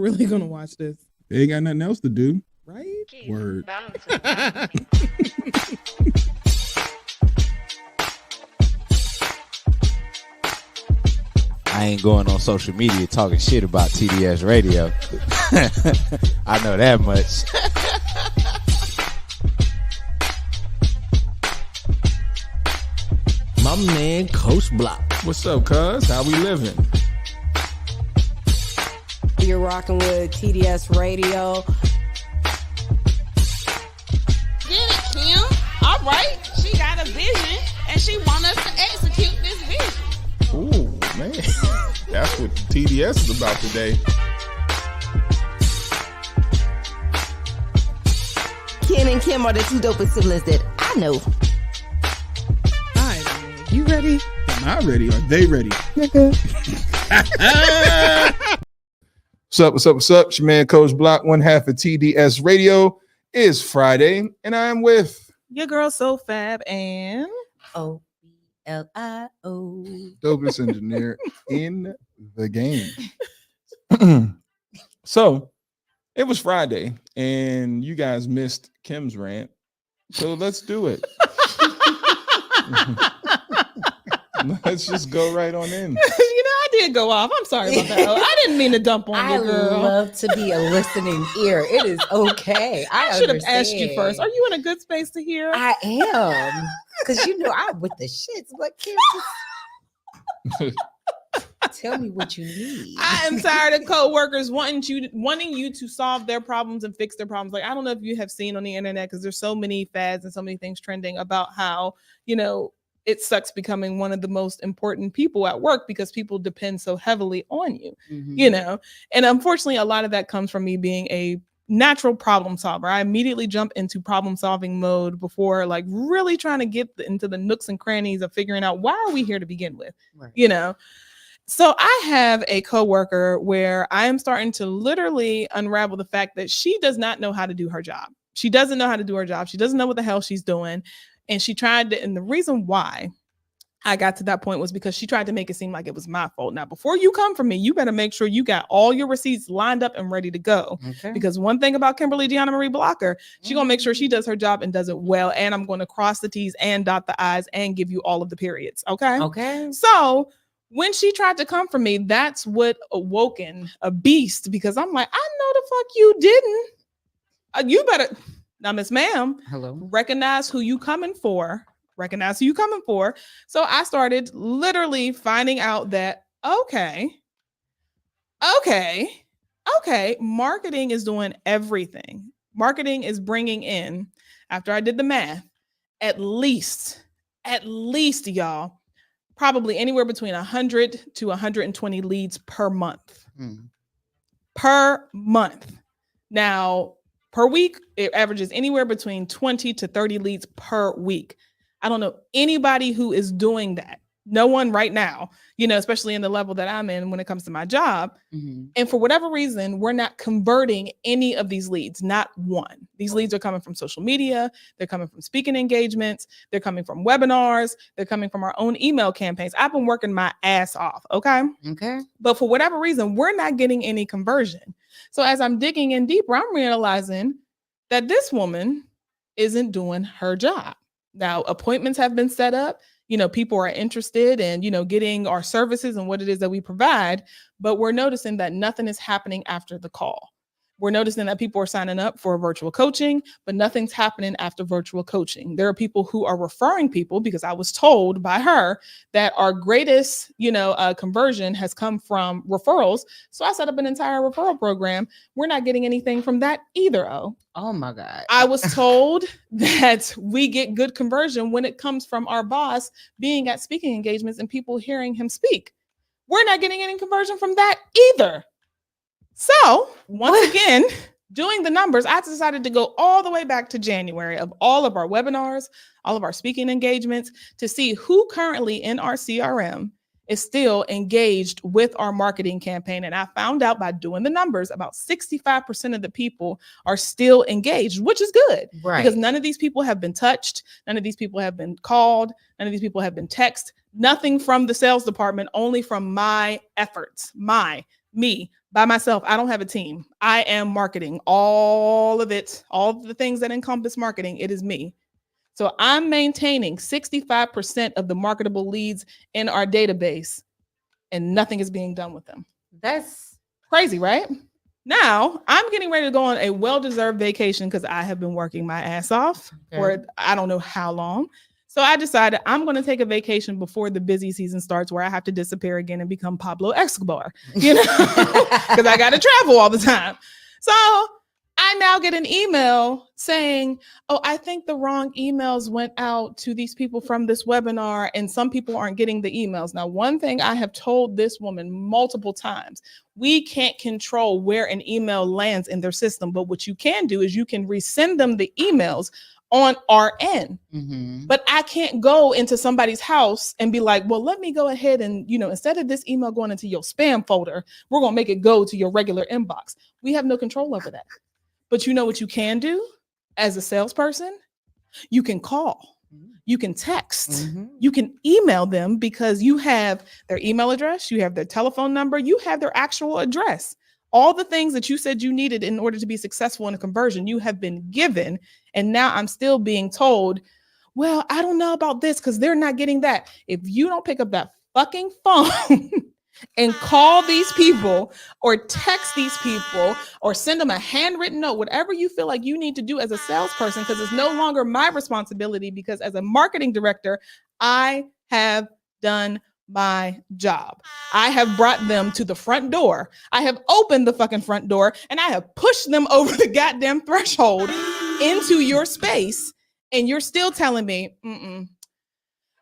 really gonna watch this. They ain't got nothing else to do. Right? Word. I ain't going on social media talking shit about TDS Radio. I know that much. My man, Coach Block. What's up, cuz? How we living? You're rocking with TDS Radio. Get it, Kim. All right. She got a vision, and she wants us to execute this vision. Ooh, man. That's what TDS is about today. Ken and Kim are the two dopest siblings that I know. All right, man. You ready? Am I ready? Are they ready? Nigga. What's up? It's your man, Coach Block, one half of TDS Radio. It's Friday, and I'm with Your girl so fab and OBLIO. dopest engineer in the game. So it was Friday, and you guys missed Kim's rant. So let's do it. Let's just go right on in. I did go off. I'm sorry about that. I didn't mean to dump on you, girl. I love to be a listening ear. It is okay. I should have asked you first. Are you in a good space to hear? I am. Because I'm with the shits, but Kim, tell me what you need. I am tired of coworkers wanting you to solve their problems and fix their problems. Like, I don't know if you have seen on the internet, because there's so many fads and so many things trending about how, it sucks becoming one of the most important people at work because people depend so heavily on you, and unfortunately a lot of that comes from me being a natural problem solver. I immediately jump into problem solving mode before like really trying to get into the nooks and crannies of figuring out why are we here to begin with, right. So I have a coworker where I am starting to literally unravel the fact that she does not know how to do her job. She doesn't know how to do her job. She doesn't know what the hell she's doing. And she tried to, and the reason why I got to that point was because she tried to make it seem like it was my fault. Now, before you come for me, you better make sure you got all your receipts lined up and ready to go. Okay. Because one thing about Kimberly Gianna Marie Blocker, she's going to make sure she does her job and does it well. And I'm going to cross the T's and dot the I's and give you all of the periods. Okay. Okay. So when she tried to come for me, that's what awoken a beast, because I'm like, I know the fuck you didn't. You better. Now, Miss Ma'am, hello. Recognize who you coming for. So I started literally finding out that, okay. Marketing is doing everything. Marketing is bringing in, after I did the math, at least y'all, probably anywhere between 100 to 120 leads per month. Per month. Now, per week, it averages anywhere between 20 to 30 leads per week. I don't know anybody who is doing that. No one right now, especially in the level that I'm in when it comes to my job. Mm-hmm. And for whatever reason, we're not converting any of these leads, not one. These leads are coming from social media. They're coming from speaking engagements. They're coming from webinars. They're coming from our own email campaigns. I've been working my ass off. Okay. But for whatever reason, we're not getting any conversion. So as I'm digging in deeper, I'm realizing that this woman isn't doing her job. Now, appointments have been set up. People are interested in, getting our services and what it is that we provide, but we're noticing that nothing is happening after the call. We're noticing that people are signing up for virtual coaching, but nothing's happening after virtual coaching. There are people who are referring people, because I was told by her that our greatest, conversion has come from referrals. So I set up an entire referral program. We're not getting anything from that either. Oh my God. I was told that we get good conversion when it comes from our boss being at speaking engagements and people hearing him speak. We're not getting any conversion from that either. So once again, doing the numbers, I decided to go all the way back to January of all of our webinars, all of our speaking engagements, to see who currently in our CRM is still engaged with our marketing campaign. And I found out by doing the numbers, about 65% of the people are still engaged, which is good. Right. Because none of these people have been touched. None of these people have been called. None of these people have been texted. Nothing from the sales department, only from my efforts, me, by myself. I don't have a team. I am marketing all of it, all of the things that encompass marketing. It is me. So I'm maintaining 65% of the marketable leads in our database, and nothing is being done with them. That's crazy, right? Now I'm getting ready to go on a well-deserved vacation because I have been working my ass off for I don't know how long. So I decided I'm going to take a vacation before the busy season starts, where I have to disappear again and become Pablo Escobar, you know, because I got to travel all the time. So I now get an email saying, oh, I think the wrong emails went out to these people from this webinar, and some people aren't getting the emails. Now, one thing I have told this woman multiple times, we can't control where an email lands in their system, but what you can do is you can resend them the emails on our end. Mm-hmm. But I can't go into somebody's house and be like, well, let me go ahead and, you know, instead of this email going into your spam folder, we're going to make it go to your regular inbox. We have no control over that. But you know what you can do as a salesperson? You can call, you can text, you can email them, because you have their email address, you have their telephone number, you have their actual address. All the things that you said you needed in order to be successful in a conversion, you have been given. And now I'm still being told, well, I don't know about this because they're not getting that. If you don't pick up that fucking phone and call these people or text these people or send them a handwritten note, whatever you feel like you need to do as a salesperson, because it's no longer my responsibility, because as a marketing director, I have done my job. I have brought them to the front door. I have opened the fucking front door and I have pushed them over the goddamn threshold into your space. And you're still telling me,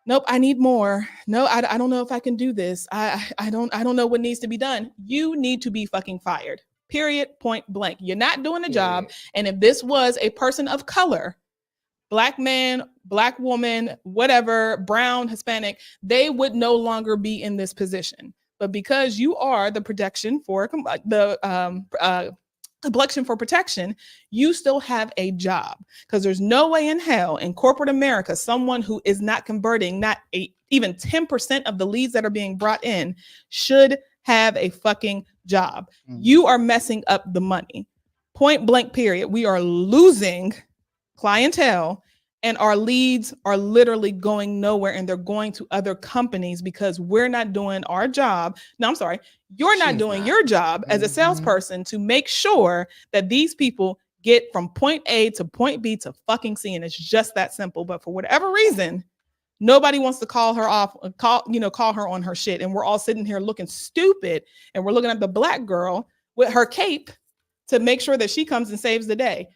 nope, I need more. No, I don't know if I can do this. I don't know what needs to be done. You need to be fucking fired. Period. Point blank. You're not doing the job. And if this was a person of color, Black man, Black woman, whatever, brown, Hispanic, they would no longer be in this position. But because you are the protection for the complexion for protection, you still have a job, because there's no way in hell in corporate America, someone who is not converting, even 10% of the leads that are being brought in should have a fucking job. You are messing up the money. Point blank, period. We are losing clientele, and our leads are literally going nowhere, and they're going to other companies because we're not doing our job. No, I'm sorry. You're not doing your job as a salesperson to make sure that these people get from point A to point B to fucking C. And it's just that simple. But for whatever reason, nobody wants to call her on her shit. And we're all sitting here looking stupid, and we're looking at the Black girl with her cape to make sure that she comes and saves the day.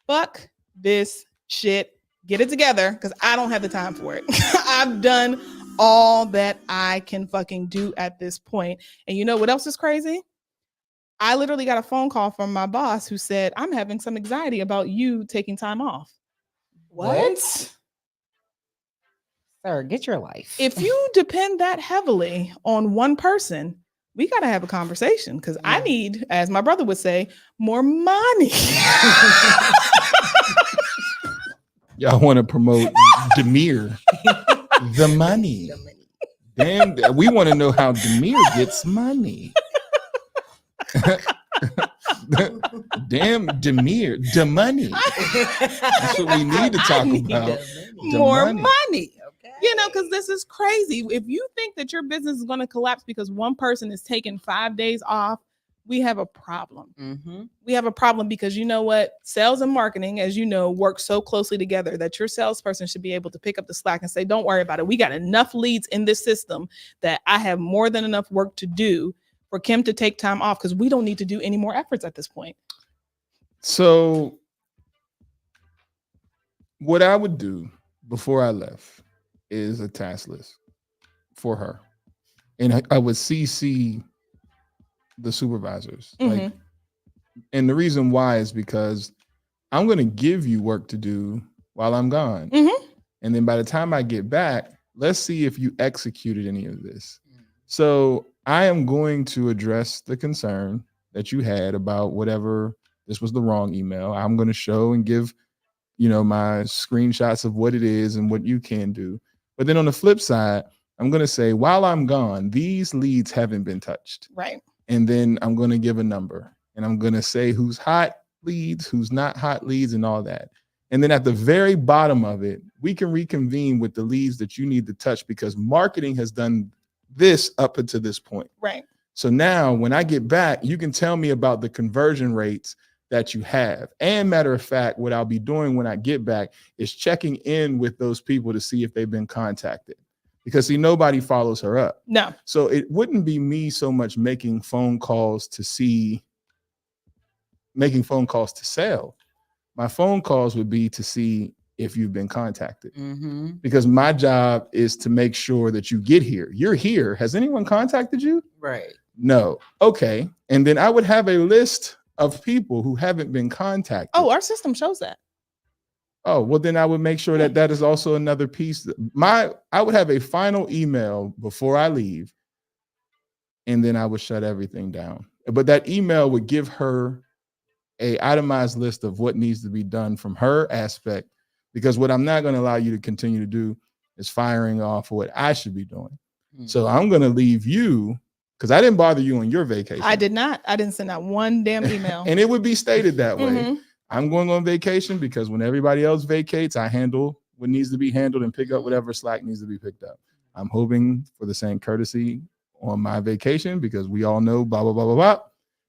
Fuck this shit. Get it together, because I don't have the time for it. I've done all that I can fucking do at this point. And you know what else is crazy? I literally got a phone call from my boss who said, I'm having some anxiety about you taking time off. What? Sir, get your life. If you depend that heavily on one person, we got to have a conversation, because I need, as my brother would say, more money. Y'all want to promote Demir, the money. Damn, we want to know how Demir gets money. Damn, Demir, the money. That's what we need to talk about. More money. Okay. You know, because this is crazy. If you think that your business is going to collapse because one person is taking 5 days off, we have a problem. We have a problem, because you know what? Sales and marketing, as you know, work so closely together that your salesperson should be able to pick up the slack and say, don't worry about it. We got enough leads in this system that I have more than enough work to do for Kim to take time off, because we don't need to do any more efforts at this point. So what I would do before I left is a task list for her. And I would CC the supervisors. Like, and the reason why is because I'm going to give you work to do while I'm gone. And then by the time I get back, let's see if you executed any of this. So I am going to address the concern that you had about whatever, this was the wrong email. I'm going to show and give, my screenshots of what it is and what you can do. But then on the flip side, I'm going to say, while I'm gone, these leads haven't been touched. Right. And then I'm going to give a number, and I'm going to say who's hot leads, who's not hot leads, and all that. And then at the very bottom of it, we can reconvene with the leads that you need to touch, because marketing has done this up until this point. Right. So now when I get back, you can tell me about the conversion rates that you have. And matter of fact, what I'll be doing when I get back is checking in with those people to see if they've been contacted. Because see, nobody follows her up. No. So it wouldn't be me so much making phone calls to sell. My phone calls would be to see if you've been contacted. Mm-hmm. Because my job is to make sure that you get here. You're here. Has anyone contacted you? Right. No. Okay. And then I would have a list of people who haven't been contacted. Oh, our system shows that. Oh, well, then I would make sure that that is also another piece. I would have a final email before I leave, and then I would shut everything down. But that email would give her a itemized list of what needs to be done from her aspect, because what I'm not going to allow you to continue to do is firing off what I should be doing. So I'm going to leave you, because I didn't bother you on your vacation. I did not. I didn't send out one damn email. And it would be stated that way. Mhm. I'm going on vacation because when everybody else vacates, I handle what needs to be handled and pick up whatever slack needs to be picked up. I'm hoping for the same courtesy on my vacation, because we all know blah, blah, blah, blah, blah.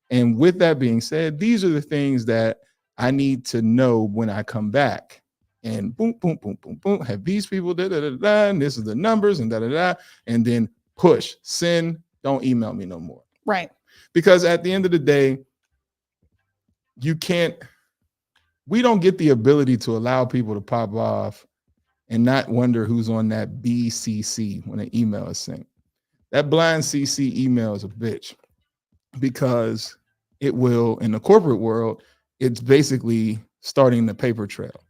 And with that being said, these are the things that I need to know when I come back. And boom, boom, boom, boom, boom, have these people, da, da, da, da, and this is the numbers, and da, da, da, and then push, send, don't email me no more. Right. Because at the end of the day, we don't get the ability to allow people to pop off and not wonder who's on that BCC when an email is sent. That blind CC email is a bitch, because it will, in the corporate world, it's basically starting the paper trail.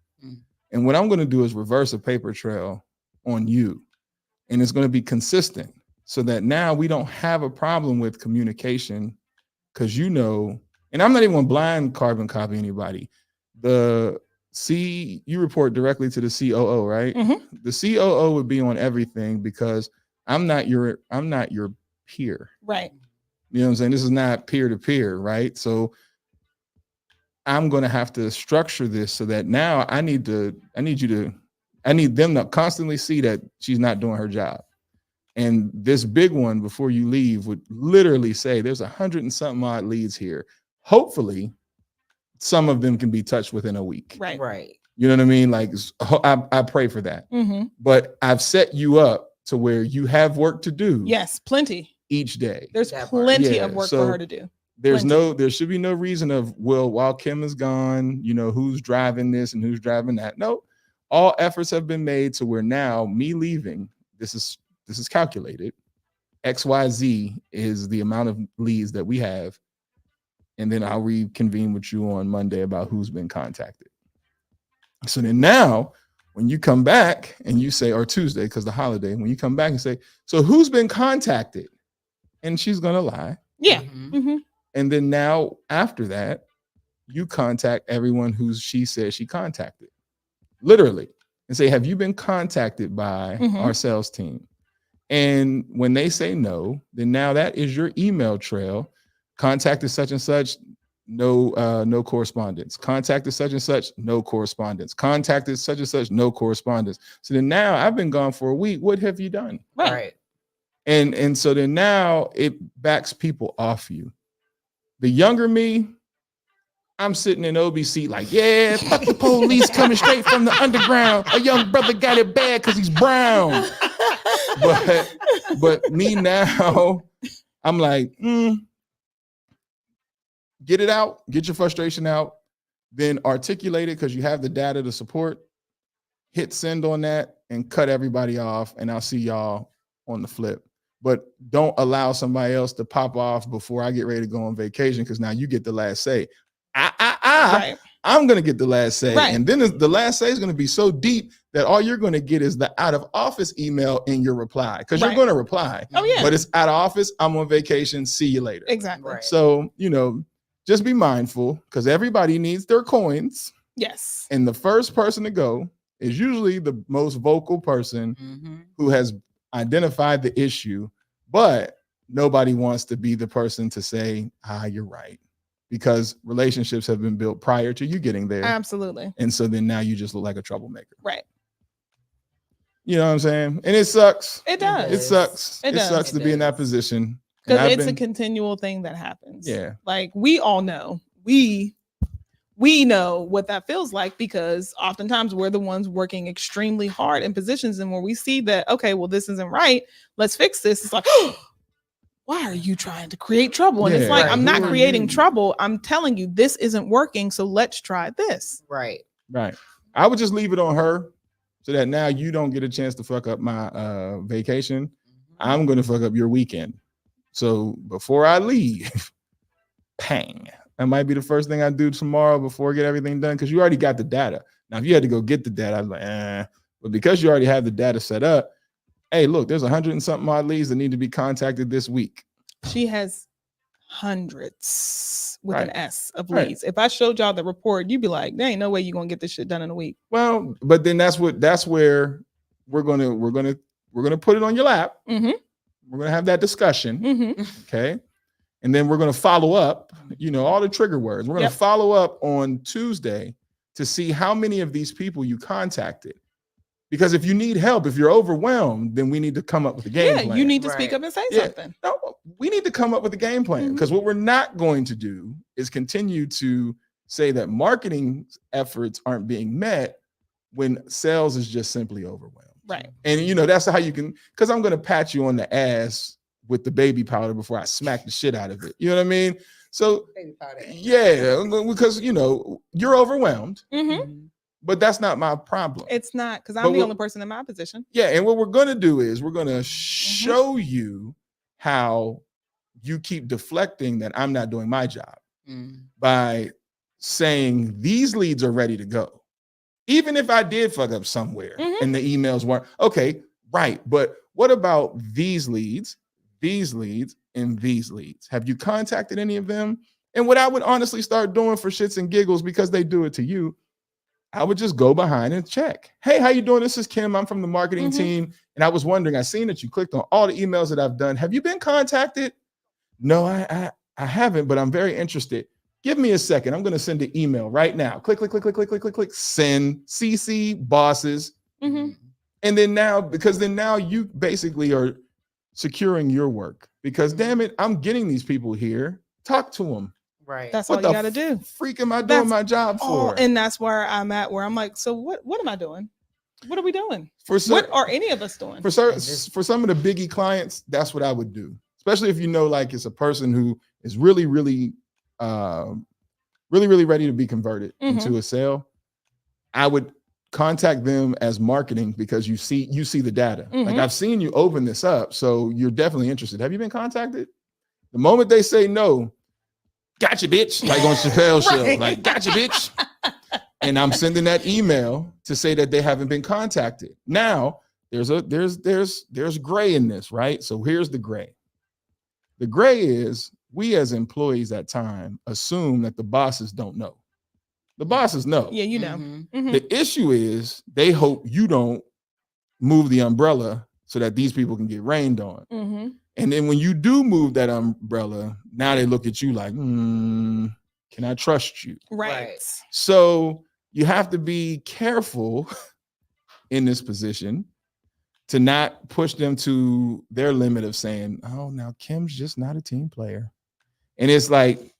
And what I'm going to do is reverse a paper trail on you. And it's going to be consistent, so that now we don't have a problem with communication, because and I'm not even blind carbon copy anybody. You report directly to the COO, right? Mm-hmm. The COO would be on everything, because I'm not your peer. Right. You know what I'm saying? This is not peer to peer, right? So I'm going to have to structure this so that now I need them to constantly see that she's not doing her job. And this big one before you leave would literally say there's 100 and something odd leads here. Hopefully some of them can be touched within a week. Right. Right. You know what I mean? Like, I pray for that. Mm-hmm. But I've set you up to where you have work to do. Yes, plenty. Each day. There's That part. plenty Yeah, of work so for her to do. There should be no reason of, well, while Kim is gone, who's driving this and who's driving that. No, all efforts have been made to where now me leaving, this is calculated. XYZ is the amount of leads that we have. And then I'll reconvene with you on Monday about who's been contacted. So then now when you come back and you say, or Tuesday, because the holiday, when you come back and say, so who's been contacted? And she's going to lie. Yeah. Mhm. Mm-hmm. And then now after that, you contact everyone who she says she contacted, literally, and say, have you been contacted by our sales team? And when they say no, then now that is your email trail. Contacted such and such, no correspondence. Contacted such and such, no correspondence. Contacted such and such, no correspondence. So then now I've been gone for a week. What have you done? Right. And so then now it backs people off you. The younger me, I'm sitting in OBC like, yeah, fuck the police coming straight from the underground. A young brother got it bad because he's brown. But me now, I'm like, get it out, get your frustration out, then articulate it because you have the data to support. Hit send on that and cut everybody off, and I'll see y'all on the flip. But don't allow somebody else to pop off before I get ready to go on vacation, because now you get the last say. Right. I'm going to get the last say. Right. And then the last say is going to be so deep that all you're going to get is the out of office email in your reply, because you're going to reply. Oh, yeah. But it's out of office. I'm on vacation. See you later. Exactly. Right. So, just be mindful, because everybody needs their coins. Yes. And the first person to go is usually the most vocal person Mhm. who has identified the issue. But nobody wants to be the person to say, you're right, because relationships have been built prior to you getting there. Absolutely. And so then now you just look like a troublemaker. Right. You know what I'm saying? And it sucks. It does. It sucks. It It does. sucks It to be in that does. position. Because it's a continual thing that happens. Yeah. Like we all know. We know what that feels like, because oftentimes we're the ones working extremely hard in positions, and when we see that, okay, well, this isn't right, let's fix this. It's like, why are you trying to create trouble? And it's Yeah, like, right. I'm not Who are creating you? trouble. I'm telling you, this isn't working. So let's try this. Right. Right. I would just leave it on her so that now you don't get a chance to fuck up my vacation. I'm going to fuck up your weekend. So before I leave, pang. That might be the first thing I do tomorrow before I get everything done, because you already got the data. Now, if you had to go get the data, I was like, But because you already have the data set up, hey, look, there's 100 and something odd leads that need to be contacted this week. She has hundreds with an Right. S of Right. leads. If I showed y'all the report, you'd be like, there ain't no way you're gonna get this shit done in a week. Well, but then that's where we're gonna put it on your lap. Mm-hmm. We're gonna have that discussion. Mm-hmm. Okay. And then we're going to follow up, all the trigger words. We're going to follow up on Tuesday to see how many of these people you contacted. Because if you need help, if you're overwhelmed, then we need to come up with a game plan. You need to speak up and say something. No, we need to come up with a game plan, because what we're not going to do is continue to say that marketing efforts aren't being met when sales is just simply overwhelmed. Right. And that's how you can, because I'm going to pat you on the ass with the baby powder before I smack the shit out of it. You know what I mean? So yeah, because you're overwhelmed, Mm-hmm. but that's not my problem. It's not, because I'm But the what- only person in my position. Yeah, and what we're gonna do is we're gonna show you how you keep deflecting that I'm not doing my job by saying these leads are ready to go. Even if I did fuck up somewhere and the emails weren't okay, right? But what about these leads, and these leads? Have you contacted any of them? And what I would honestly start doing for shits and giggles, because they do it to you, I would just go behind and check. Hey, how you doing? This is Kim. I'm from the marketing team. And I was wondering, I seen that you clicked on all the emails that I've done. Have you been contacted? No, I haven't, but I'm very interested. Give me a second. I'm going to send an email right now. Click, click, click, click, click, click, click, click. Send, CC, bosses. Mm-hmm. And then now you basically are securing your work, because damn it, I'm getting these people here. Talk to them. Right. That's all you got to do. Freak am I doing my job for? And that's where I'm at, where I'm like, so what am I doing? What are we doing? What are any of us doing? For some of the biggie clients, that's what I would do. Especially if like it's a person who is really, really, really ready to be converted into a sale. I would contact them as marketing, because you see the data. Like, I've seen you open this up, so you're definitely interested. Have you been contacted? The moment they say no, gotcha, bitch. Like on Chappelle's show, like gotcha, bitch. And I'm sending that email to say that they haven't been contacted. Now there's gray in this, right? So here's the gray. The gray is we as employees at time assume that the bosses don't know. The bosses know. Yeah, you know. Mm-hmm. The issue is they hope you don't move the umbrella so that these people can get rained on. Mm-hmm. And then when you do move that umbrella, now they look at you like, can I trust you? Right. So you have to be careful in this position to not push them to their limit of saying, oh, now Kim's just not a team player. And it's like,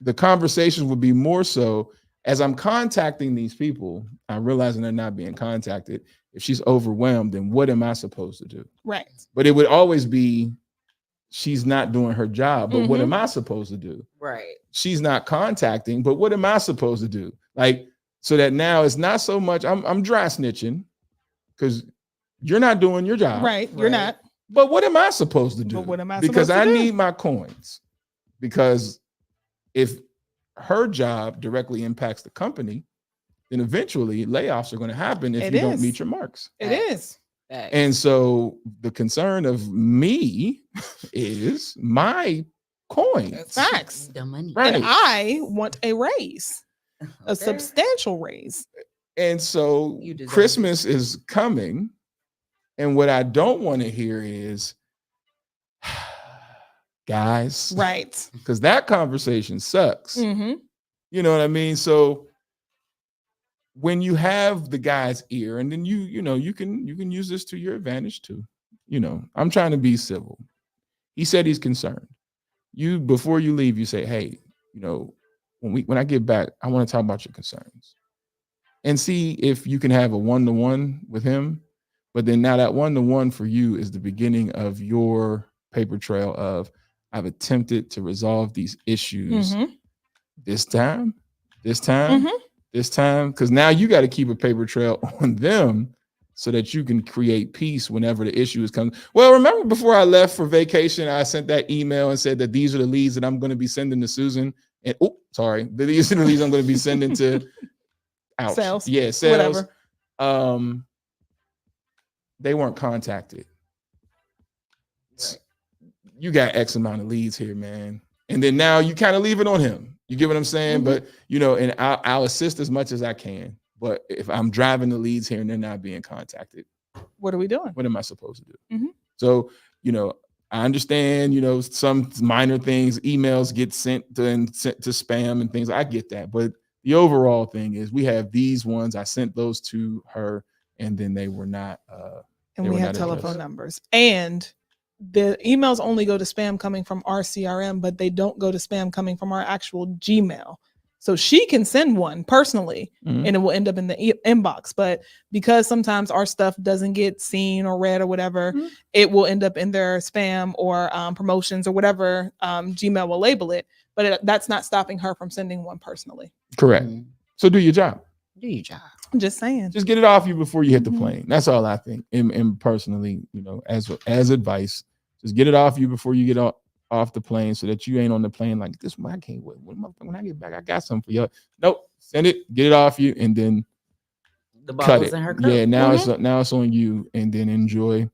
the conversations would be more so as I'm contacting these people, I'm realizing they're not being contacted. If she's overwhelmed, then what am I supposed to do? Right. But it would always be, she's not doing her job, but what am I supposed to do? Right. She's not contacting, but what am I supposed to do? Like, so that now it's not so much, I'm dry snitching because you're not doing your job. Right. You're not. But what am I supposed to do? But what am I because supposed to do? need my coins. Because if her job directly impacts the company, then eventually layoffs are going to happen if you don't meet your marks. It is. And so the concern of me is my coins. Facts. The money. Right. And I want a raise, a substantial raise. And so You deserve Christmas is coming. And what I don't want to hear is, guys, Right. because that conversation sucks. Mm-hmm. You know what I mean? So when you have the guy's ear, and then you can use this to your advantage too. I'm trying to be civil. He said he's concerned. You, before you leave, you say, hey, when I get back, I want to talk about your concerns and see if you can have a one-to-one with him. But then now that one-to-one for you is the beginning of your paper trail of, I've attempted to resolve these issues this time, because now you got to keep a paper trail on them so that you can create peace whenever the issue is coming. Well, remember before I left for vacation, I sent that email and said that these are the leads that I'm going to be sending to Susan. And these are the leads I'm going to be sending to Sales. Yeah, sales. Whatever. They weren't contacted. Right. You got X amount of leads here, man. And then now you kind of leave it on him. You get what I'm saying? But and I'll assist as much as I can. But if I'm driving the leads here and they're not being contacted, what are we doing? What am I supposed to do? So, I understand, some minor things, emails get sent to spam and things. I get that. But the overall thing is we have these ones. I sent those to her and then they were not. And we have telephone numbers. And the emails only go to spam coming from our CRM, but they don't go to spam coming from our actual Gmail. So she can send one personally and it will end up in the inbox. But because sometimes our stuff doesn't get seen or read or whatever, it will end up in their spam or promotions or whatever Gmail will label it. But that's not stopping her from sending one personally. Correct. So do your job. Do your job. I'm just saying. Just get it off you before you hit the plane. That's all I think. And personally, as advice, just get it off you before you get off the plane so that you ain't on the plane like this. I can't wait. When I get back, I got something for you. Nope. Send it, get it off you, and then the cut it. In her cup. Yeah, now it's on you, and then enjoy.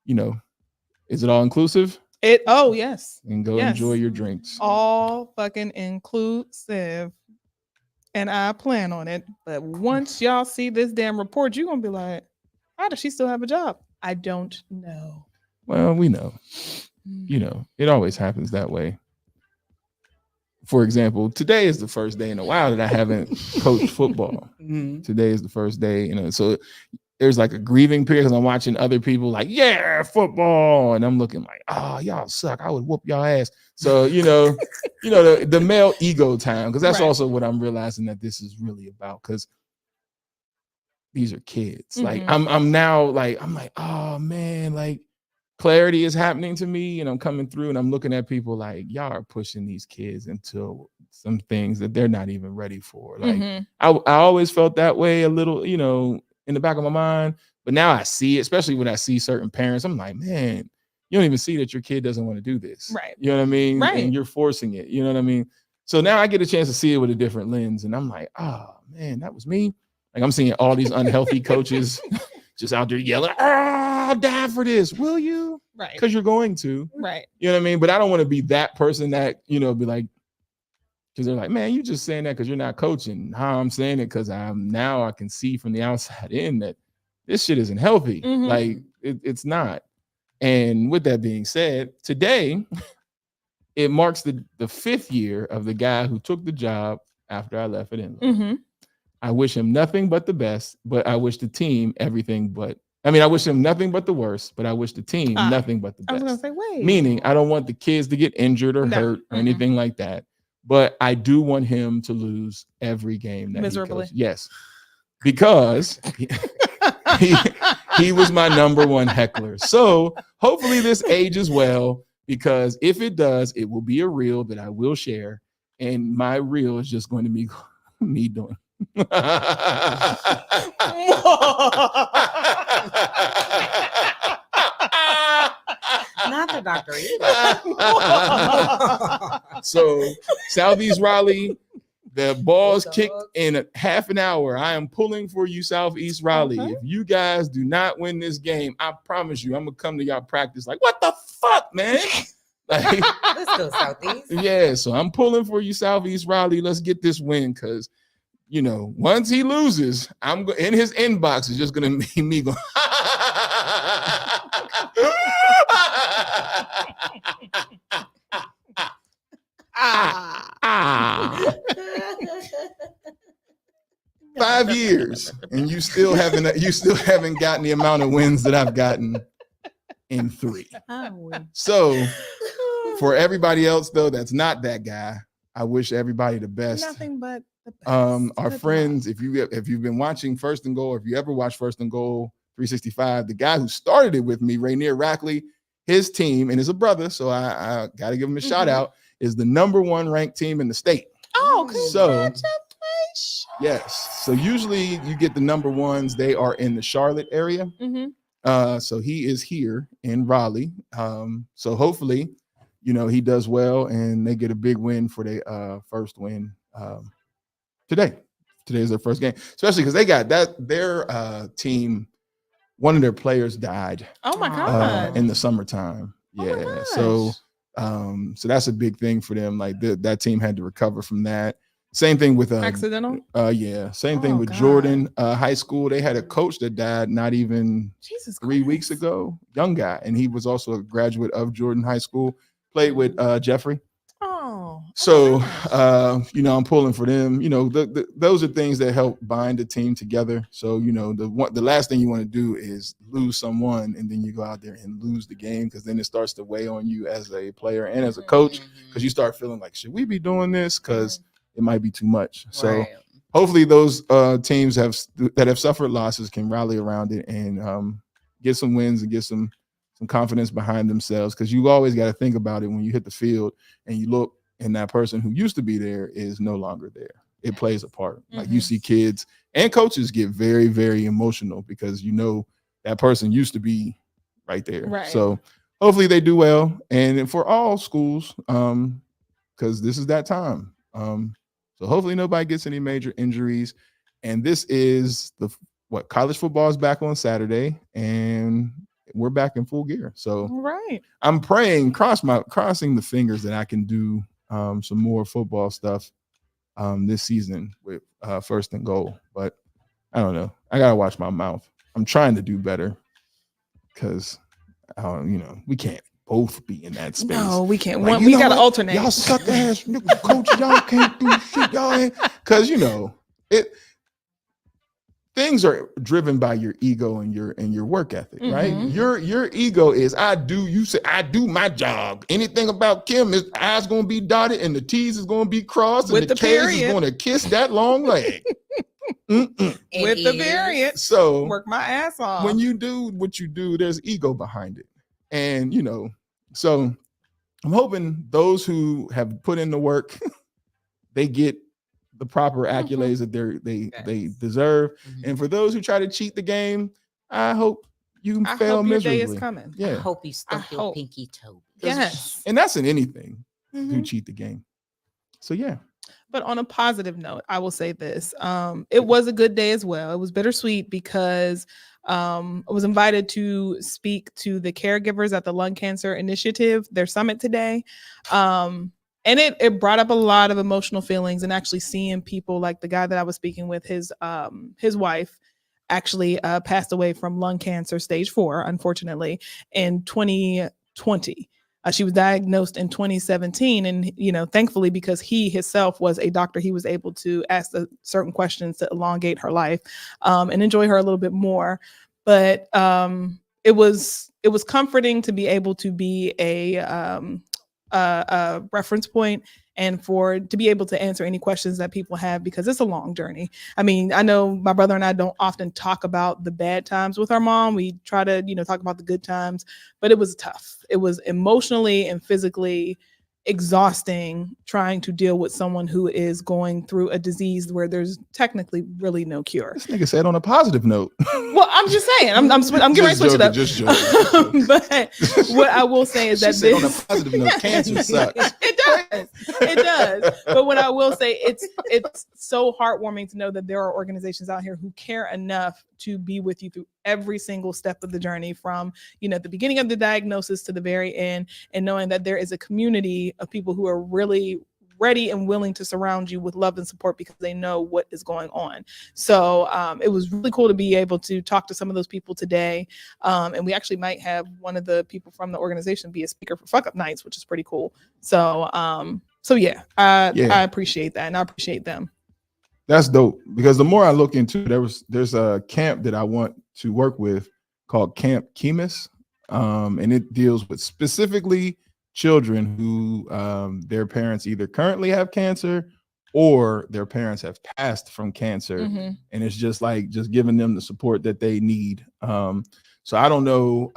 Is it all inclusive? Yes. And go enjoy your drinks. All fucking inclusive. And I plan on it. But once y'all see this damn report, you're gonna be like, how does she still have a job? I don't know. Well, we know. It always happens that way. For example, today is the first day in a while that I haven't coached football. Today is the first day, so there's like a grieving period because I'm watching other people like, yeah, football. And I'm looking like, oh, y'all suck. I would whoop y'all ass. So, the male ego time, because that's also what I'm realizing that this is really about, because these are kids. Like I'm now like, oh man, like clarity is happening to me and I'm coming through and I'm looking at people like, y'all are pushing these kids into some things that they're not even ready for. Like I always felt that way a little, in the back of my mind, but now I see it, especially when I see certain parents. I'm like, man, you don't even see that your kid doesn't want to do this. Right. You know what I mean? Right. And you're forcing it. You know what I mean? So now I get a chance to see it with a different lens. And I'm like, oh man, that was me. Like I'm seeing all these unhealthy coaches just out there yelling, I'll die for this. Will you? Right. Because you're going to. Right. You know what I mean? But I don't want to be that person that, be like, because they're like, man, you just saying that because you're not coaching. How I'm saying it because I can see from the outside in that this shit isn't healthy. Like it's not. And with that being said, today it marks the 5th year of the guy who took the job after I left at Inland. I wish him nothing but the best, but I wish the team everything but. I wish him nothing but the worst, but I wish the team nothing but the best. I was gonna say, wait. Meaning, I don't want the kids to get injured or hurt or anything like that. But I do want him to lose every game that miserably. He coaches. Yes, because he was my number one heckler. So hopefully this ages well, because if it does, it will be a reel that I will share, and my reel is just going to be me doing. Not the doctor either. So Southeast Raleigh, the ball's kicked in half an hour. I am pulling for you, Southeast Raleigh. If you guys do not win this game, I promise you, I'm gonna come to y'all practice like, what the fuck, man? Like, let's go Southeast. Yeah, so I'm pulling for you, Southeast Raleigh. Let's get this win, because once he loses, in his inbox is just gonna be me going. 5 years, and you still haven't gotten the amount of wins that I've gotten in 3. So for everybody else though, that's not that guy, I wish everybody the best. Nothing but the best. Our Good friends, luck. if you've been watching First and Goal, or if you ever watched First and Goal 365, the guy who started it with me, Rainier Rackley, his team, and is a brother, so I got to give him a shout out, is the #1 ranked team in the state. Oh, congratulations. Yes. So usually you get the #1s, they are in the Charlotte area. So he is here in Raleigh. So hopefully, he does well and they get a big win for their first win today. Today is their first game, especially because they got their team. One of their players died. Oh my God. In the summertime. Yeah. So that's a big thing for them. Like that team had to recover from that. Same thing with accidental. Yeah. Same thing with Jordan High School. They had a coach that died not even 3 weeks ago. Young guy, and he was also a graduate of Jordan High School. Played with Jeffrey. Oh. So I'm pulling for them. Those are things that help bind the team together. So the last thing you want to do is lose someone and then you go out there and lose the game, because then it starts to weigh on you as a player and as a coach, because you start feeling like, should we be doing this? Because it might be too much. So hopefully those teams that have suffered losses can rally around it and get some wins and get some confidence behind themselves, because you always got to think about it when you hit the field and you look and that person who used to be there is no longer there. It plays a part. Like you see kids and coaches get very, very emotional because that person used to be right there. Right. So hopefully they do well, and for all schools, because this is that time. So hopefully nobody gets any major injuries. And this is college football is back on Saturday, and we're back in full gear. So I'm praying, crossing the fingers that I can do some more football stuff this season with First and Goal. But I don't know. I gotta watch my mouth. I'm trying to do better because we can't both be in that space. No, we can't. Like, we gotta alternate. Y'all suck ass nigga coach. Y'all can't do shit. Y'all ain't, because it. Things are driven by your ego and your work ethic, right? Your ego is you say I do my job. Anything about Kim is I's gonna be dotted and the T's is gonna be crossed and the K's is gonna kiss that long leg. With the variant. So work my ass off. When you do what you do, there's ego behind it. And so I'm hoping those who have put in the work, they get the proper accolades that they deserve. And for those who try to cheat the game, I hope you fail miserably. Your day is coming. Yeah. I hope you stump your pinky toe. Yes. And that's in anything who cheat the game. So yeah. But on a positive note, I will say this. It was a good day as well. It was bittersweet because I was invited to speak to the caregivers at the Lung Cancer Initiative, their summit today. And it brought up a lot of emotional feelings, and actually seeing people like the guy that I was speaking with, his wife actually passed away from lung cancer stage 4, unfortunately, in 2020. She was diagnosed in 2017. And, thankfully, because he himself was a doctor, he was able to ask certain questions to elongate her life and enjoy her a little bit more. But it was comforting to be able to be a reference point and to be able to answer any questions that people have, because it's a long journey. I mean, I know my brother and I don't often talk about the bad times with our mom. We try to, talk about the good times, but it was tough. It was emotionally and physically exhausting trying to deal with someone who is going through a disease where there's technically really no cure. This nigga said on a positive note. Well, I'm just saying, I'm getting ready to switch it up. Just joking. But what I will say is that said on a positive note, cancer sucks. It does. But what I will say, it's so heartwarming to know that there are organizations out here who care enough to be with you through every single step of the journey, from the beginning of the diagnosis to the very end, and knowing that there is a community of people who are really ready and willing to surround you with love and support because they know what is going on. So it was really cool to be able to talk to some of those people today. And we actually might have one of the people from the organization be a speaker for Fuck Up Nights, which is pretty cool. So I appreciate that, and I appreciate them. That's dope, because the more I look into it, there's a camp that I want to work with called Camp Chemis, and it deals with specifically children who their parents either currently have cancer or their parents have passed from cancer, and it's just giving them the support that they need. So I don't know.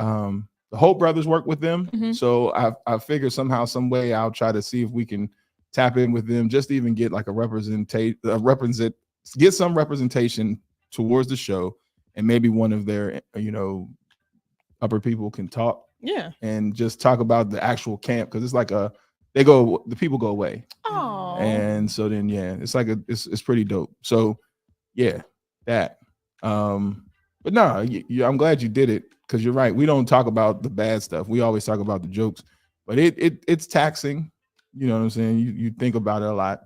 The Hope Brothers work with them, so I figured somehow, some way, I'll try to see if we can tap in with them, just to even get like get some representation towards the show, and maybe one of their upper people can talk, and just talk about the actual camp, because it's like the people go away. Oh, and so then it's like it's pretty dope. So that. But no, I'm glad you did it, because you're right. We don't talk about the bad stuff. We always talk about the jokes, but it's taxing. You know what I'm saying? You think about it a lot,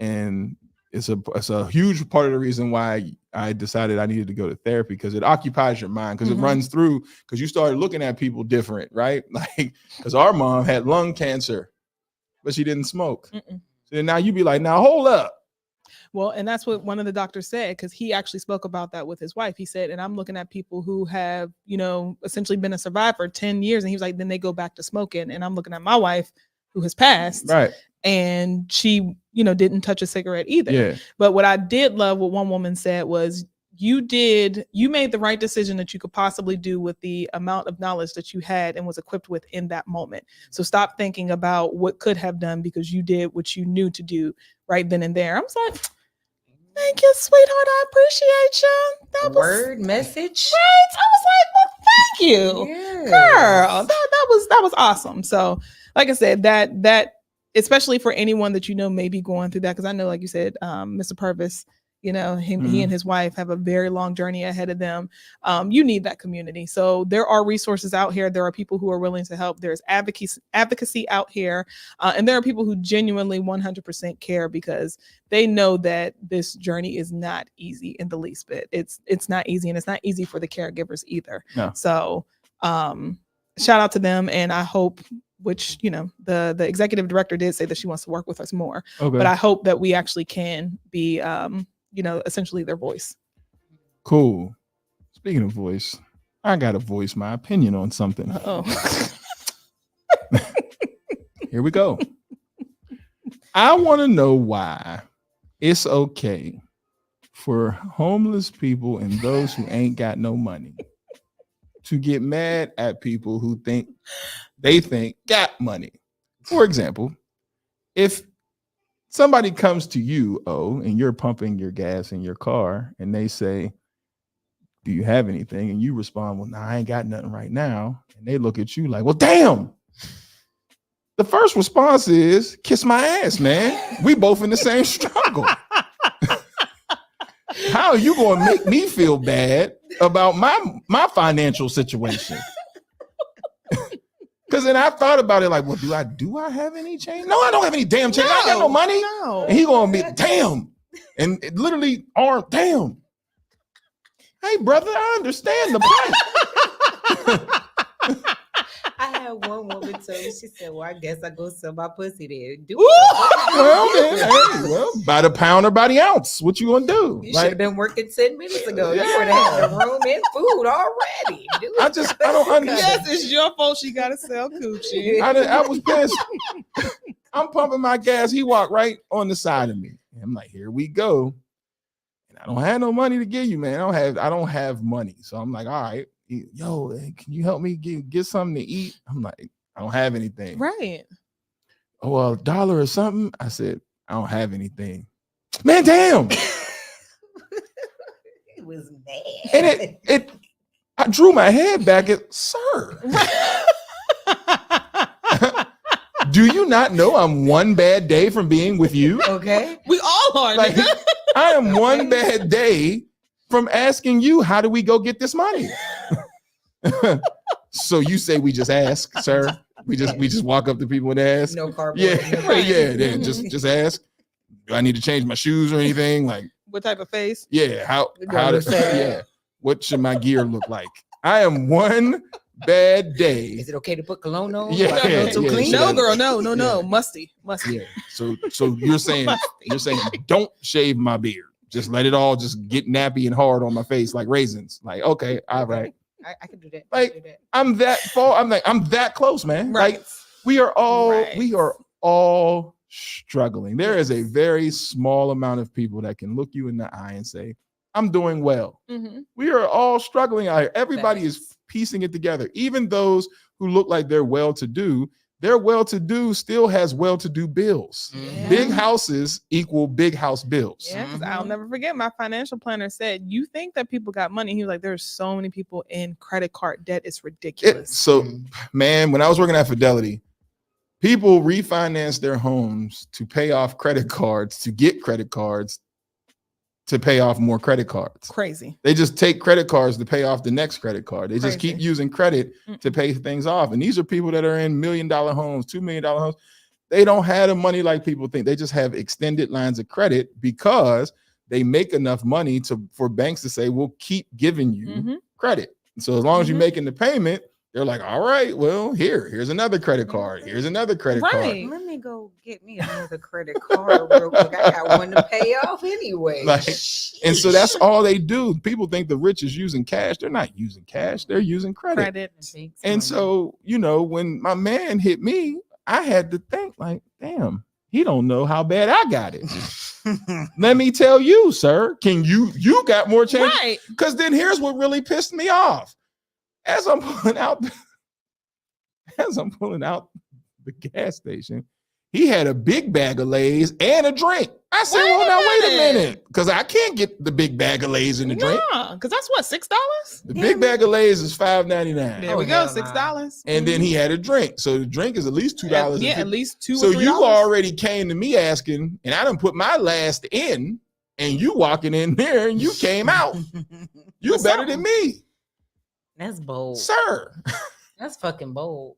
and it's a huge part of the reason why I decided I needed to go to therapy, because it occupies your mind, because it runs through, because you started looking at people different, right? Like, because our mom had lung cancer, but she didn't smoke. So now you be like, now hold up. Well, and that's what one of the doctors said, because he actually spoke about that with his wife. He said, and I'm looking at people who have, essentially been a survivor 10 years. And he was like, then they go back to smoking. And I'm looking at my wife who has passed. Right. And she, didn't touch a cigarette either. Yeah. But what I did love, what one woman said was, you made the right decision that you could possibly do with the amount of knowledge that you had and was equipped with in that moment. So stop thinking about what could have done, because you did what you knew to do right then and there. I was like, thank you, sweetheart. I appreciate you. That word message. Right. I was like, well, thank you, Yes. girl. That was awesome. So, like I said, that especially for anyone that may be going through that, because I know, like you said, Mr. Purvis, he and his wife have a very long journey ahead of them. You need that community. So there are resources out here. There are people who are willing to help. There's advocacy out here. And there are people who genuinely 100% care, because they know that this journey is not easy in the least bit. It's not easy, and it's not easy for the caregivers either. No. So shout out to them. And I hope, which, the executive director did say that she wants to work with us more. Okay. But I hope that we actually can be, essentially their voice. Cool. Speaking of voice, I got to voice my opinion on something. Here we go. I want to know why it's okay for homeless people and those who ain't got no money to get mad at people who think got money. For example, if somebody comes to you, and you're pumping your gas in your car, and they say, do you have anything? And you respond, well, nah, I ain't got nothing right now. And they look at you like, well, damn. The first response is, kiss my ass, man. We both in the same struggle. How are you going to make me feel bad about my financial situation? Because then I thought about it like, well, do I have any change? No, I don't have any damn change. I got no money. No. And he gonna be damn. And it literally damn. Hey, brother, I understand the plight. I had one woman tell me, she said, well, I guess I go sell my pussy there. Well, then, by the pound or by the ounce, what you gonna do? You should have been working 10 minutes ago. You would have had the room and food already. I don't understand. Yes, it's your fault she got to sell coochie. I was pissed. I'm pumping my gas. He walked right on the side of me. I'm like, here we go. And I don't have no money to give you, man. I don't have money. So I'm like, all right, yo, can you help me get something to eat? I'm like, I don't have anything. Right. Oh, well, $1 or something. I said, I don't have anything. Man, damn. It was mad. And I drew my head back at, sir. Do you not know I'm one bad day from being with you? Okay. We all are. Like, I am one bad day from asking you, how do we go get this money? So you say we just ask, sir? We just walk up to people and ask? No cardboard. Yeah. Just ask. Do I need to change my shoes or anything? Like, what type of face? Yeah. How yeah. What should my gear look like? I am one bad day. Is it okay to put cologne on? Yeah. Clean? No, girl, no. Musty. Yeah. So you're saying don't shave my beard. just let it all just get nappy and hard on my face like raisins. Like, okay, all right. I can do that. Like, I'm that far. I'm that close, man. Right. Like, we are all struggling. There is a very small amount of people that can look you in the eye and say, I'm doing well. Mm-hmm. We are all struggling out here. Everybody is piecing it together. Even those who look like they're well-to-do, their well-to-do still has well-to-do bills. Yeah. Big houses equal big house bills. Yeah, because I'll never forget my financial planner said, you think that people got money. He was like, there's so many people in credit card debt. It's ridiculous. So, man, when I was working at Fidelity, people refinance their homes to pay off credit cards, to get credit cards, to pay off more credit cards. Crazy. They just take credit cards to pay off the next credit card. They just keep using credit to pay things off. And these are people that are in $1 million homes, $2 million homes. They don't have the money like people think. They just have extended lines of credit because they make enough money for banks to say, we'll keep giving you credit. So as long as you're making the payment, they're like, all right, well, here's another credit card. Here's another credit card. Let me go get me another credit card real quick. I got one to pay off anyway. And so that's all they do. People think the rich is using cash. They're not using cash. They're using credit. And so, when my man hit me, I had to think like, damn, he don't know how bad I got it. Let me tell you, sir, you got more change? Right. Because then here's what really pissed me off. As I'm pulling out the gas station, he had a big bag of Lay's and a drink. I said, well, now wait a minute, because I can't get the big bag of Lay's and the drink. Because that's what, $6? The big bag of Lay's is $5.99. There we go, $6. And then he had a drink. So the drink is at least $2. Yeah, at least $2 So or $3. you already came to me asking, and I done put my last in, and you walking in there and you came out. You better than me. That's bold. Sir. That's fucking bold.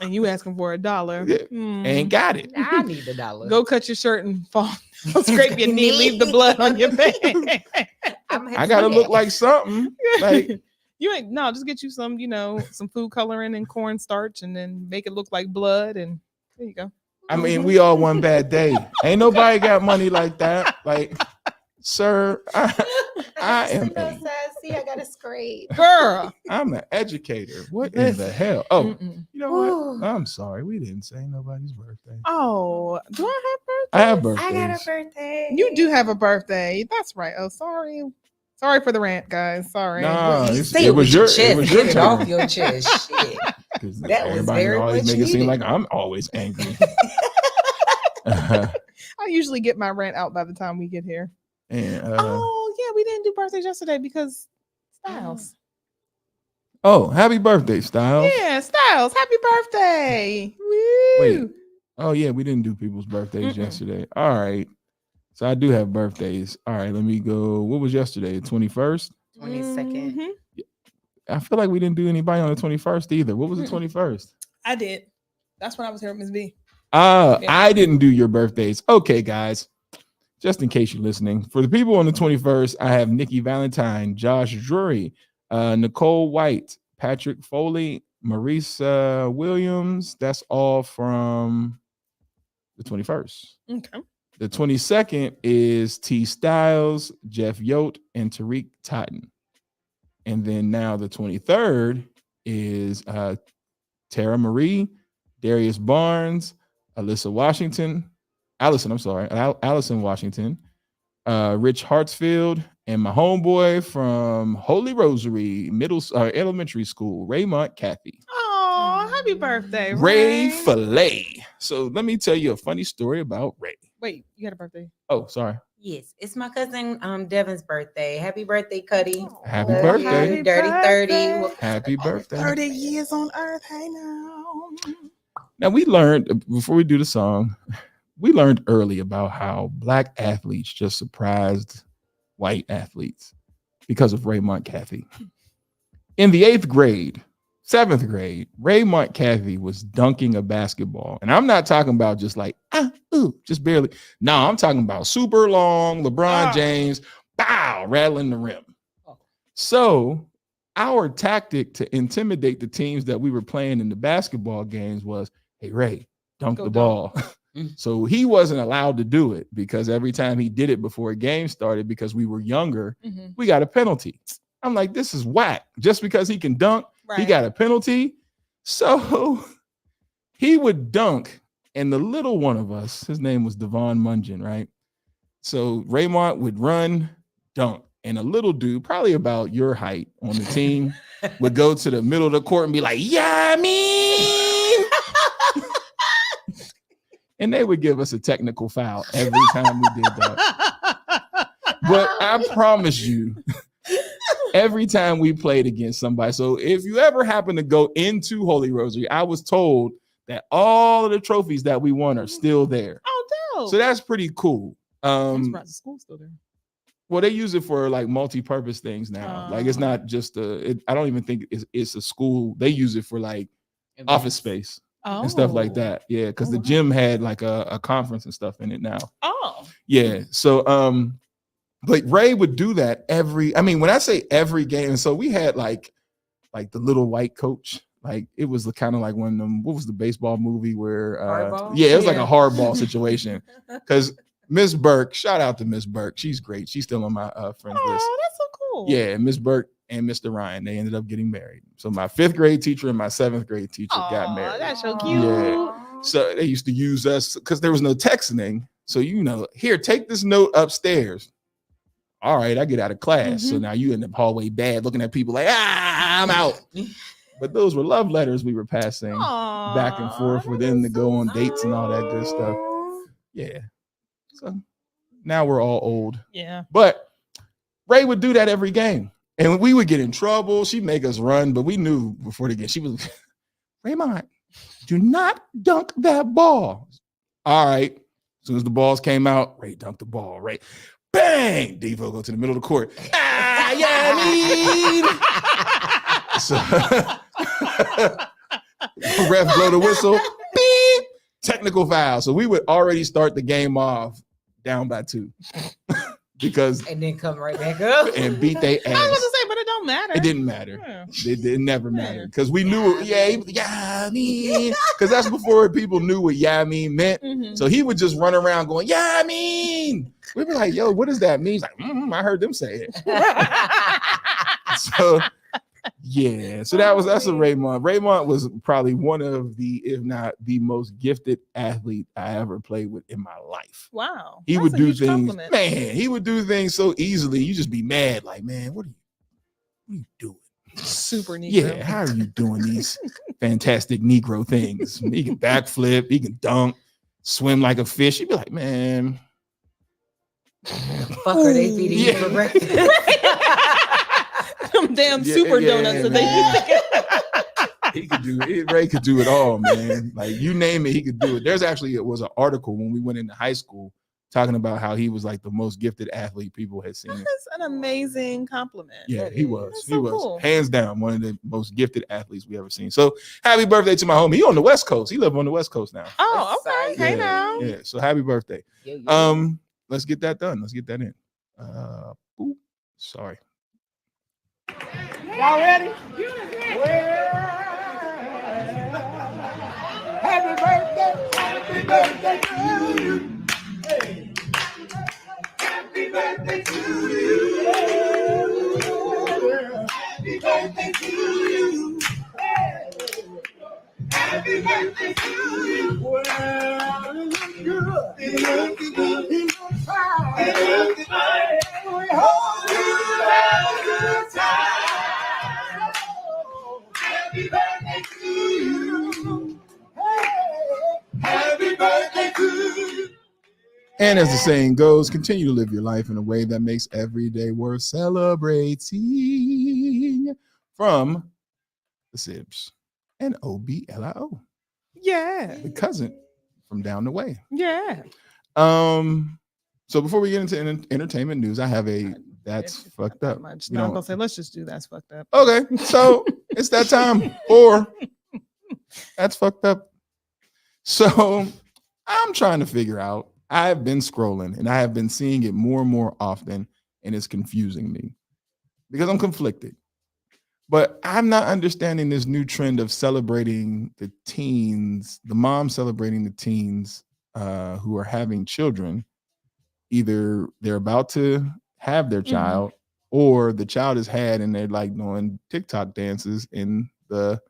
And you asking for $1. Yeah. Ain't got it. I need $1. Go cut your shirt and fall. Scrape your knee, leave the blood on your pants. I gotta look like something. Like just get you some, some food coloring and cornstarch and then make it look like blood. And there you go. I mean, we all one bad day. Ain't nobody got money like that. Like, sir, I am I got a scrape. Girl, I'm an educator. What in the hell? Oh, you know what? I'm sorry. We didn't say nobody's birthday. Oh, do I have birthday? I have birthdays. I got a birthday. You do have a birthday. That's right. Oh, sorry. Sorry for the rant, guys. Sorry. No, it was your turn. Get it off your chest. Shit. That was very always much make it seem needed. like I'm always angry. I usually get my rant out by the time we get here. And, we didn't do birthdays yesterday because Styles. Oh, happy birthday, Styles. Yeah, Styles. Happy birthday. Woo. Wait. Oh, yeah, we didn't do people's birthdays yesterday. All right. So I do have birthdays. All right, let me go. What was yesterday? The 21st? 22nd. I feel like we didn't do anybody on the 21st either. What was the 21st? I did. That's when I was here with Ms. B. I didn't do your birthdays. Okay, guys. Just in case you're listening, for the people on the 21st, I have Nikki Valentine, Josh Drury, Nicole White, Patrick Foley, Marisa Williams. That's all from the 21st. Okay. The 22nd is T Styles, Jeff Yote, and Tariq Totten. And then now the 23rd is Tara Marie, Darius Barnes, Allison Washington, Rich Hartsfield, and my homeboy from Holy Rosary Elementary School, Raymont Kathy. Oh, happy birthday, Ray Filet. So let me tell you a funny story about Ray. Wait, you had a birthday? Oh, sorry. Yes, it's my cousin Devin's birthday. Happy birthday, Cuddy. Happy birthday. Dirty 30. Happy birthday. 30 years on earth, hey now. Now, we learned, before we do the song, we learned early about how Black athletes just surprised white athletes because of Raymont Kathy. In the 8th grade, 7th grade, Raymont Kathy was dunking a basketball. And I'm not talking about just like, just barely. No, I'm talking about super long, LeBron James, rattling the rim. So our tactic to intimidate the teams that we were playing in the basketball games was, hey, Ray, dunk the ball. So he wasn't allowed to do it because every time he did it before a game started, because we were younger, we got a penalty. I'm like, this is whack. Just because he can dunk, he got a penalty. So he would dunk, and the little one of us, his name was Devon Mungeon, right? So Raymond would run, dunk, and a little dude, probably about your height on the team, would go to the middle of the court and be like, yeah, I mean. And they would give us a technical foul every time we did that. But I promise you, every time we played against somebody, so if you ever happen to go into Holy Rosary, I was told that all of the trophies that we won are still there. Oh, dope. So that's pretty cool. I'm surprised the school's still there. Well, they use it for like multi-purpose things now. Like it's not just I don't even think it's a school. They use it for like office space. And stuff like that. Yeah, because the gym had like a conference and stuff in it now. Oh. Yeah. So but Ray would do that when I say every game, so we had like the little white coach. Like it was kind of like one of them, what was the baseball movie where it was like a hardball situation. Because Miss Burke, shout out to Miss Burke. She's great. She's still on my friends list. Oh, that's so cool. Yeah, Miss Burke and Mr. Ryan, they ended up getting married. So my 5th grade teacher and my 7th grade teacher got married. That's so cute. Yeah. So they used to use us because there was no texting. So here, take this note upstairs. All right, I get out of class. So now you in the hallway bad looking at people like, I'm out. But those were love letters we were passing back and forth for them to go on dates and all that good stuff. Yeah. So now we're all old. Yeah. But Ray would do that every game. And we would get in trouble. She'd make us run, but we knew before the game. She was, Raymond, do not dunk that ball. All right. As soon as the balls came out, Ray dunked the ball. Ray, bang! Devo go to the middle of the court. So, ref blow the whistle. Beep! Technical foul. So we would already start the game off down by 2. And then come right back up and beat their ass. I was going to say, but it don't matter. It didn't matter. Yeah. It never mattered because we knew, I mean, because that's before people knew what I mean meant. So he would just run around going, I mean. We'd be like, yo, what does that mean? He's like, I heard them say it. So, yeah. So that's a Raymond. Raymond was probably one of the, if not the most gifted athlete I ever played with in my life. Wow. He would do things, man, he would do things so easily. You just be mad, like, man, what are you doing? Super Negro. Yeah, how are you doing these fantastic Negro things? He can backflip, he can dunk, swim like a fish. He'd be like, man. Fucker, they feeding you for breakfast. Them damn super donuts that they he could do it. Ray could do it all, man. Like you name it, he could do it. It was an article when we went into high school talking about how he was like the most gifted athlete people had seen. That's an amazing compliment. Yeah, he was. That's He so was cool. Hands down one of the most gifted athletes we ever seen. So happy birthday to my homie. He on the West Coast. He live on the West Coast now. Oh, okay. Hey now. Yeah. So happy birthday. Let's get that done. Let's get that in. Sorry. Y'all ready? Happy birthday to you. Hey. Happy birthday to you. Happy birthday to you. Hey. Happy birthday to you. Well, it looks good. It looks good. It looks fine. It looks fine. We hope you have a good time. Happy birthday to you. Hey, happy birthday to you. And as the saying goes, continue to live your life in a way that makes every day worth celebrating. From the Sibs and OBLIO. Yeah. The cousin from down the way. Yeah. So before we get into entertainment news, I have a that's fucked up. I'm gonna say let's just do that's fucked up. Okay, so it's that time for that's fucked up. So I'm trying to figure out. I've been scrolling and I have been seeing it more and more often, and it's confusing me because I'm conflicted. But I'm not understanding this new trend of celebrating the teens, the mom celebrating the teens who are having children, either they're about to have their child or the child is had and they're like doing TikTok dances in the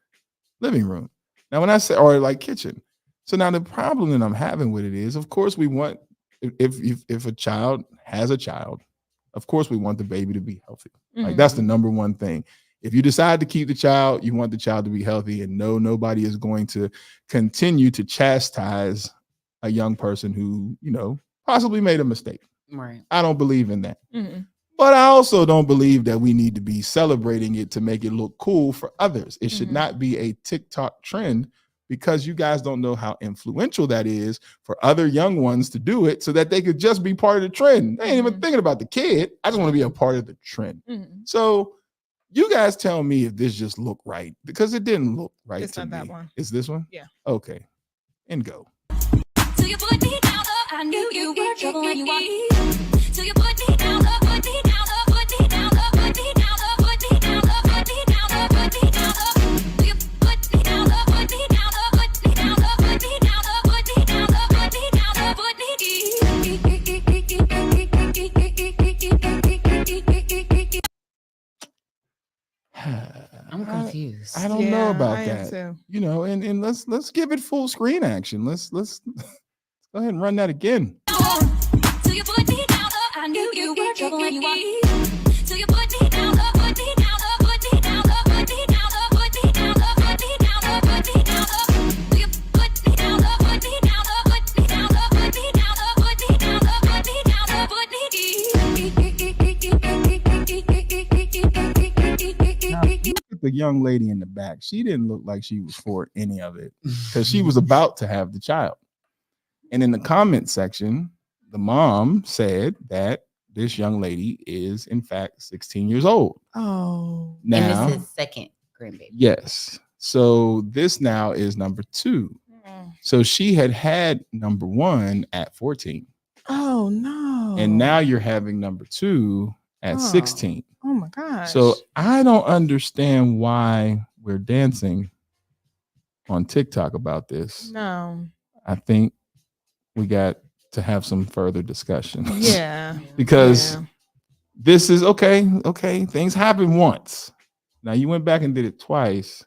living room. Now, when I say, or like kitchen. So now the problem that I'm having with it is, of course, we want, if a child has a child, of course, we want the baby to be healthy. Like that's the number one thing. If you decide to keep the child, you want the child to be healthy, and no, nobody is going to continue to chastise a young person who, you know, possibly made a mistake. Right. I don't believe in that. But I also don't believe that we need to be celebrating it to make it look cool for others. It should not be a TikTok trend, because you guys don't know how influential that is for other young ones to do it so that they could just be part of the trend. They ain't even thinking about the kid. I just want to be a part of the trend. So you guys tell me if this just looked right, because it didn't look right It's to not me. that one. Is this one? Yeah. Okay. And go. Till you put me down, I knew you were trouble when you walked me. Till you put me down, put me down, put me down, put me down, put me down, put me down, put me down. Till you put me down, put me down, put me down, put me down, put me down, put me down, put me I'm confused. I don't know about I am that. too. You know, and let's give it full screen action. Let's go ahead and run that again. Till you put me down, I knew you were trouble when you walked me. Till you put me down, put me down, put me down, put me down, put me down, put me down, put me down. Till you put me down, put me down, put me down, put me down, put me down, put me down, put me The young lady in the back, she didn't look like she was for any of it, because she was about to have the child. And in the comment section, the mom said that this young lady is in fact 16 years old. Oh. Now, And this is second grandbaby. yes. So this now is number 2. So she had number 1 at 14. Oh no. And now you're having number 2 at 16. Oh my gosh. So I don't understand why we're dancing on TikTok about this. no. I think we got to have some further discussion. Yeah. Because Yeah. this is okay. Things happen once. Now you went back and did it twice.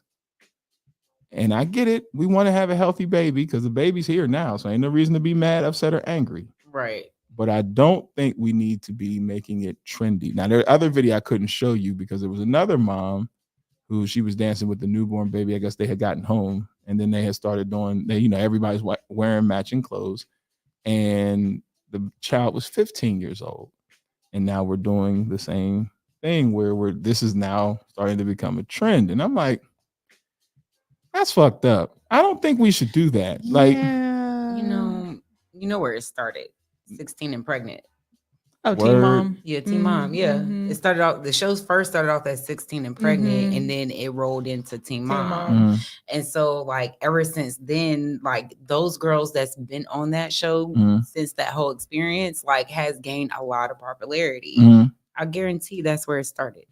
And I get it. We want to have a healthy baby because the baby's here now. So ain't no reason to be mad, upset, or angry. Right. But I don't think we need to be making it trendy. Now, there are other video I couldn't show you because there was another mom who she was dancing with the newborn baby. I guess they had gotten home and then they had started doing, everybody's wearing matching clothes. And the child was 15 years old. And now we're doing the same thing where this is now starting to become a trend. And I'm like, that's fucked up. I don't think we should do that. Like, You know where it started. 16 and pregnant. Oh, Word. Teen Mom. Yeah, Teen Mom. Yeah. Mhm. It started out, the shows first started off at 16 and pregnant, and then it rolled into Teen Mom. Mom. And so, like, ever since then, like, those girls that's been on that show since that whole experience, like, has gained a lot of popularity. I guarantee that's where it started.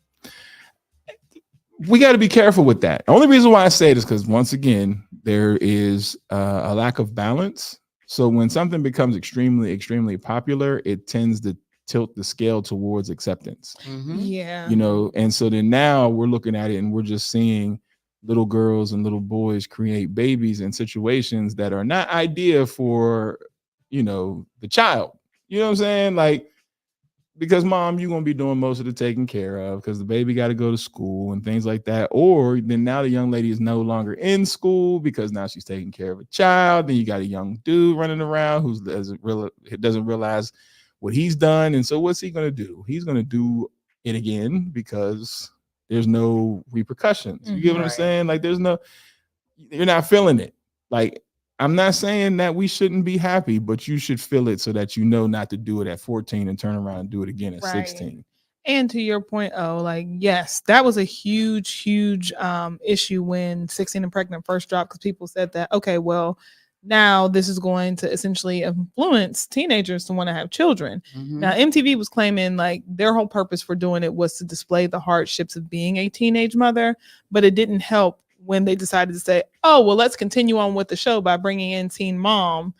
we got to be careful with that. The only reason why I say it is because, once again, there is a lack of balance. So when something becomes extremely, extremely popular, it tends to tilt the scale towards acceptance. Yeah. And so then now we're looking at it and we're just seeing little girls and little boys create babies in situations that are not ideal for, the child. You know what I'm saying? Like, because mom, you're going to be doing most of the taking care of because the baby got to go to school and things like that. Or then now the young lady is no longer in school because now she's taking care of a child. Then you got a young dude running around who doesn't realize what he's done. And so what's he going to do? He's going to do it again because there's no repercussions. You get what I'm saying? Like you're not feeling it. Like, I'm not saying that we shouldn't be happy, but you should feel it so that you know not to do it at 14 and turn around and do it again at 16. And to your point, yes, that was a huge issue when 16 and pregnant first dropped, because people said that, okay, well, now this is going to essentially influence teenagers to want to have children. Now, MTV was claiming like their whole purpose for doing it was to display the hardships of being a teenage mother, but it didn't help when they decided to say, oh, well, let's continue on with the show by bringing in Teen Mom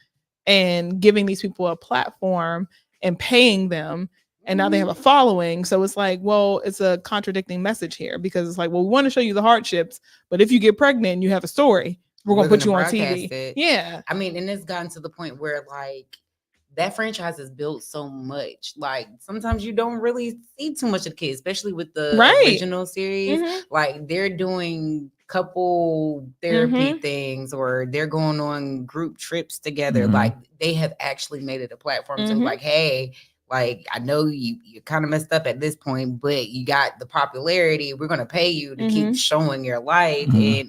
and giving these people a platform and paying them. And now they have a following. So it's like, well, it's a contradicting message here because it's like, well, we want to show you the hardships, but if you get pregnant and you have a story, we're going to put you on TV. It. Yeah. I mean, and it's gotten to the point where like that franchise is built so much. Like sometimes you don't really see too much of the kids, especially with the original series. Like they're doing couple therapy things or they're going on group trips together. Like they have actually made it a platform to like, hey, like I know you're kind of messed up at this point, but you got the popularity. We're gonna pay you to keep showing your life, and it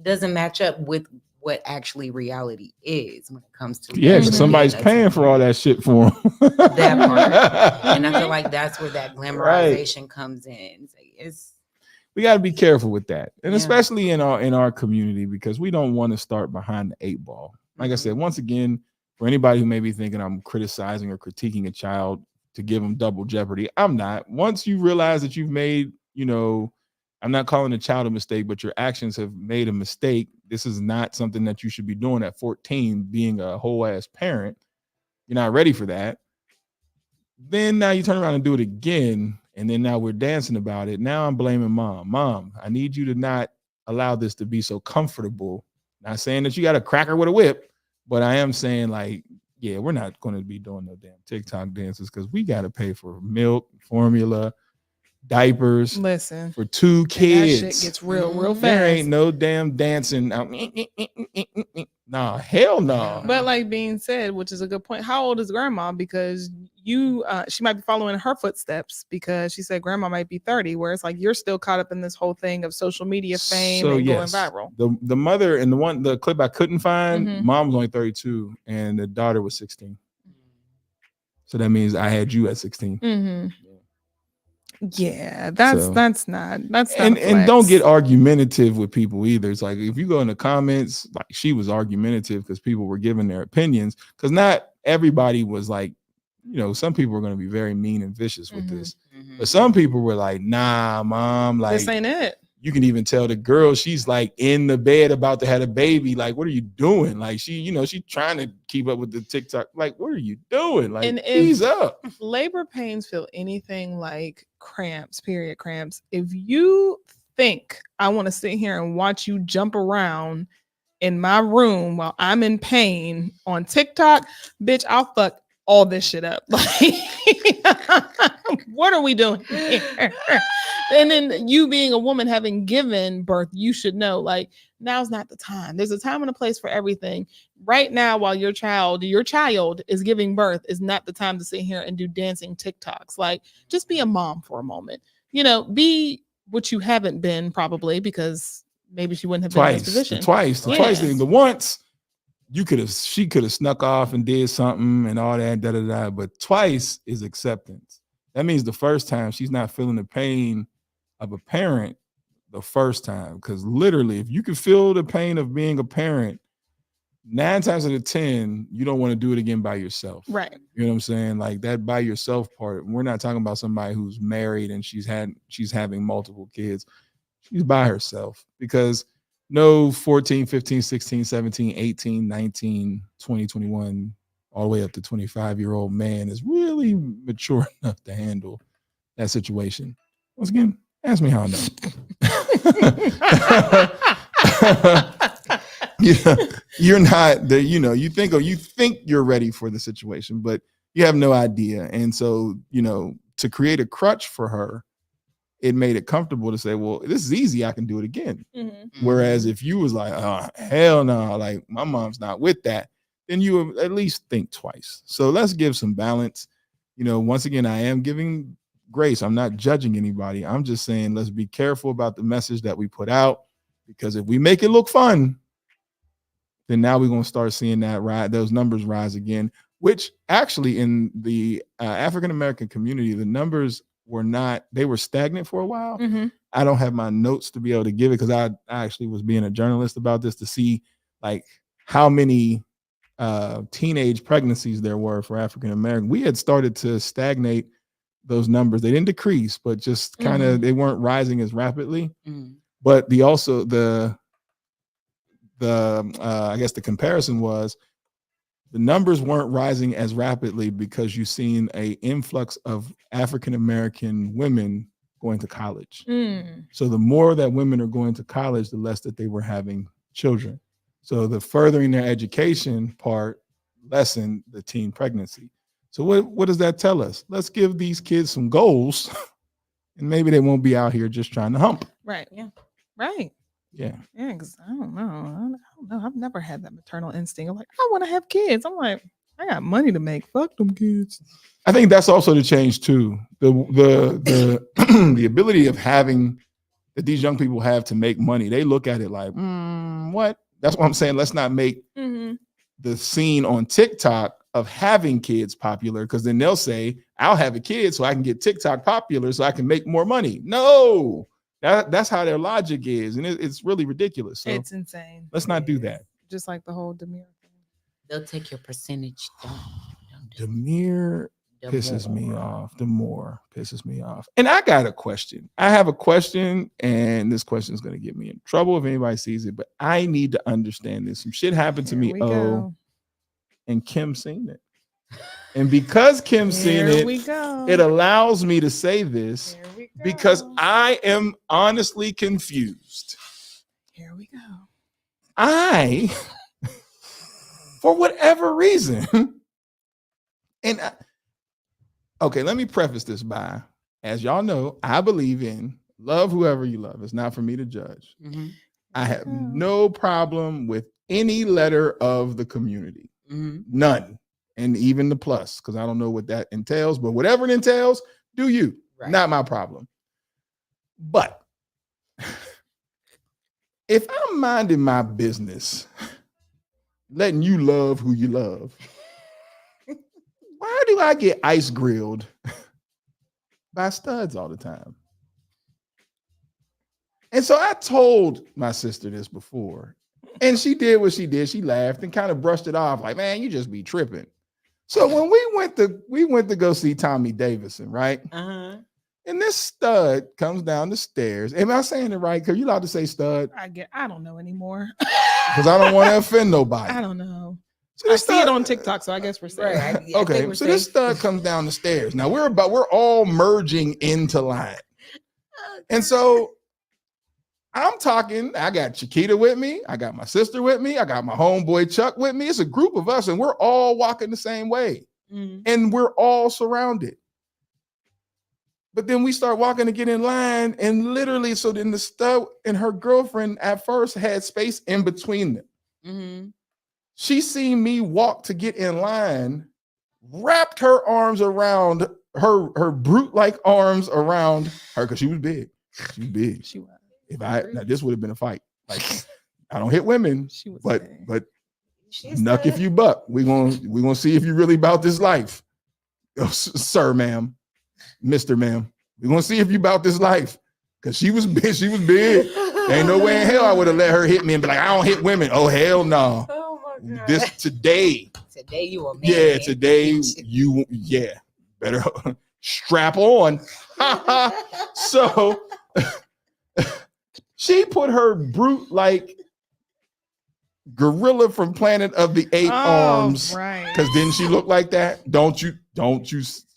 doesn't match up with what actually reality is when it comes to because somebody's paying for all that shit for them. That part, and I feel like that's where that glamorization comes in. We got to be careful with that, and especially in our community because we don't want to start behind the 8 ball. Like I said, once again. For anybody who may be thinking I'm criticizing or critiquing a child to give them double jeopardy, I'm not. Once you realize that you've made, I'm not calling a child a mistake, but your actions have made a mistake. This is not something that you should be doing at 14, being a whole ass parent. You're not ready for that. Then now you turn around and do it again. And then now we're dancing about it. Now I'm blaming mom. Mom, I need you to not allow this to be so comfortable. Not saying that you got to crack her with a whip. But I am saying, like, yeah, we're not going to be doing no damn TikTok dances because we got to pay for milk, formula, diapers. Listen, for 2 kids. That shit gets real fast. There ain't no damn dancing. Nah, hell no. But like being said, which is a good point. How old is grandma? Because she might be following her footsteps because she said grandma might be 30, where it's like you're still caught up in this whole thing of social media fame and going viral. The mother and the clip I couldn't find, mom was only 32 and the daughter was 16. So that means I had you at 16. Yeah, that's not and don't get argumentative with people either. It's like if you go in the comments, like she was argumentative because people were giving their opinions, because not everybody was like, some people were going to be very mean and vicious with this, but some people were like, nah, mom, like this ain't it. You can even tell the girl, she's like in the bed about to have a baby. Like, what are you doing? Like she trying to keep up with the TikTok. Like, what are you doing? Like, ease up. Labor pains feel anything like cramps, period cramps. If you think I want to sit here and watch you jump around in my room while I'm in pain on TikTok, bitch, I'll fuck all this shit up. Like, what are we doing here? And then you being a woman having given birth, you should know, like, now's not the time. There's a time and a place for everything. Right now, while your child is giving birth, is not the time to sit here and do dancing TikToks. Like, just be a mom for a moment. Be what you haven't been probably, because maybe she wouldn't have been in this position. Twice. The once she could have snuck off and did something and all that, but twice is acceptance. That means the first time she's not feeling the pain of a parent the first time, because literally if you can feel the pain of being a parent 9 times out of 10, you don't want to do it again by yourself, right? You know what I'm saying? Like that by yourself part. We're not talking about somebody who's married and she's having multiple kids. She's by herself, because no 14, 15, 16, 17, 18, 19, 20, 21 all the way up to 25-year-old man is really mature enough to handle that situation. Once again, ask me how I know. You're not you think you're ready for the situation, but you have no idea. And so, to create a crutch for her, it made it comfortable to say, well, this is easy, I can do it again. Whereas if you was like, oh, hell no, like my mom's not with that, then you would at least think twice. So let's give some balance. Once again, I am giving grace. I'm not judging anybody. I'm just saying, let's be careful about the message that we put out, because if we make it look fun, then now we're going to start seeing those numbers rise again, which actually in the African-American community, the numbers they were stagnant for a while. I don't have my notes to be able to give it, because I actually was being a journalist about this to see like how many teenage pregnancies there were for African American. We had started to stagnate those numbers. They didn't decrease, but just kind of they weren't rising as rapidly. But I guess the comparison was the numbers weren't rising as rapidly because you've seen a influx of African-American women going to college. So the more that women are going to college, the less that they were having children. So the furthering their education part lessened the teen pregnancy. So what does that tell us? Let's give these kids some goals and maybe they won't be out here just trying to hump. Right. Yeah. Right. Yeah. Yeah. Because I don't know. I've never had that maternal instinct. I'm like, I want to have kids. I'm like, I got money to make. Fuck them kids. I think that's also the change too. The the ability of having that these young people have to make money. They look at it like, what? That's what I'm saying. Let's not make the scene on TikTok of having kids popular, because then they'll say, I'll have a kid so I can get TikTok popular so I can make more money. No, that's how their logic is. And it's really ridiculous. So it's insane. Let's not do that. Just like the whole Demir thing. They'll take your percentage. Demir pisses me off. Demore pisses me off. And I got a question. I have a question, and this question is going to get me in trouble if anybody sees it, but I need to understand this. Some shit happened to me. And Kim seen it. And because Kim seen it, it allows me to say this because I am honestly confused. Here we go. I, for whatever reason, and okay, let me preface this by, as y'all know, I believe in love whoever you love. It's not for me to judge. I have no problem with any letter of the community. None. And even the plus, because I don't know what that entails, but whatever it entails, do you. Right. Not my problem. But if I'm minding my business, letting you love who you love, why do I get ice grilled by studs all the time? And so I told my sister this before, and she did what she did. She laughed and kind of brushed it off like, man, you just be tripping. So when we went to go see Tommy Davidson, right? And this stud comes down the stairs. Am I saying it right? Because you allowed to say stud? I don't know anymore. Because I don't want to offend nobody. I don't know. So I see it on TikTok, so I guess we're saying. Right. Okay, so this stud comes down the stairs. Now we're all merging into line. And so I'm talking, I got Chiquita with me, I got my sister with me, I got my homeboy Chuck with me. It's a group of us, and we're all walking the same way. And we're all surrounded. But then we start walking to get in line, and literally, so then the stud and her girlfriend at first had space in between them. She seen me walk to get in line, wrapped her arms around her brute-like arms around her, because she was big. She was big. She was. Now this would have been a fight. Like, I don't hit women, but knuck if you buck. We're gonna see if you really about this life. Oh, sir, ma'am, Mr. Ma'am. We're gonna see if you about this life. Cause she was big, she was big. There ain't no way in hell I would have let her hit me and be like, I don't hit women. Oh, hell no. Oh my God. This today you a man. Yeah, today you better strap on. So she put her brute like gorilla from Planet of the Apes arms. Right. Because didn't she look like that? Don't you?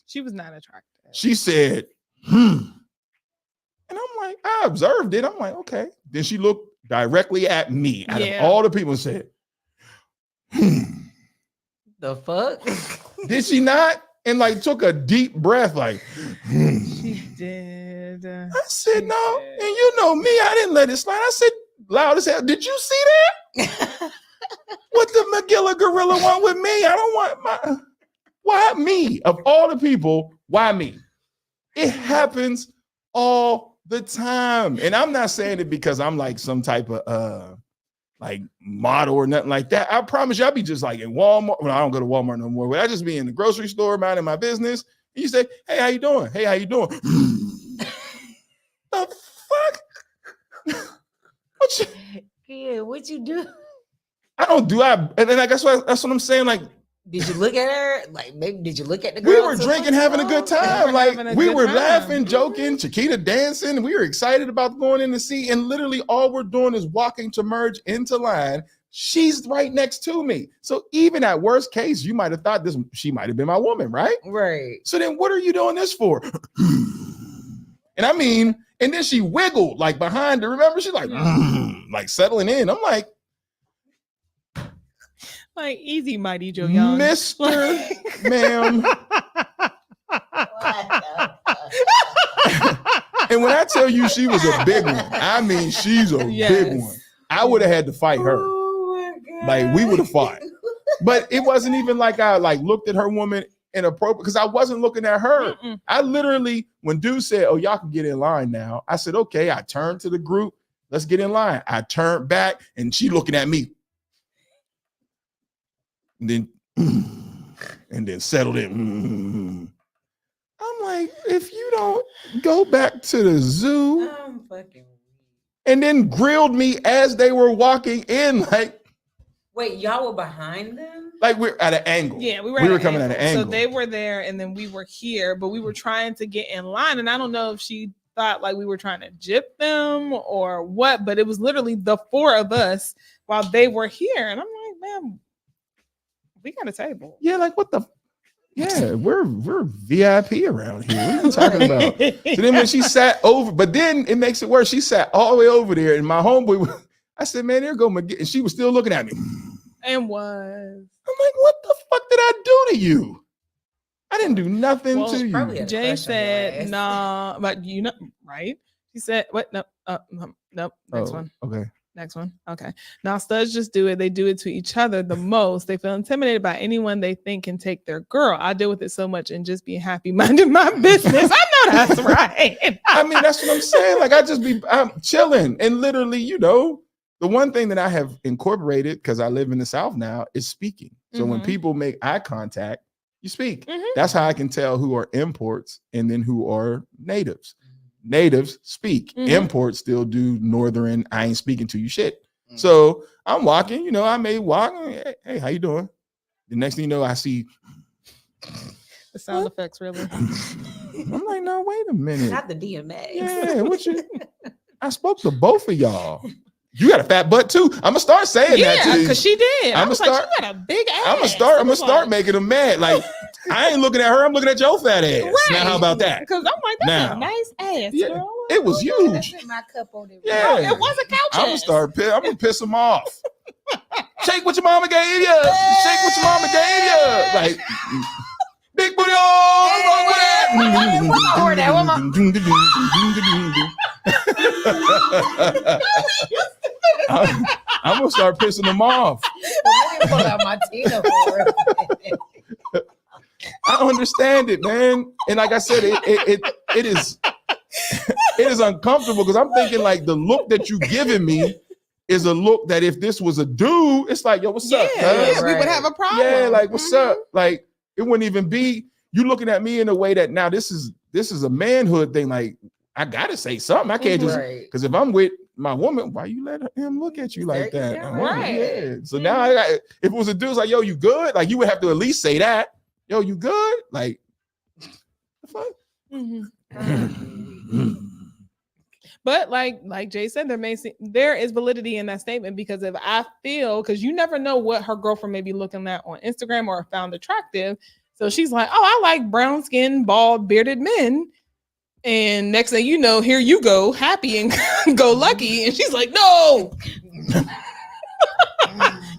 She was not attractive. She said, And I'm like, I observed it. I'm like, okay. Then she looked directly at me. Out of all the people, said, The fuck? Did she not? And like took a deep breath, like, She did. I said, no. And you know me, I didn't let it slide. I said, loud as hell, did you see that? What the Magilla gorilla want with me? I don't want why me? Of all the people, why me? It happens all the time. And I'm not saying it because I'm like some type of like model or nothing like that. I promise you, I'll be just like in Walmart. Well, I don't go to Walmart no more, but I just be in the grocery store minding my business. And you say, hey, how you doing? Hey, how you doing? The fuck? What you do? I don't do. And then I guess that's what I'm saying. Like, Did you look at her? Like, maybe did you look at the girl? We were drinking, having a good time. Like, having a we good were time. laughing, joking, Chiquita dancing. We were excited about going in to see. And literally all we're doing is walking to merge into line. She's right next to me. So even at worst case, you might have thought she might have been my woman, right? Right. So then what are you doing this for? And I mean, and then she wiggled like behind her. Remember, she's like, like settling in. I'm like, easy, mighty Joe Young. Mr. Ma'am. And when I tell you she was a big one, I mean she's a big one. I would have had to fight her. Oh my God. Like we would have fought. But it wasn't even like I looked at her woman inappropriate because I wasn't looking at her. I literally, when dude said, "Oh, y'all can get in line now," I said, "Okay." I turned to the group. Let's get in line. I turned back and she looking at me. And then settled in. I'm like, if you don't go back to the zoo, I'm fucking. and then grilled me as they were walking in, like. Wait, y'all were behind them? Like we're at an angle. Yeah, we were coming at an angle. So they were there and then we were here, but we were trying to get in line. And I don't know if she thought like we were trying to gyp them or what, but it was literally the four of us while they were here. And I'm like, man, we got a table. Yeah, like what the? Yeah, we're VIP around here. What are you talking about? So then when she sat over, but then it makes it worse. She sat all the way over there, and my homeboy, I said, "Man, there go McGee," and she was still looking at me. And was. I'm like, what the fuck did I do to you? I didn't do nothing to you. Jay said, "No," but you know, right? She said, "What? No, nope. Next one. Okay. Next one. Okay. Now studs just do it. They do it to each other the most. They feel intimidated by anyone they think can take their girl. I deal with it so much and just be happy minding my business. I know that's right. I mean, that's what I'm saying. Like I'm chilling, and literally, you know, the one thing that I have incorporated because I live in the South now is speaking. So when people make eye contact, you speak. That's how I can tell who are imports and then who are natives. Natives speak. Imports still do northern, I ain't speaking to you shit. So I'm walking, you know, I may walk. Hey, how you doing? The next thing you know, I see the sound effects really. I'm like, no, wait a minute. Not the DMX. Yeah, what you? I spoke to both of y'all. You got a fat butt too. I'm gonna start saying that to you. Because she did. I'm gonna start. Like, you got a big ass. I'm gonna start making them mad. Like I ain't looking at her. I'm looking at your fat ass. Right. Now how about that? Because I'm like, that's a nice ass, girl. It was huge. My cup on it. Yeah, it was a couch. I'm gonna piss them off. Shake what your mama gave you. Shake what your mama gave you. Like big booty. I'm gonna start pissing them off. Pull out my Tina for it. I understand it, man. And like I said, it is uncomfortable because I'm thinking like the look that you giving me is a look that if this was a dude, it's like, yo, what's up? Yeah, we would have a problem. Yeah, like what's up? Like it wouldn't even be you looking at me in a way that now this is a manhood thing. Like I gotta say something. I can't just because if I'm with my woman, why you let him look at you like that? Yeah. So now if it was a dude, it's like, yo, you good? Like you would have to at least say that. Yo, you good? Like the fuck? But like Jay said, there is validity in that statement because if I feel, because you never know what her girlfriend may be looking at on Instagram or found attractive. So she's like, oh, I like brown skinned, bald, bearded men. And next thing you know, here you go, happy and go lucky. And she's like, no,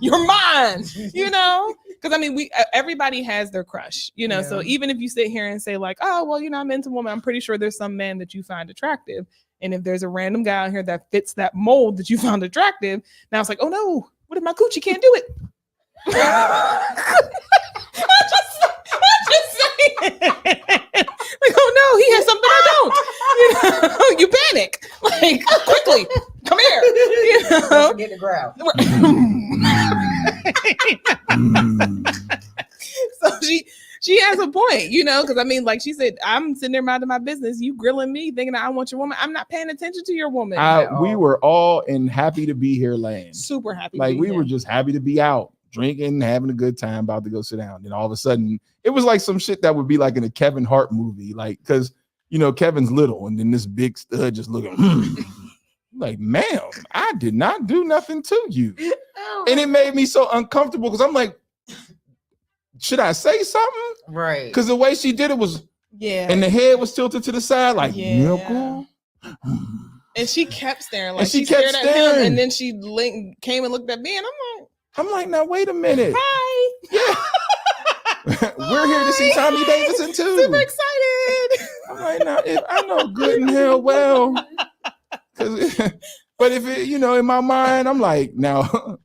you're mine, you know? Because I mean, everybody has their crush, you know? So even if you sit here and say like, oh, well, you know, I'm into women, I'm pretty sure there's some man that you find attractive. And if there's a random guy out here that fits that mold that you found attractive, now it's like, oh no, what if my coochie can't do it? I'm just saying. Like, oh no, he has something I don't. You know, you panic. Like, quickly, come here. You know, Get the ground. So she has a point, you know, because I mean, like she said, I'm sitting there minding my business. You grilling me, thinking that I want your woman. I'm not paying attention to your woman. We were all in happy to be here land. Super happy. Like we were just happy to be out. drinking, having a good time, about to go sit down. Then all of a sudden, it was like some shit that would be like in a Kevin Hart movie, like because Kevin's little, and then this big stud just looking like, ma'am, I did not do nothing to you, and it made me so uncomfortable because I'm like, should I say something? Right. Because the way she did it was, and the head was tilted to the side, like, And she kept staring, like And she stared kept at staring. him, and then she came and looked at me, and I'm like, now wait a minute. hi. Yeah. We're here to see Tommy Davidson too. Super excited. I'm like, now if I know good and hell well, but if it, in my mind, I'm like, now,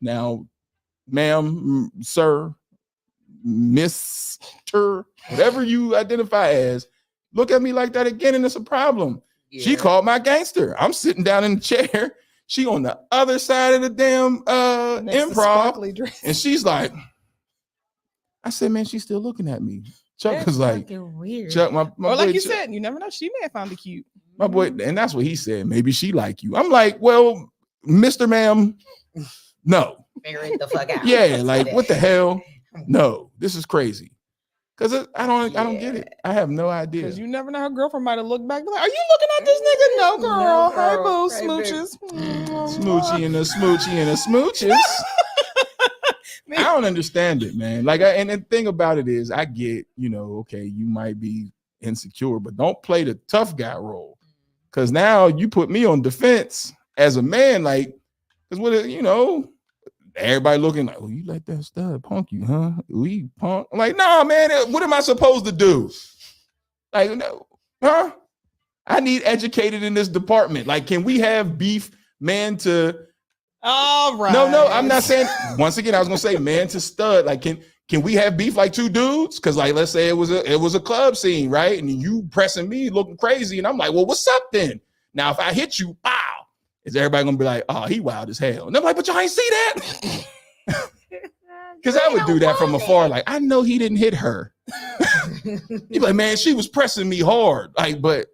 ma'am, sir, Mr., whatever you identify as, look at me like that again, and it's a problem. Yeah. She called my gangster. I'm sitting down in the chair. She on the other side of the damn improv, and she's like, I said, man, she's still looking at me. Chuck was like, weird. Chuck, my or like boy, you Chuck, said, you never know. She may have found it cute. my boy, and that's what he said. Maybe she like you. I'm like, well, Mr. Ma'am, no. Figure it the fuck out. Yeah, like what the hell? No, this is crazy. Because I don't get it. I have no idea. Because you never know, her girlfirend might have looked back and be like, are you looking at this nigga? No, girl. Hey, boo, smooches. Smoochy and the smoochy and the smooches. I don't understand it, man. Like, and the thing about it is, I get, okay, you might be insecure, but don't play the tough guy role. Because now you put me on defense as a man, like, because what, everybody looking like, oh, you let that stud punk you, huh? We punk. I'm like, nah, man, what am I supposed to do? Like, no, huh? I need educated in this department. Like, can we have beef, man to... All right. No, I'm not saying, once again, I was going to say man to stud. Like, can we have beef like two dudes? Because, like, let's say it was a club scene, right? And you pressing me looking crazy. And I'm like, well, what's up then? Now, if I hit you, wow. Is everybody gonna be like, oh, he wild as hell? And I'm like, but y'all ain't see that? Because I would do that from afar. Like, I know he didn't hit her. You'd be like, man, she was pressing me hard. Like, but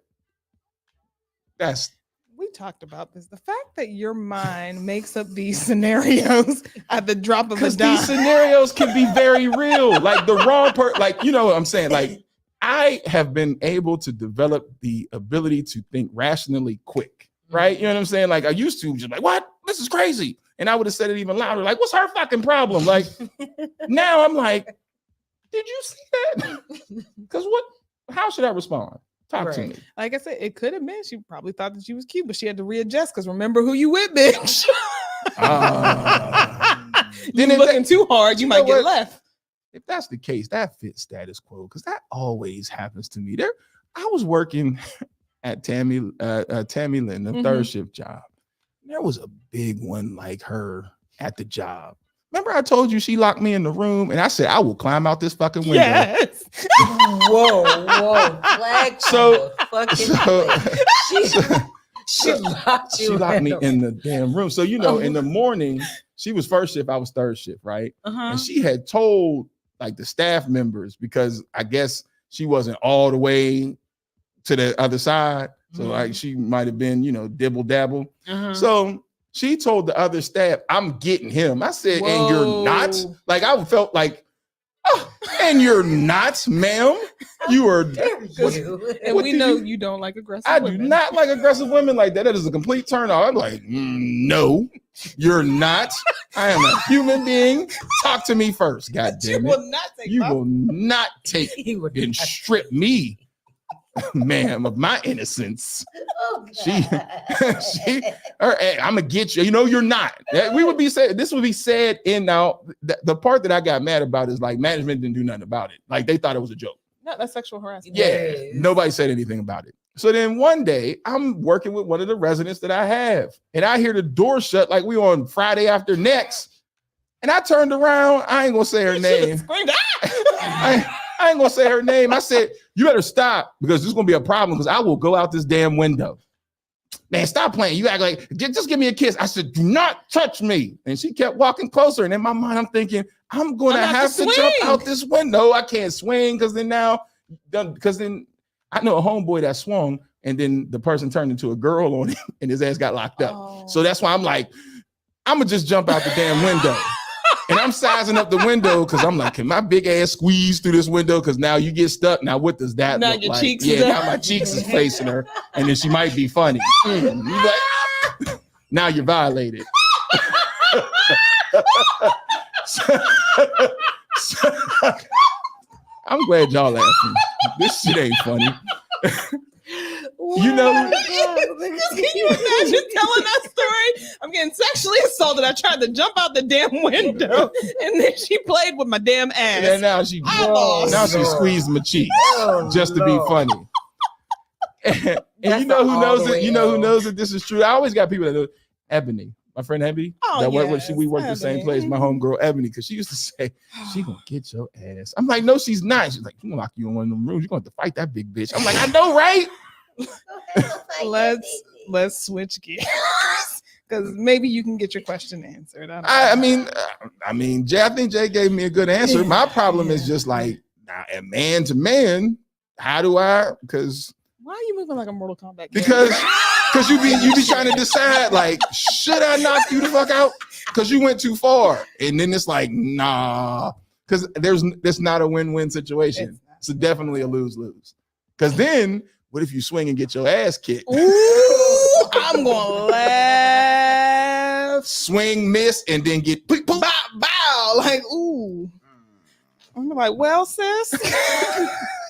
we talked about this. The fact that your mind makes up these scenarios at the drop of a dime. These scenarios can be very real. Like the wrong part, like, you know what I'm saying? Like, I have been able to develop the ability to think rationally quick. Right? You know what I'm saying? Like I used to just like, what? This is crazy. And I would have said it even louder. Like, what's her fucking problem? Like now I'm like, did you see that? Because how should I respond? Talk to me. Like I said, it could have been she probably thought that she was cute, but she had to readjust because remember who you with, bitch. You're looking too hard, you might get left. If that's the case, that fits status quo because that always happens to me. I was working at Tammy Lynn, the third shift job. There was a big one like her at the job. Remember I told you she locked me in the room and I said, I will climb out this fucking window. Yes. Whoa. Flag she locked you. She locked me in the damn room. So, in the morning, she was first shift, I was third shift, right? And she had told like the staff members because I guess she wasn't all the way to the other side. So like she might have been, dibble dabble. So she told the other staff, I'm getting him. I said, and you're not? Like I felt like, oh, and you're not, ma'am. You are. And we know you don't like aggressive women. I do not like aggressive women like that. That is a complete turn off. I'm like, no, you're not. I am a human being. Talk to me first. God damn it. You will not take and strip me, ma'am, of my innocence. Oh, I'm gonna get you. You're not. We would be said. This would be said in now. The part that I got mad about is like management didn't do nothing about it. Like they thought it was a joke. No, that's sexual harassment. Yeah, nobody said anything about it. So then one day I'm working with one of the residents that I have, and I hear the door shut like we on Friday after next, and I turned around. I ain't gonna say her name. I ain't gonna say her name. I said, you better stop because this is gonna be a problem because I will go out this damn window. Man, stop playing. You act like, just give me a kiss. I said, do not touch me. And she kept walking closer. And in my mind, I'm thinking, I'm going to have to jump out this window. I can't swing because then I know a homeboy that swung and then the person turned into a girl on him and his ass got locked up. So that's why I'm like, I'm going to just jump out the damn window. And I'm sizing up the window because I'm like, can my big ass squeeze through this window? Because now you get stuck. Now what does that Now look your like? cheeks Yeah, is now up. my cheeks is facing her, and then she might be funny. You like, now you're violated. I'm glad y'all laughing. This shit ain't funny. You know, can you imagine telling that story? I'm getting sexually assaulted. I tried to jump out the damn window, and then she played with my damn ass. and now she squeezed my cheek just to be funny. And you know who knows it? You know who knows that this is true? I always got people that know. Ebony, my friend Ebony. We worked the same place. My homegirl Ebony, because she used to say, "She gonna get your ass." I'm like, "No, she's not." She's like, "I'm gonna lock you in one of them rooms. You're gonna have to fight that big bitch." I'm like, "I know, right?" Let's switch gears because maybe you can get your question answered. I mean, Jay, I think Jay gave me a good answer. My problem is just like, man to man, how do I? Because why are you moving like a Mortal Kombat? Because you be trying to decide, like, should I knock you the fuck out? Because you went too far. And then it's like, nah. Because that's not a win-win situation. It's definitely a lose-lose. Because then, what if you swing and get your ass kicked? Ooh, I'm gonna laugh. Swing, miss, and then get bow, bow. Like, ooh. I'm like, well, sis,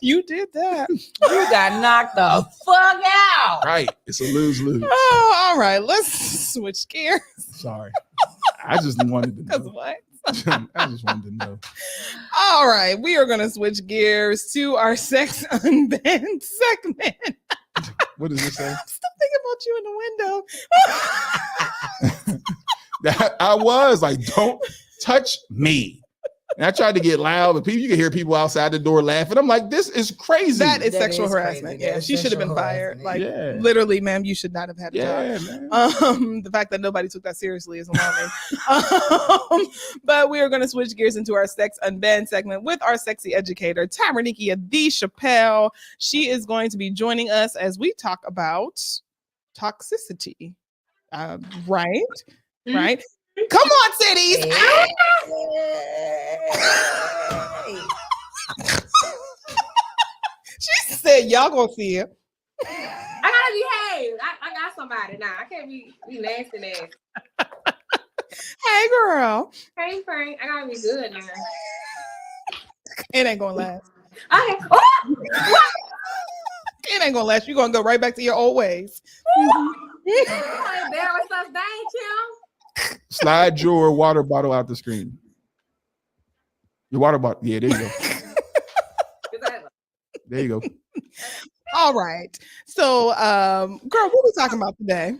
you did that. You got knocked the fuck out. Right. It's a lose-lose. Oh, all right. Let's switch gears. Sorry. I just wanted to know. What? I just wanted to know. All right. We are going to switch gears to our Sex Unbanned segment. What does it say? I'm still thinking about you in the window. I was like, don't touch me. And I tried to get loud, but you can hear people outside the door laughing. I'm like, this is crazy. That is sexual harassment. Yeah, she should have been fired. Like, literally, ma'am, you should not have had a job. The fact that nobody took that seriously is alarming. But we are going to switch gears into our Sex Unbanned segment with our sexy educator, Tyranikia D. Chappelle. She is going to be joining us as we talk about toxicity. Right? Right? Come on, cities. She said, y'all gonna see it. I gotta behave. I got somebody now. I can't be nasty. Hey, girl. Hey, Frank. I gotta be good now. It ain't gonna last. Okay. Oh! It ain't gonna last. You're gonna go right back to your old ways. Embarrass us, dang, Tim. Slide your water bottle out the screen. Your water bottle. Yeah, there you go. There you go. All right. So, girl, what are we talking about today?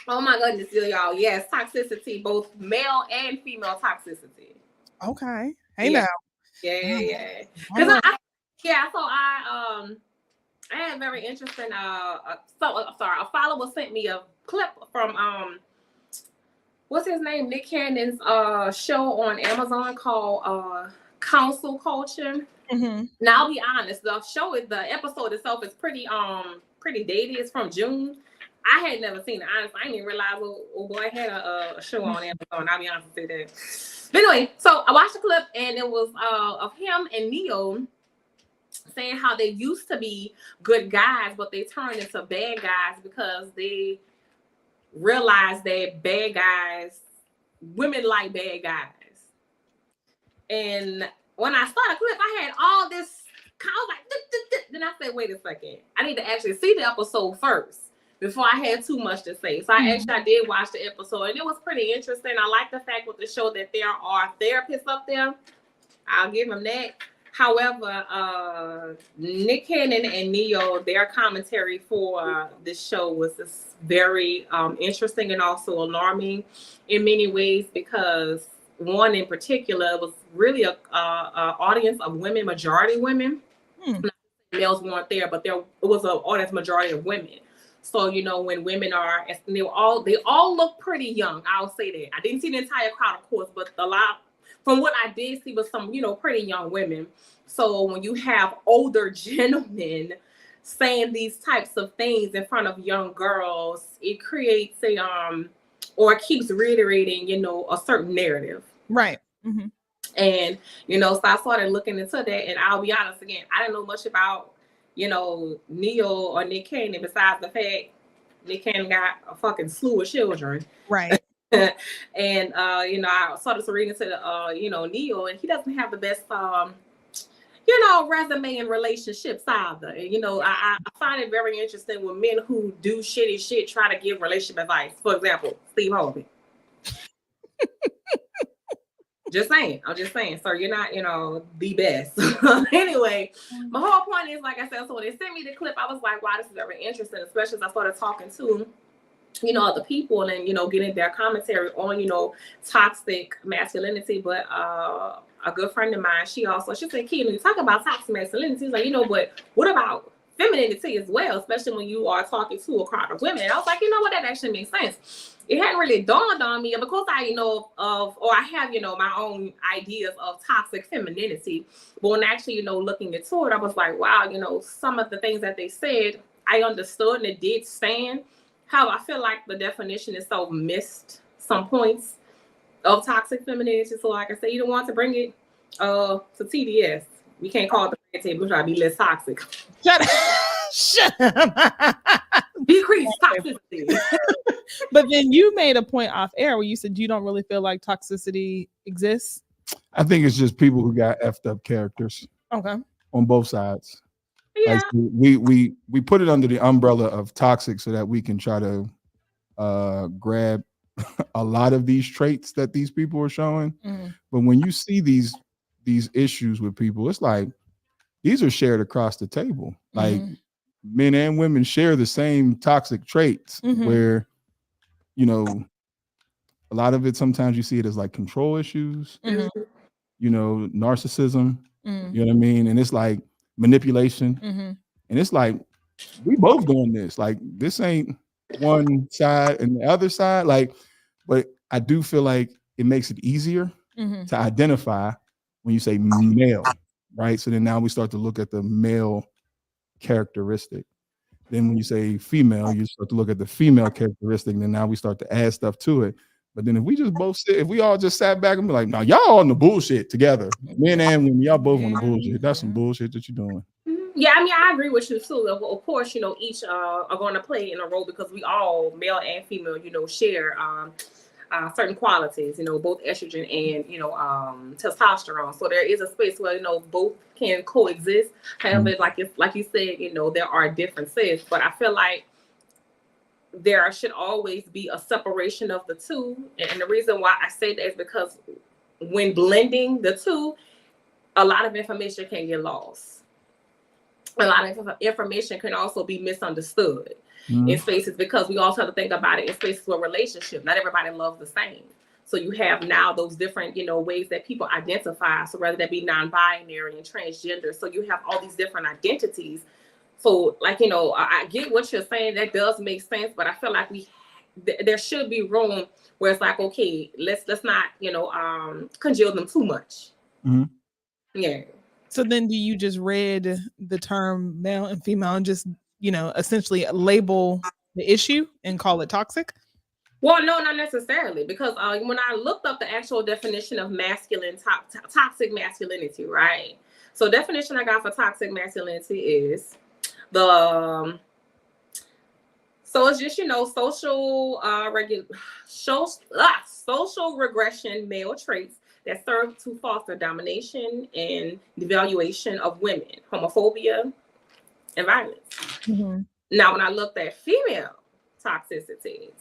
Oh my goodness, y'all. Yes, toxicity, both male and female toxicity. Okay. Hey, now. Yeah. Because I had very interesting. A follower sent me a clip from what's his name? Nick Cannon's show on Amazon called Council Culture. Mm-hmm. Now I'll be honest, the episode itself is pretty dated. It's from June. I had never seen it. Honestly, I didn't even realize old boy had a show on Amazon. I'll be honest with you that. But anyway, so I watched the clip and it was of him and Neo saying how they used to be good guys, but they turned into bad guys because they realized that bad guys, women like bad guys. And when I saw the clip, I had all this. I was like, then I said, wait a second. I need to actually see the episode first before I had too much to say. So I did watch the episode, and it was pretty interesting. I like the fact with the show that there are therapists up there. I'll give them that. However, Nick Cannon and Neo, their commentary for this show was just very interesting and also alarming in many ways, because one in particular was really a audience of women, majority women. Males weren't there, but it was an audience majority of women. So, you know, when women are, they all look pretty young. I'll say that. I didn't see the entire crowd, of course, but a lot, from what I did see, was some, you know, pretty young women. So when you have older gentlemen saying these types of things in front of young girls, it creates or keeps reiterating, you know, a certain narrative. Right. Mm-hmm. And, you know, so I started looking into that. And I'll be honest again, I didn't know much about, you know, Neo or Nick Cannon besides the fact Nick Cannon got a fucking slew of children. Right. And, you know, I started to read into the, you know, Neo, and he doesn't have the best, you know, resume and relationships either. And, you know, I find it very interesting when men who do shitty shit try to give relationship advice. For example, Steve Harvey. Just saying. I'm just saying, sir, you're not, you know, the best. Anyway, my whole point is, like I said, so when they sent me the clip, I was like, wow, this is very interesting, especially as I started talking to, you know, other people and, you know, getting their commentary on, you know, toxic masculinity. But a good friend of mine, she said, Key, when you talk about toxic masculinity, she's like, you know, but what about femininity as well, especially when you are talking to a crowd of women? And I was like, you know what, that actually makes sense. It hadn't really dawned on me, and because I, you know, I have, you know, my own ideas of toxic femininity, but when actually, you know, looking into it, I was like, wow, you know, some of the things that they said, I understood and it did stand. How I feel like the definition is so missed some points of toxic femininity. So like I said, you don't want to bring it to TDS. We can't call it the table, try to be less toxic. Shut up. Shut up. Decrease toxicity. But then you made a point off air where you said you don't really feel like toxicity exists. I think it's just people who got effed up characters. Okay. On both sides. Yeah. Like we put it under the umbrella of toxic so that we can try to grab a lot of these traits that these people are showing. Mm-hmm. But when you see these issues with people, it's like these are shared across the table. Like men and women share the same toxic traits where, you know, a lot of it, sometimes you see it as like control issues, you know, narcissism, you know what I mean? And it's like manipulation. And it's like, we both doing this. Like, this ain't one side and the other side. Like, but I do feel like it makes it easier to identify when you say male, right? So then now we start to look at the male characteristic. Then when you say female, you start to look at the female characteristic. And then now we start to add stuff to it. But then if we all just sat back and be like, no, y'all on the bullshit together. Men and women, y'all both on the bullshit. That's some bullshit that you're doing. Yeah, I mean, I agree with you too. Of course, you know, each are going to play in a role because we all, male and female, you know, share certain qualities, you know, both estrogen and, you know, testosterone. So there is a space where, you know, both can coexist. However, like you said, you know, there are differences, but I feel like there should always be a separation of the two. And the reason why I say that is because when blending the two, a lot of information can get lost. A lot of information can also be misunderstood in spaces, because we also have to think about it in spaces where relationship, not everybody loves the same. So you have now those different, you know, ways that people identify. So whether that be non-binary and transgender. So you have all these different identities. So, like, you know, I get what you're saying. That does make sense. But I feel like there should be room where it's like, okay, let's not, you know, congeal them too much. Yeah. So then do you just read the term male and female and just, you know, essentially label the issue and call it toxic? Well, no, not necessarily, because when I looked up the actual definition of toxic masculinity, right? So definition I got for toxic masculinity is so it's just, you know, social regression male traits that serve to foster domination and devaluation of women, homophobia, and violence. Now, when I looked at female toxicity,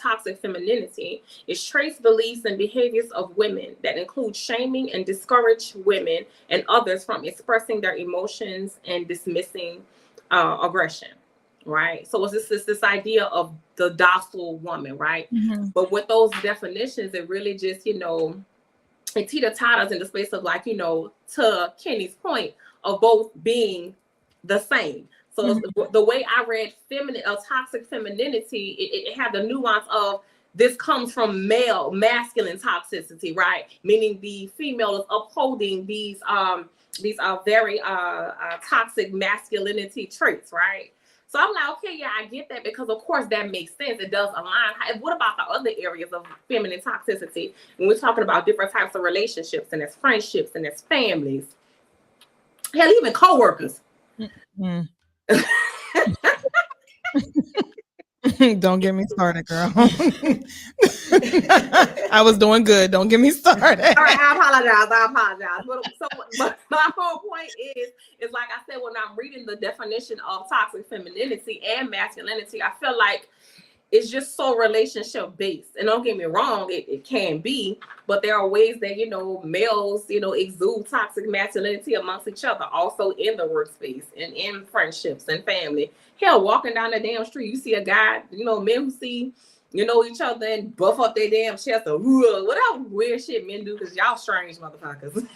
toxic femininity, is traits, beliefs, and behaviors of women that include shaming and discourage women and others from expressing their emotions and dismissing aggression. Right. So it's this idea of the docile woman, right? But with those definitions, it really just, you know, it teeter-totters in the space of, like, you know, to Kenny's point of both being the same. So the way I read toxic femininity, it had the nuance of this comes from masculine toxicity, right? Meaning the female is upholding these are very toxic masculinity traits, right? So I'm like, okay, yeah, I get that because of course that makes sense. It does align. What about the other areas of feminine toxicity? When we're talking about different types of relationships, and it's friendships, and it's families, hell, even coworkers. Mm. Don't get me started, girl. I was doing good. Don't get me started. All right, I apologize. But my whole point is like I said, when I'm reading the definition of toxic femininity and masculinity, I feel like it's just so relationship based. And don't get me wrong, it can be, but there are ways that, males, exude toxic masculinity amongst each other, also in the workspace and in friendships and family. Hell, walking down the damn street, you see a guy, men who see, each other and buff up their damn chest or whatever weird shit men do, because y'all strange motherfuckers.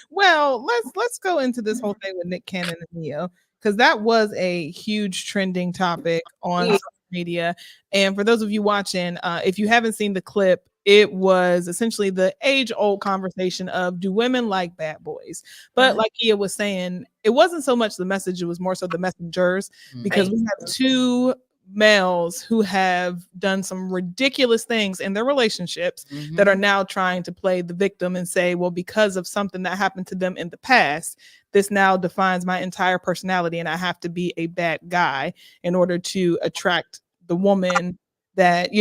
Well, let's go into this whole thing with Nick Cannon and Neo, because that was a huge trending topic on social media. And for those of you watching, if you haven't seen the clip, it was essentially the age-old conversation of, do women like bad boys? But like Kia was saying, it wasn't so much the message, it was more so the messengers, because we have two males who have done some ridiculous things in their relationships that are now trying to play the victim and say, well, because of something that happened to them in the past, this now defines my entire personality and I have to be a bad guy in order to attract the woman that,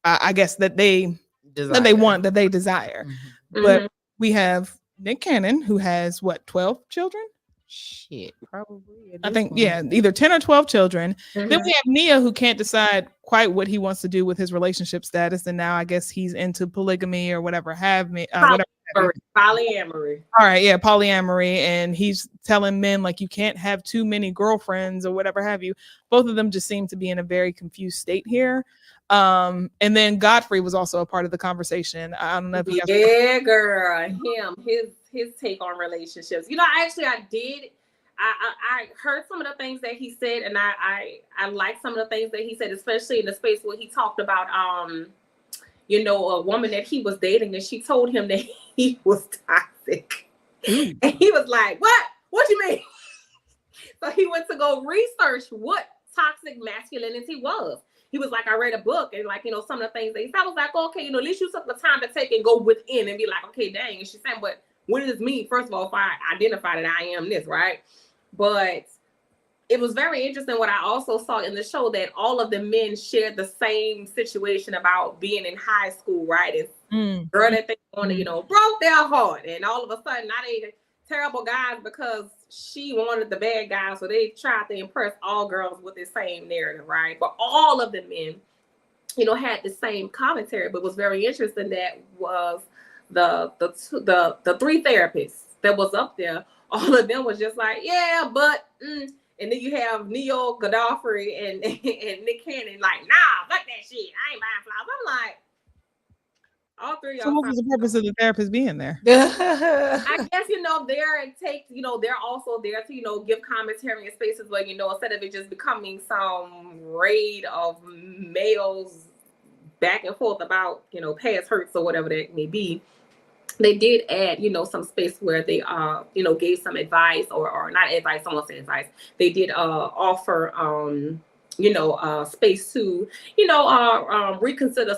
I guess that they want, that they desire. But we have Nick Cannon, who has 12 children? Shit, probably. I think, either 10 or 12 children. Then we have Nia, who can't decide quite what he wants to do with his relationship status. And now I guess he's into polygamy or whatever polyamory. All right, yeah, polyamory. And he's telling men, like, you can't have too many girlfriends or whatever have you. Both of them just seem to be in a very confused state here. And then Godfrey was also a part of the conversation. I don't know if he girl, his take on relationships. I heard some of the things that he said, and I like some of the things that he said, especially in the space where he talked about a woman that he was dating, and she told him that he was toxic. And he was like, what you mean? So he went to go research what toxic masculinity was. He was like, I read a book, and some of the things that he said, I was like, okay, at least you took the time to take and go within and be like, okay, dang. And she's saying, but what does this mean? First of all, if I identify that I am this, right? But it was very interesting what I also saw in the show, that all of the men shared the same situation about being in high school, right? And girl that they wanted, broke their heart, and all of a sudden now they terrible guys because she wanted the bad guys, so they tried to impress all girls with the same narrative, right? But all of the men, had the same commentary. But what's very interesting, that was the three therapists that was up there. All of them was just like, yeah, but and then you have Neo, Godfrey, and Nick Cannon, like, nah, fuck that shit. I ain't buying flowers. I'm like, all three. So what was the purpose of the therapist being there? I guess they're also there to give commentary in spaces where instead of it just becoming some raid of males back and forth about past hurts or whatever that may be. They did add, some space where they, gave some advice or not advice. Someone said advice. They did offer, space to, reconsider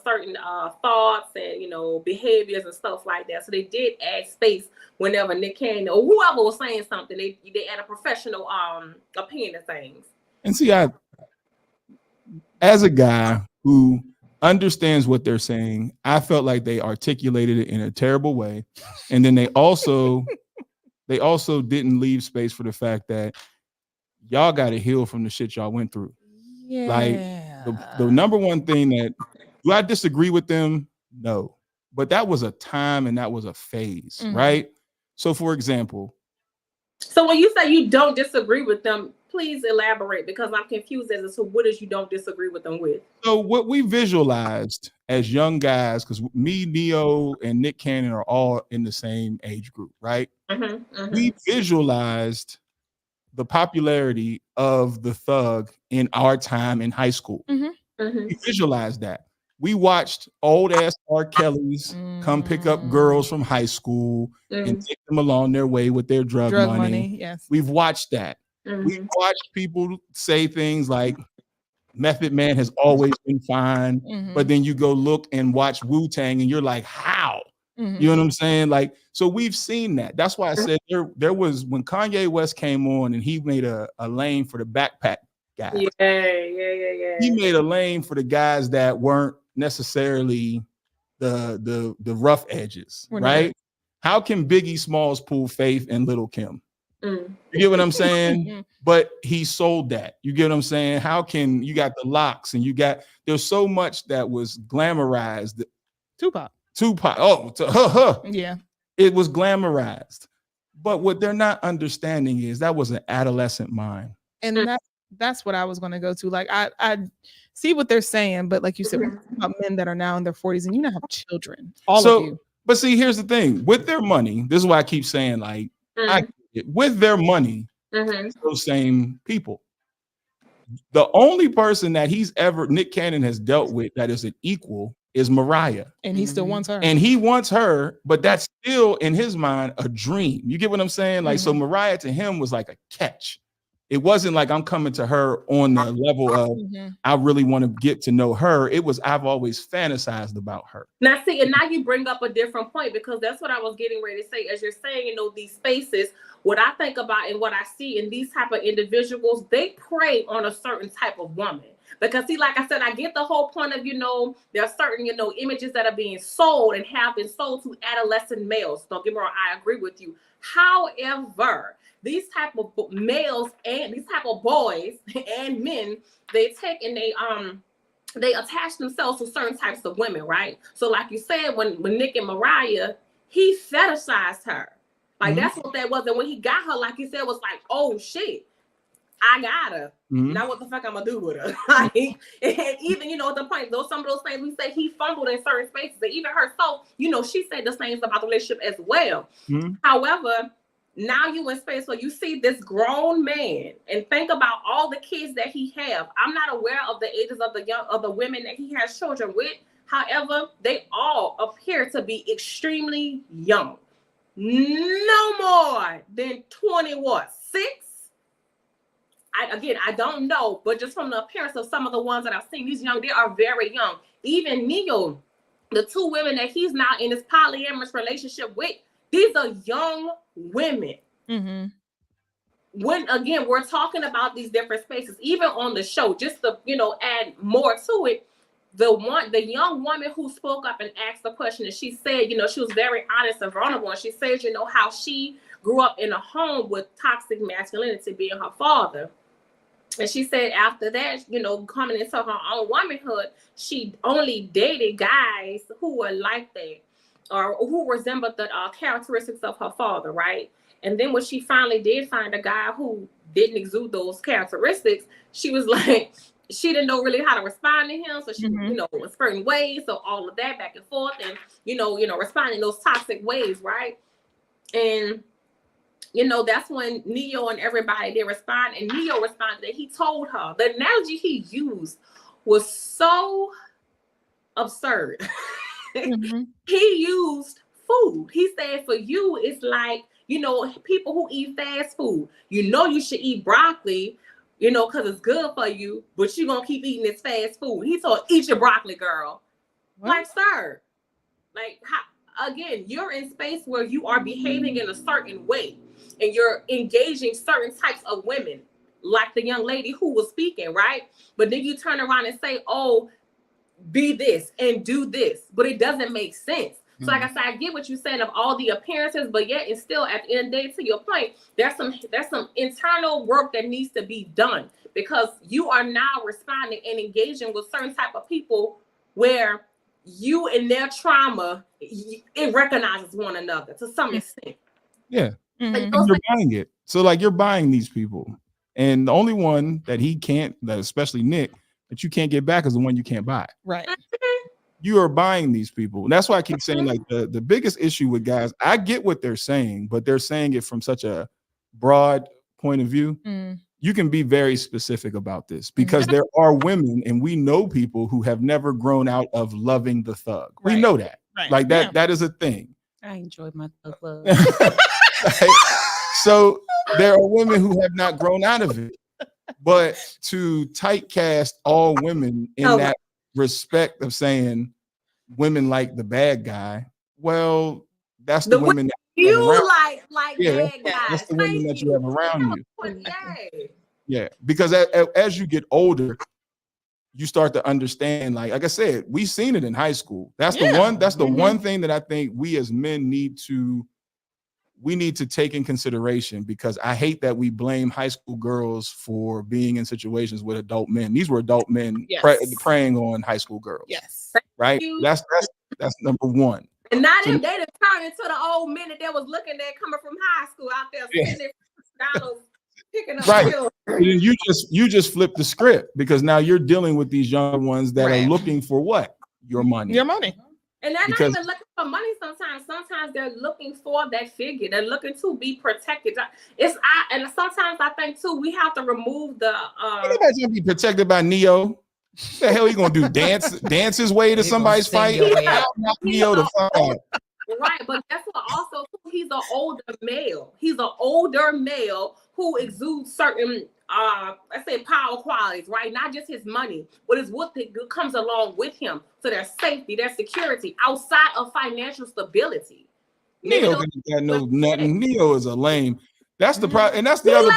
certain thoughts and behaviors and stuff like that. So they did add space whenever Nick Cannon or whoever was saying something. They add a professional opinion of things. And see, as a guy who understands what they're saying, I felt like they articulated it in a terrible way. And then they also didn't leave space for the fact that y'all got to heal from the shit y'all went through. Yeah. Like the number one thing that, do I disagree with them? No. But that was a time and that was a phase, right? So for example. So when you say you don't disagree with them, please elaborate, because I'm confused as to what is you don't disagree with them with. So what we visualized as young guys, because me, Neo, and Nick Cannon are all in the same age group, right? We visualized the popularity of the thug in our time in high school. We visualized that. We watched old ass R. Kelly's come pick up girls from high school and take them along their way with their drug money. Yes. We've watched that. We've watched people say things like Method Man has always been fine, but then you go look and watch Wu-Tang and you're like, how? You know what I'm saying? Like, so we've seen that. That's why I said there was, when Kanye West came on and he made a lane for the backpack guys. Yeah. He made a lane for the guys that weren't necessarily the rough edges, right? How can Biggie Smalls pull Faith and Lil' Kim? You get what I'm saying? But he sold that. You get what I'm saying? How can you got the locks and there's so much that was glamorized. Tupac. Yeah. It was glamorized. But what they're not understanding is that was an adolescent mind. And that's what I was going to go to. Like, I see what they're saying, but like you said, we're talking about men that are now in their 40s and you now have children, all of you. But see, here's the thing. With their money, this is why I keep saying, like, with their money, those same people. The only person that Nick Cannon has dealt with that is an equal is Mariah. And he still wants her. And he wants her, but that's still in his mind a dream. You get what I'm saying? Like, so Mariah to him was like a catch. It wasn't like I'm coming to her on the level of I really want to get to know her. It was I've always fantasized about her. Now see, and now you bring up a different point, because that's what I was getting ready to say. As you're saying, you know, these spaces, what I think about and what I see in these type of individuals, they prey on a certain type of woman. Because see, like I said, I get the whole point of, you know, there are certain, you know, images that are being sold and have been sold to adolescent males. Don't get me wrong, I agree with you. However, these type of males and these type of boys and men, they take and they attach themselves to certain types of women, right? So like you said, when Nick and Mariah, he fetishized her. Like that's what that was. And when he got her, like you said, was like, oh shit, I got her. Now what the fuck I'm gonna do with her? Like, and even, you know, at the point, some of those things we say he fumbled in certain spaces. And even herself, you know, she said the same about the relationship as well. However, now you in space where you see this grown man and think about all the kids that he have. I'm not aware of the ages of the women that he has children with. However, they all appear to be extremely young. No more than 26. I don't know, but just from the appearance of some of the ones that I've seen, these young, they are very young. Even Neo, the two women that he's now in this polyamorous relationship with, these are young women. When again, we're talking about these different spaces, even on the show, just to, you know, add more to it. The young woman who spoke up and asked the question, and she said, you know, she was very honest and vulnerable. And she said, you know, how she grew up in a home with toxic masculinity being her father. And she said after that, you know, coming into her own womanhood, she only dated guys who were like that or who resembled the characteristics of her father, right? And then when she finally did find a guy who didn't exude those characteristics, she was like, she didn't know really how to respond to him. So she, you know, in certain ways. So all of that back and forth and, you know, responding in those toxic ways, right? And, you know, that's when Neo and everybody, they respond. And Neo responded that he told her, the analogy he used was so absurd. He used food. He said, for you, it's like, you know, people who eat fast food, you know, you should eat broccoli, you know, because it's good for you, but you're going to keep eating this fast food. He told, eat your broccoli, girl. What? Like, sir, like, again, you're in space where you are behaving in a certain way and you're engaging certain types of women, like the young lady who was speaking, right? But then you turn around and say, oh, be this and do this, but it doesn't make sense. So like I said, I get what you're saying of all the appearances, but yet and still at the end of the day, to your point, there's some internal work that needs to be done, because you are now responding and engaging with certain type of people where you and their trauma, it recognizes one another to some extent. Yeah. You're buying it. So like you're buying these people. And the only one that he can't, that especially Nick, that you can't get back is the one you can't buy. Right. You are buying these people. And that's why I keep saying, like, the biggest issue with guys, I get what they're saying, but they're saying it from such a broad point of view. you can be very specific about this because there are women, and we know people who have never grown out of loving the thug. We know that. Right. Like that is a thing. I enjoyed my thug love. Right? So there are women who have not grown out of it. But to typecast all women in that respect of saying women like the bad guy, well, that's the women that you like bad guys. That's the women that you have around you. Yeah, because as you get older, you start to understand. Like I said, we've seen it in high school. That's the one. That's the one thing that I think we as men need to take in consideration, because I hate that we blame high school girls for being in situations with adult men. These were adult men preying on high school girls. Yes. Right. That's number one. And now they done turned into the old men that was looking at coming from high school out there spending dollars picking up right. And you just flip the script, because now you're dealing with these young ones that are looking for what? Your money. Your money. And they're not even looking for money sometimes. Sometimes they're looking for that figure. They're looking to be protected. And sometimes I think too, we have to remove the Nobody's gonna be protected by Neo. What the hell you gonna do? Dance his way to somebody's fight? Neo to fight. Right, but that's what also he's an older male. He's an older male who exudes certain let's say power qualities, right? Not just his money, but it's what comes along with him. So their safety, their security outside of financial stability. Neo got no nothing. Neo is a lame. That's the problem, and that's the other.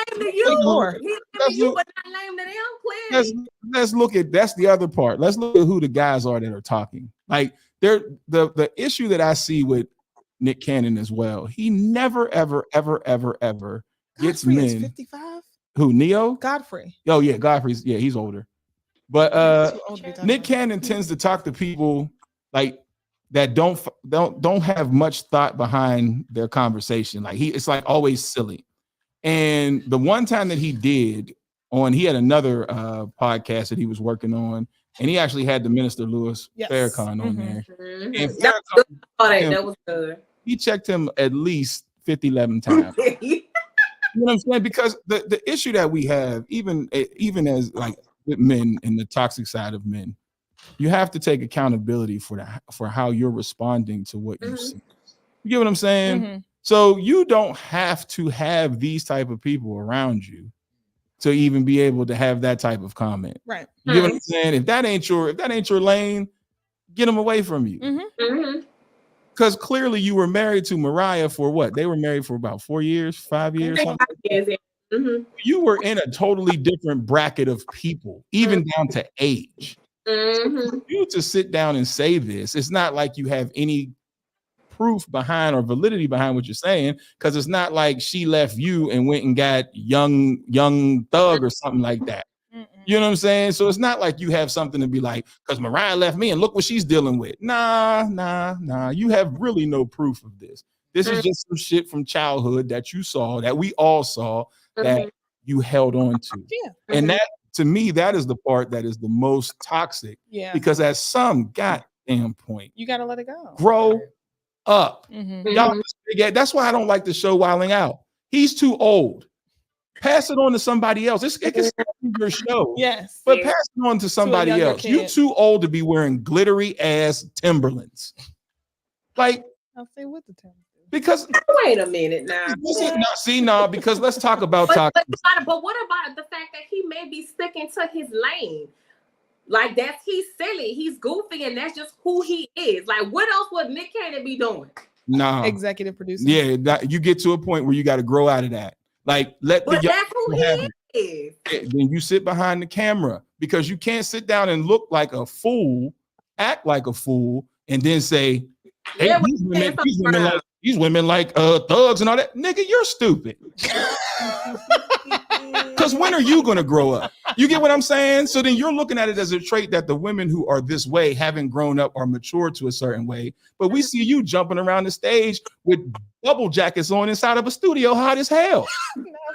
Let's look at that's the other part. Let's look at who the guys are that are talking. Like the issue that I see with Nick Cannon as well. He never ever gets men. 55. Who, Neo? Godfrey. Oh yeah, Godfrey's he's older. But Nick Cannon tends to talk to people like that don't have much thought behind their conversation. Like it's like always silly. And the one time that he had another podcast that he was working on, and he actually had the Minister Louis Farrakhan on there. And that was good. He checked him at least 11 times. You know what I'm saying? Because the issue that we have, even as like with men and the toxic side of men, you have to take accountability for how you're responding to what you see. You get what I'm saying? So you don't have to have these type of people around you to even be able to have that type of comment. Right. You get what I'm saying? If that ain't your lane, get them away from you. Because clearly you were married to Mariah for what? They were married for about 4 years, 5 years. You were in a totally different bracket of people, even down to age. You to sit down and say this, it's not like you have any proof behind or validity behind what you're saying, because it's not like she left you and went and got young thug or something like that. You know what I'm saying? So it's not like you have something to be like, because Mariah left me and look what she's dealing with. Nah. You have really no proof of this. This is just some shit from childhood that you saw, that we all saw, that you held on to. And that, to me, that is the part that is the most toxic. Because at some goddamn point, you got to let it go. Grow up. Y'all, that's why I don't like the show Wilding Out. He's too old. Pass it on to somebody else. It can still be your show. Yes. But pass it on to somebody else. You're too old to be wearing glittery ass Timberlands. Like, I'll say with the Timberlands. Because wait a minute now. Because let's talk about toxic. But what about the fact that he may be sticking to his lane? Like he's silly, he's goofy, and that's just who he is. Like, what else would Nick Cannon be doing? Nah. Executive producer. Yeah, you get to a point where you got to grow out of that. Like, that's who he is. Then you sit behind the camera, because you can't sit down and look like a fool, act like a fool, and then say, hey, these women like thugs and all that. Nigga, you're stupid. Because when are you going to grow up? You get what I'm saying? So then you're looking at it as a trait that the women who are this way haven't grown up or matured to a certain way. But we see you jumping around the stage with bubble jackets on inside of a studio, hot as hell,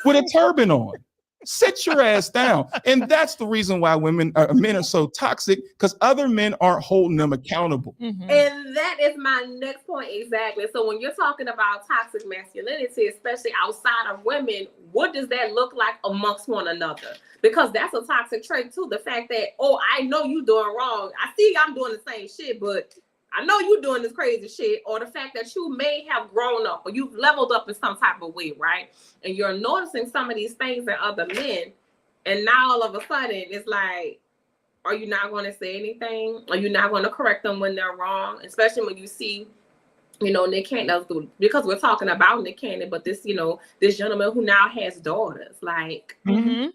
with a turban on. Sit your ass down. And that's the reason why men are so toxic, because other men aren't holding them accountable. Mm-hmm. And that is my next point exactly. So when you're talking about toxic masculinity, especially outside of women, what does that look like amongst one another? Because that's a toxic trait too. The fact that, oh, I know you doing wrong. I see I'm doing the same shit, but I know you doing this crazy shit. Or the fact that you may have grown up or you've leveled up in some type of way, right? And you're noticing some of these things in other men. And now all of a sudden it's like, are you not going to say anything? Are you not going to correct them when they're wrong? Especially when you see, Nick Cannon, because we're talking about Nick Cannon, but this, this gentleman who now has daughters, like, Mm-hmm.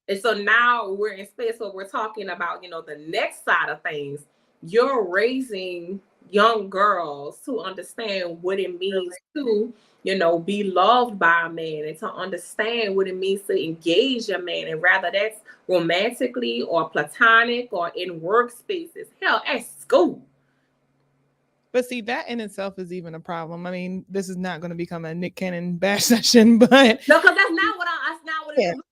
And so now we're in space where we're talking about, the next side of things. You're raising young girls to understand what it means to, be loved by a man, and to understand what it means to engage a man, and rather that's romantically or platonic or in workspaces, hell, at school. But see, that in itself is even a problem. I mean, this is not going to become a Nick Cannon bash session, but no, because that's not what it is. No.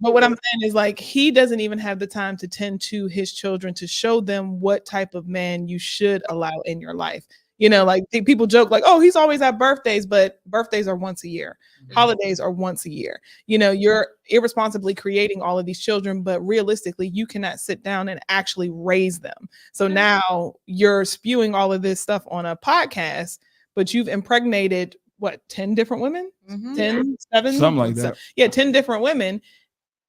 But what I'm saying is, like, he doesn't even have the time to tend to his children to show them what type of man you should allow in your life. Like people joke like, oh, he's always at birthdays, but birthdays are once a year. Holidays are once a year. You're irresponsibly creating all of these children, but realistically, you cannot sit down and actually raise them. So now you're spewing all of this stuff on a podcast, but you've impregnated 10 different women? 10, 7? Something like that. Yeah, 10 different women.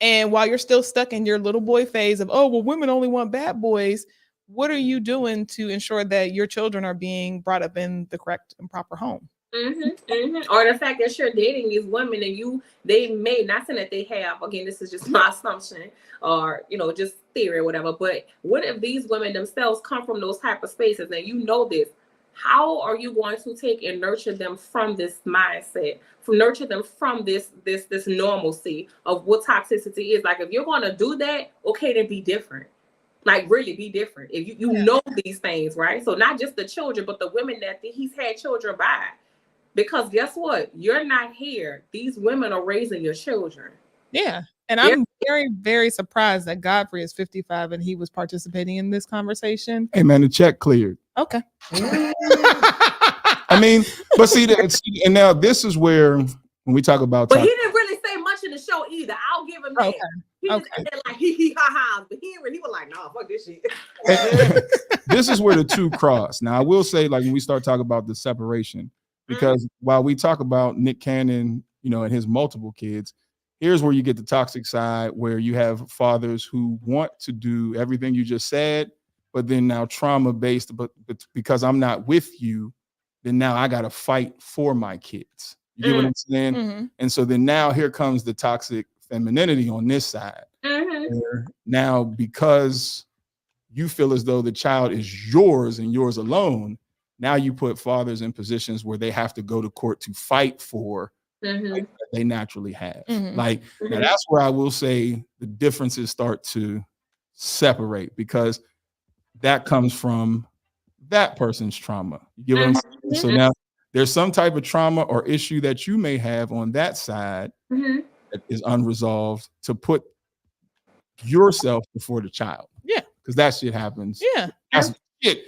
And while you're still stuck in your little boy phase of, oh, well, women only want bad boys, what are you doing to ensure that your children are being brought up in the correct and proper home? Or the fact that you're dating these women and they may, not saying that they have, again, this is just my assumption or, just theory or whatever, but what if these women themselves come from those type of spaces and this? How are you going to take and nurture them from this mindset, nurture them from this normalcy of what toxicity is? Like, if you're going to do that, okay, then be different. Like, really be different. If you know these things, right? So not just the children, but the women that he's had children by. Because guess what? You're not here. These women are raising your children. Yeah. And I'm very, very surprised that Godfrey is 55 and he was participating in this conversation. Hey, man, the check cleared. Okay. I mean, but see, and now this is where, when we talk about... But he didn't really say much in the show either. I'll give him that. Okay. He just said like, he ha-ha. But he was like, nah, fuck this shit. This is where the two cross. Now, I will say, like, when we start talking about the separation, because while we talk about Nick Cannon, and his multiple kids, here's where you get the toxic side, where you have fathers who want to do everything you just said, but then now trauma-based, but because I'm not with you, then now I got to fight for my kids. You get what I'm saying? Mm-hmm. And so then now here comes the toxic femininity on this side. Where now, because you feel as though the child is yours and yours alone, now you put fathers in positions where they have to go to court to fight for like, that they naturally have. Now that's where I will say the differences start to separate, because that comes from that person's trauma. You get what I'm saying? So now there's some type of trauma or issue that you may have on that side that is unresolved, to put yourself before the child. Yeah. Because that shit happens. Yeah. That's shit.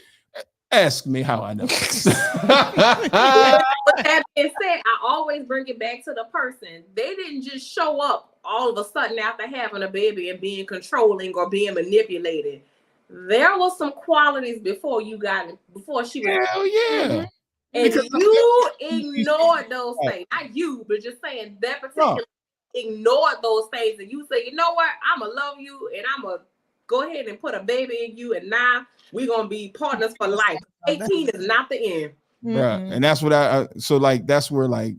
Ask me how I know. With that being said, I always bring it back to the person. They didn't just show up all of a sudden after having a baby and being controlling or being manipulated. There was some qualities before you got it, before she was. Hell yeah. And you ignored those things. Not you, but just saying that particular ignored those things. And you say, you know what? I'm going to love you and I'm going to go ahead and put a baby in you. And now we're going to be partners for life. 18 is not the end. Right. And that's what so like, that's where like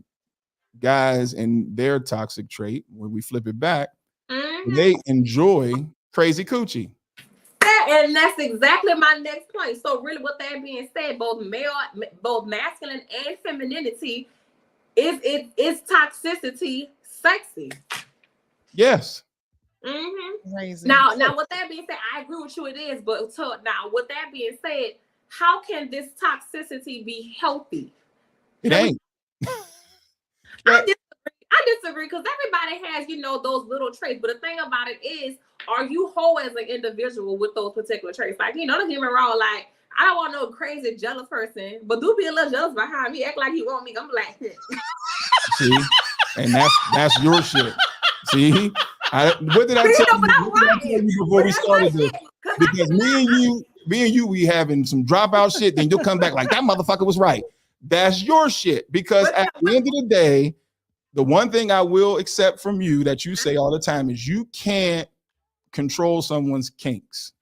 guys and their toxic trait, when we flip it back, they enjoy crazy coochie. And that's exactly my next point. So really, with that being said, both masculine and femininity is toxicity sexy. Yes. Now, with that being said, I agree with you. It is, but now with that being said, how can this toxicity be healthy? It ain't. I disagree because everybody has, those little traits. But the thing about it is, are you whole as an individual with those particular traits? Like, don't get me wrong. Like, I don't want no crazy jealous person, but do be a little jealous behind me. Act like you want me. I'm like, see, and that's your shit. See, what did I tell you before we started this? Because me and you, we having some dropout shit. Then you'll come back like that motherfucker was right. That's your shit. Because at the end of the day, the one thing I will accept from you that you say all the time is you can't control someone's kinks.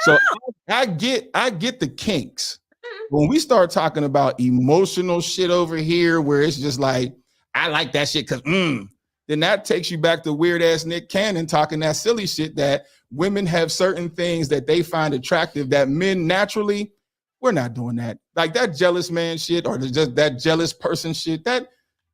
No. So I get the kinks. When we start talking about emotional shit over here, where it's just like, I like that shit because then that takes you back to weird ass Nick Cannon talking that silly shit that women have certain things that they find attractive that men naturally, we're not doing that. Like that jealous man shit or just that jealous person shit,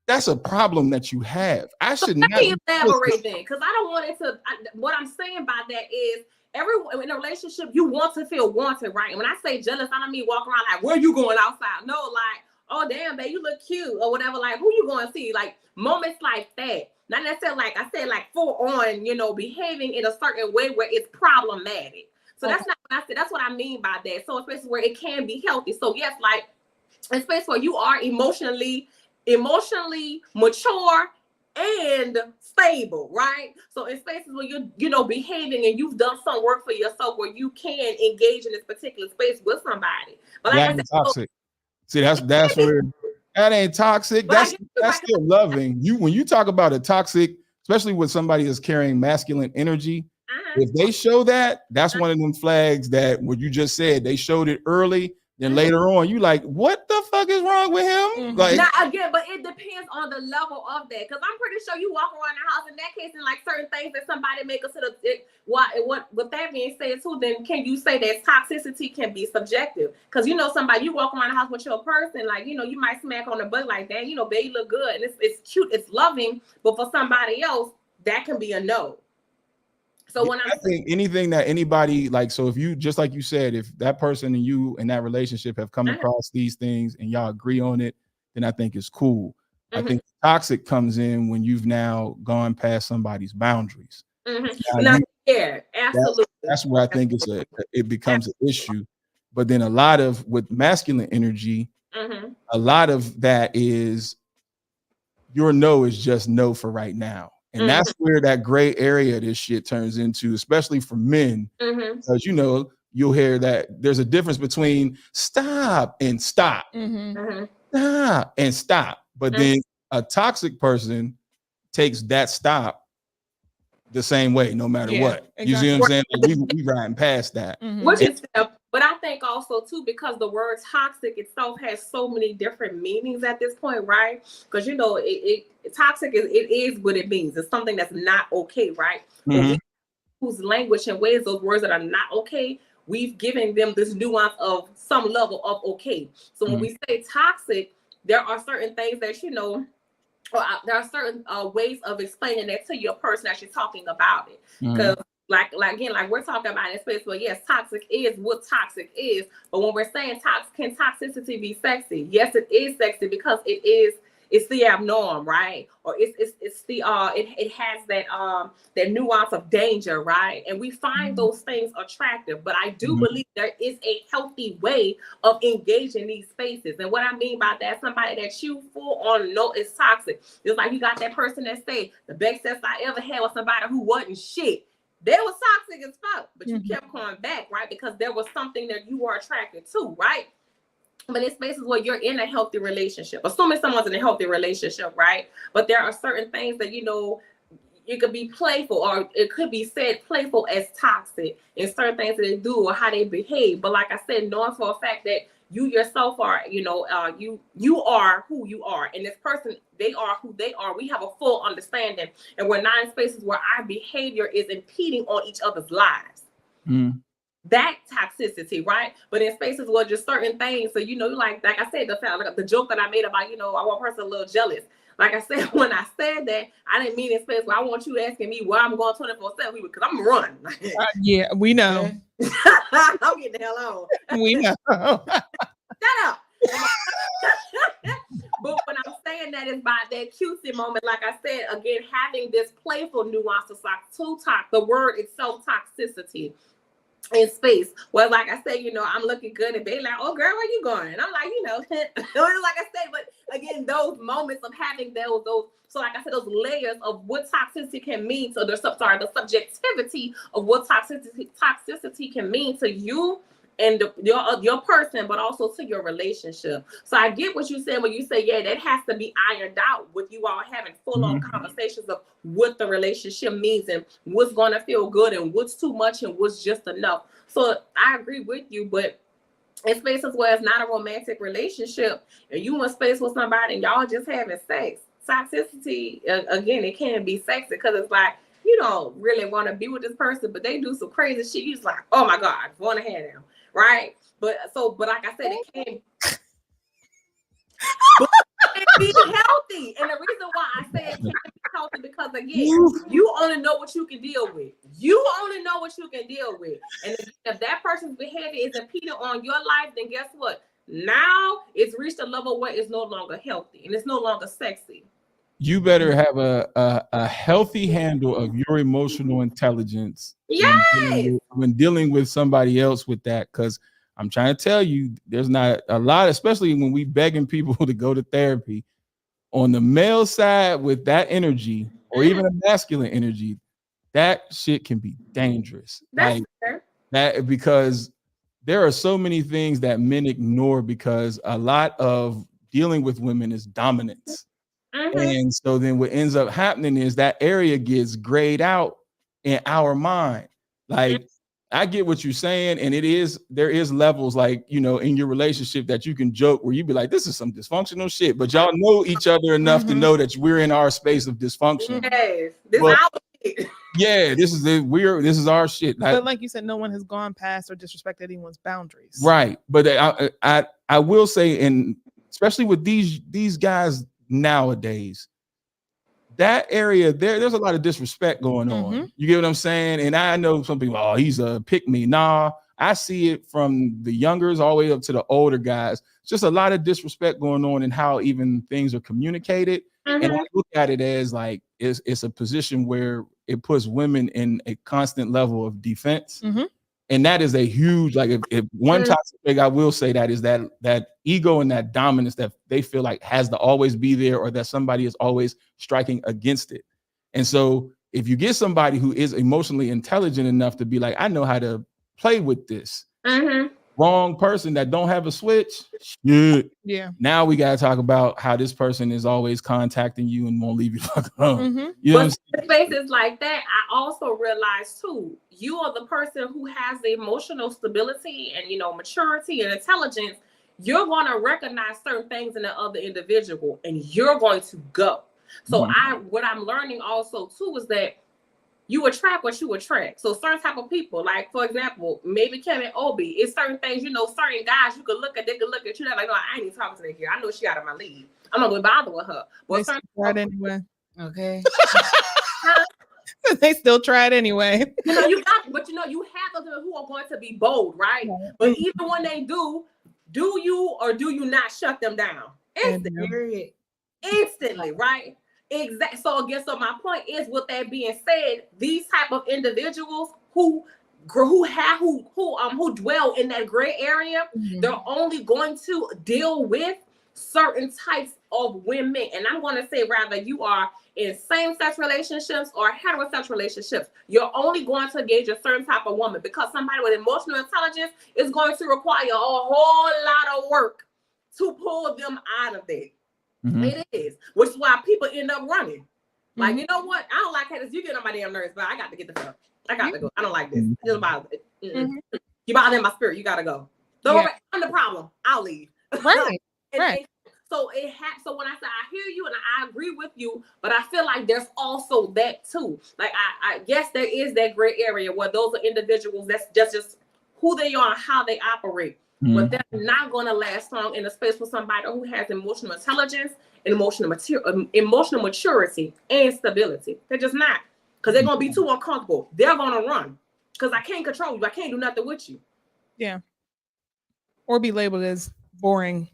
that's a problem that you have. I should not elaborate then, because I don't want it to. What I'm saying by that is, everyone in a relationship, you want to feel wanted, right? And when I say jealous, I don't mean walk around like, where you going outside? No, like, oh damn, babe, you look cute or whatever. Like, who you going to see? Like moments like that. Not necessarily like I said, like full on, behaving in a certain way where it's problematic. So that's not what I said. That's what I mean by that. So especially where it can be healthy. So yes, like in space where you are emotionally mature and stable, right? So in spaces where you're behaving and you've done some work for yourself where you can engage in this particular space with somebody. But like I said, toxic. See, that's where that ain't toxic. That's still loving. When you talk about a toxic, especially with somebody that's carrying masculine energy, if they show that, that's one of them flags that what you just said, they showed it early. Then later on, you like, what the fuck is wrong with him? Like, now again, but it depends on the level of that. Because I'm pretty sure you walk around the house in that case, and like certain things that somebody may consider with that being said too, then can you say that toxicity can be subjective? Because somebody, you walk around the house with your person, like you might smack on the butt like that, babe, you look good, and it's cute, it's loving, but for somebody else, that can be a no. So when I think anything that anybody like, so if you, just like you said, if that person and you in that relationship have come across these things and y'all agree on it, then I think it's cool. I think toxic comes in when you've now gone past somebody's boundaries. Yeah, absolutely. That's where I think it becomes an issue. But then a lot of with masculine energy, a lot of that is your no is just no for right now. And that's where that gray area of this shit turns into, especially for men. Because you'll hear that there's a difference between stop and stop. Stop and stop. But then a toxic person takes that stop the same way, no matter what. Exactly. You see what I'm saying? Like we riding past that. Which is but I think also too, because the word toxic itself has so many different meanings at this point, right? Because toxic is what it means. It's something that's not okay, right? Whose language and ways, those words that are not okay, we've given them this nuance of some level of okay. So when we say toxic, there are certain things that there are certain ways of explaining that to your person as you're talking about it. Because like we're talking about in space where yes, toxic is what toxic is. But when we're saying can toxicity be sexy? Yes, it is sexy because it's the abnorm, right? Or it's the it has that nuance of danger, right? And we find those things attractive. But I do believe there is a healthy way of engaging these spaces. And what I mean by that, somebody that you full on know is toxic. It's like you got that person that say the best sex I ever had was somebody who wasn't shit. They was toxic as fuck, but you kept going back, right? Because there was something that you were attracted to, right? But in spaces where you're in a healthy relationship, assuming someone's in a healthy relationship, right? But there are certain things that, it could be playful, or it could be said playful as toxic in certain things that they do or how they behave. But like I said, knowing for a fact that you yourself are, you are who you are. And this person, they are who they are. We have a full understanding. And we're not in spaces where our behavior is impeding on each other's lives. That toxicity, right? But in spaces where just certain things, so like I said, the joke that I made about, I want a person a little jealous. Like I said, when I said that, I didn't mean in space where I want you asking me where I'm going 24/7 because I'm gonna run. Yeah, we know. I'm getting the hell on. We know. Shut up. But when I'm saying that is by that cutesy moment. Like I said, again, having this playful nuance to talk, the word itself, toxicity in space. Well, like I said, I'm looking good and they like, oh girl, where you going? And I'm like, like I said, but again, those moments of having those, so like I said, those layers of what toxicity can mean to the subjectivity of what toxicity can mean to you and your person, but also to your relationship. So I get what you said when you say, yeah, that has to be ironed out with you all having full-on conversations of what the relationship means and what's going to feel good and what's too much and what's just enough. So I agree with you, but in spaces where it's not a romantic relationship and you in space with somebody and y'all just having sex, toxicity, again, it can be sexy because it's like, you don't really want to be with this person, but they do some crazy shit. You're just like, oh my God, I want to have them. Right, but like I said, it can be healthy, and the reason why I say it can be healthy because again, you only know what you can deal with. You only know what you can deal with, and if that person's behavior is impeding on your life, then guess what? Now it's reached a level where it's no longer healthy and it's no longer sexy. You better have a healthy handle of your emotional intelligence. Yes. When dealing with somebody else with that, because I'm trying to tell you, there's not a lot, especially when we begging people to go to therapy. On the male side with that energy, or even a masculine energy, that shit can be dangerous. That's fair. That because there are so many things that men ignore because a lot of dealing with women is dominance. And so then what ends up happening is that area gets grayed out in our mind. Like, I get what you're saying, and there is levels like, in your relationship that you can joke where you be like, this is some dysfunctional shit, but y'all know each other enough to know that we're in our space of dysfunction. Yes, this is our shit. Yeah, this is our shit. But like you said, no one has gone past or disrespected anyone's boundaries. Right, but I will say, and especially with these guys nowadays, that area there's a lot of disrespect going on. You get what I'm saying? And I know some people, oh, he's a pick me. Nah, I see it from the youngers all the way up to the older guys. It's just a lot of disrespect going on in how even things are communicated. And I look at it as like it's a position where it puts women in a constant level of defense. And that is a huge, like, if one toxic thing I will say that is that ego and that dominance that they feel like has to always be there, or that somebody is always striking against it. And so if you get somebody who is emotionally intelligent enough to be like, I know how to play with this, wrong person that don't have a switch, yeah. Now we got to talk about how this person is always contacting you and won't leave you alone. You know, but in spaces like that, I also realize too, you are the person who has the emotional stability and maturity and intelligence. You're going to recognize certain things in the other individual, and you're going to go. So what I'm learning also too is that you attract what you attract. So certain type of people, like for example, maybe Kevin Obi, it's certain things, certain guys you could look at, they could look at you, they're like, no, I ain't even talking to that girl. I know she out of my league. I'm not going to bother with her. But they tried anyway. Okay. They still tried anyway. You have those who are going to be bold, right? But even when they do you or do you not shut them down? Instantly, right? Exactly. So again, so my point is, with that being said, these type of individuals who dwell in that gray area, they're only going to deal with certain types of women. And I'm going to say, rather you are in same-sex relationships or heterosexual relationships, you're only going to engage a certain type of woman, because somebody with emotional intelligence is going to require a whole lot of work to pull them out of that. It is, which is why people end up running. Like, you know what? I don't like haters. You get on my damn nerves, but I got to get the fuck. I got to go. I don't like this. It doesn't bother me. You bother in my spirit. You got to go. I'm the problem. I'll leave. Right. So so when I say I hear you and I agree with you, but I feel like there's also that too. Like I guess there is that gray area where those are individuals that's just who they are and how they operate. But they're not going to last long in a space with somebody who has emotional intelligence and emotional maturity and stability. They're just not, because they're going to be too uncomfortable. They're going to run because I can't control you. I can't do nothing with you. Yeah. Or be labeled as boring.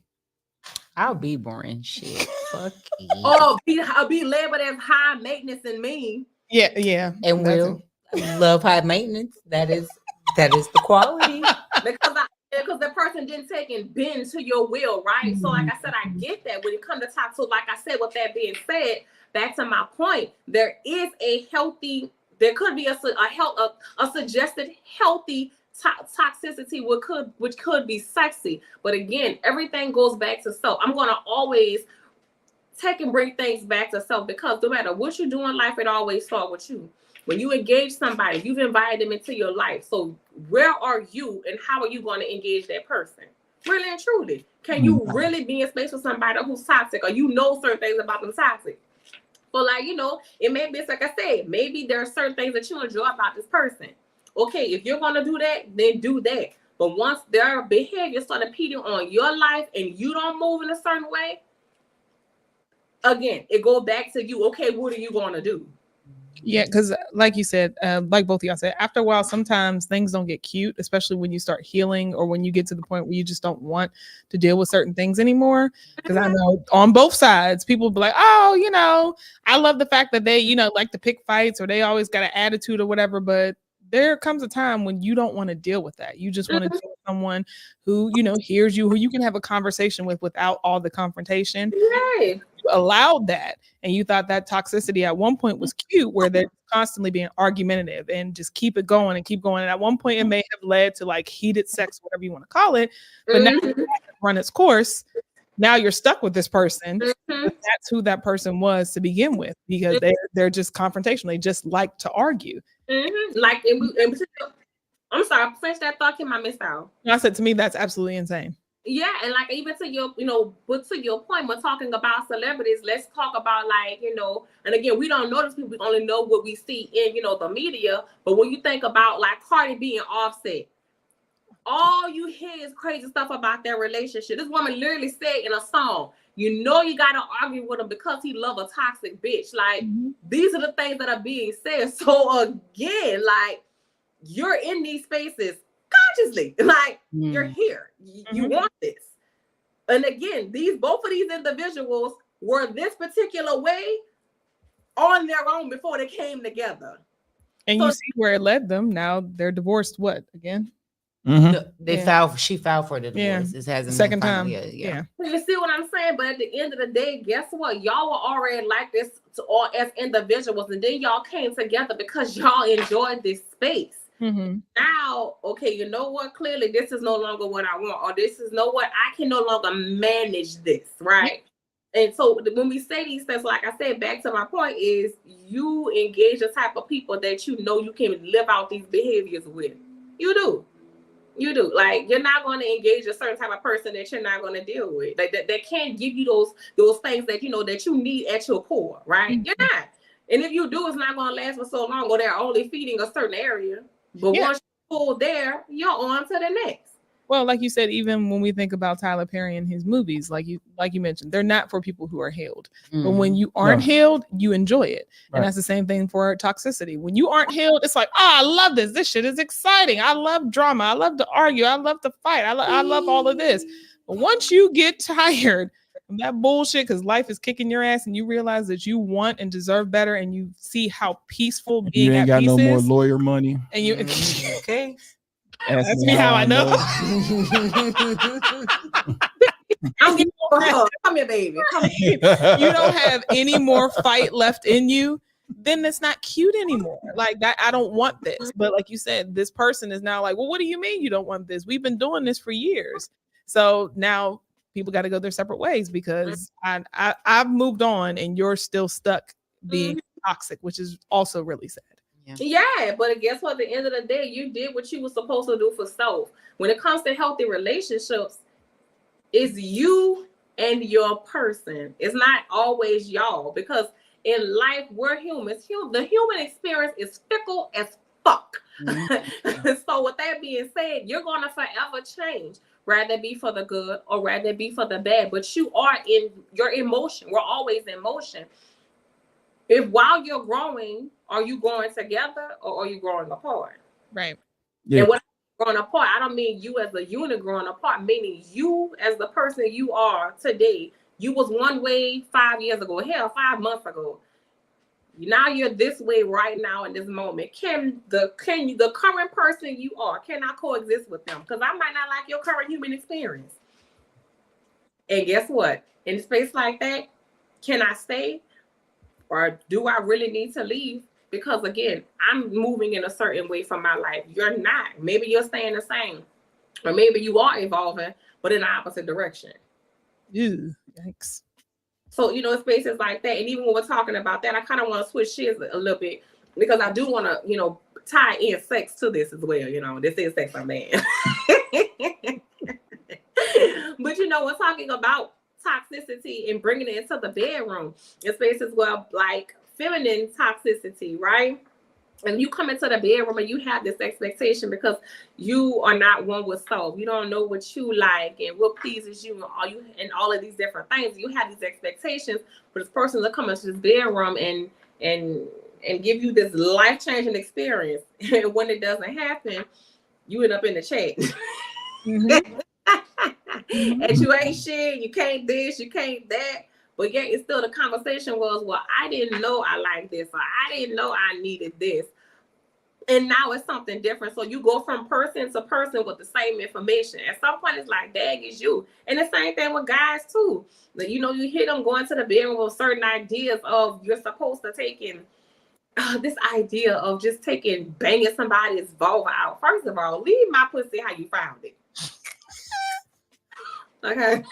I'll be boring. Shit. Fuck Or be labeled as high maintenance and mean. Yeah. and will love high maintenance. That is the quality. Because that person didn't take and bend to your will, right? So, like I said, I get that when it comes to talk. So, like I said, with that being said, back to my point, there is there could be a suggested healthy toxicity, which could be sexy. But again, everything goes back to self. I'm gonna always take and bring things back to self, because no matter what you do in life, it always starts with you. When you engage somebody, you've invited them into your life. So where are you and how are you going to engage that person? Really and truly. Can you really be in space with somebody who's toxic, or you know certain things about them toxic? But like, it may be, like I said, maybe there are certain things that you enjoy about this person. Okay, if you're going to do that, then do that. But once their behavior starts impeding on your life and you don't move in a certain way, again, it goes back to you. Okay, what are you going to do? Yeah, because like you said, like both of y'all said, after a while, sometimes things don't get cute, especially when you start healing or when you get to the point where you just don't want to deal with certain things anymore. Because I know on both sides, people be like, oh, I love the fact that they, like to pick fights, or they always got an attitude or whatever. But there comes a time when you don't want to deal with that. You just want to deal with someone who, hears you, who you can have a conversation with without all the confrontation. Right. You allowed that, and you thought that toxicity at one point was cute, where they're constantly being argumentative and just keep it going and keep going. And at one point, it may have led to like heated sex, whatever you want to call it. But now it's run its course. Now you're stuck with this person. That's who that person was to begin with, because they're just confrontational. They just like to argue. Like, I'm sorry, finish that thought, Kim. I missed out. I said, to me, that's absolutely insane. Yeah, and like even to your, but to your point, we're talking about celebrities. Let's talk about like, and again, we don't know these people. We only know what we see in, the media. But when you think about like Cardi B and Offset, all you hear is crazy stuff about their relationship. This woman literally said in a song, you gotta argue with him because he love a toxic bitch. Like, these are the things that are being said. So again, like, you're in these spaces consciously, like you're here, you want this. And again, both of these individuals were this particular way on their own before they came together. And you see where it led them. Now they're divorced. What again? She filed for the divorce. It hasn't second been time. Yeah. You see what I'm saying? But at the end of the day, guess what? Y'all were already like this all as individuals, and then y'all came together because y'all enjoyed this space. Now, okay, you know what? Clearly, this is no longer what I want, or this is what I can no longer manage this, right? And so when we say these things, like I said, back to my point is you engage the type of people that you can live out these behaviors with. You do. Like, you're not going to engage a certain type of person that you're not going to deal with. Like that can't give you those things that that you need at your core, right? You're not. And if you do, it's not going to last for so long, or they're only feeding a certain area. But once you pull there, you're on to the next. Well, like you said, even when we think about Tyler Perry and his movies, like you mentioned, they're not for people who are healed. But when you aren't healed, you enjoy it. And that's the same thing for toxicity. When you aren't healed, it's like, I love this. This shit is exciting. I love drama. I love to argue. I love to fight. I love all of this. But once you get tired of that bullshit, because life is kicking your ass, and you realize that you want and deserve better, and you see how peaceful being you ain't at got peace no more is, lawyer money. And you okay. That's me how I know. I'm getting over her. Come here, baby. Come here. You don't have any more fight left in you, then it's not cute anymore. Like that, I don't want this. But like you said, this person is now like, well, what do you mean you don't want this? We've been doing this for years. So now people got to go their separate ways, because I've moved on and you're still stuck being toxic, which is also really sad. Yeah, but guess what? At the end of the day, you did what you were supposed to do for self. When it comes to healthy relationships, it's you and your person. It's not always y'all, because in life, we're humans. The human experience is fickle as fuck. So with that being said, you're going to forever change, rather be for the good or rather be for the bad. But you are in your emotion. We're always in motion. If while you're growing, are you growing together or are you growing apart? Right. Yeah. And when I'm growing apart, I don't mean you as a unit growing apart, meaning you as the person you are today You was one way 5 years ago, hell, 5 months ago. Now you're this way right now in this moment. Can the current person you are, can I coexist with them? Because I might not like your current human experience. And guess what? In a space like that, can I stay? Or do I really need to leave? Because again, I'm moving in a certain way from my life. You're not. Maybe you're staying the same. Or maybe you are evolving, but in the opposite direction. Ew, yikes. So, spaces like that. And even when we're talking about that, I kind of want to switch shit a little bit because I do want to, tie in sex to this as well. This is sex on man. But, we're talking about toxicity and bringing it into the bedroom in spaces where like feminine toxicity, right? And you come into the bedroom and you have this expectation because you are not one with self. You don't know what you like and what pleases you and all of these different things. You have these expectations for this person to come into this bedroom and give you this life-changing experience. And when it doesn't happen, you end up in the chat. Mm-hmm. And you ain't shit, you can't this, you can't that. But yet it's still the conversation was, well, I didn't know I liked this, or I didn't know I needed this. And now it's something different. So you go from person to person with the same information. At some point, it's like, dang, it's you. And the same thing with guys, too. Like, you hear them going to the bedroom with certain ideas of you're supposed to take in this idea of just banging somebody's vulva out. First of all, leave my pussy how you found it. Okay.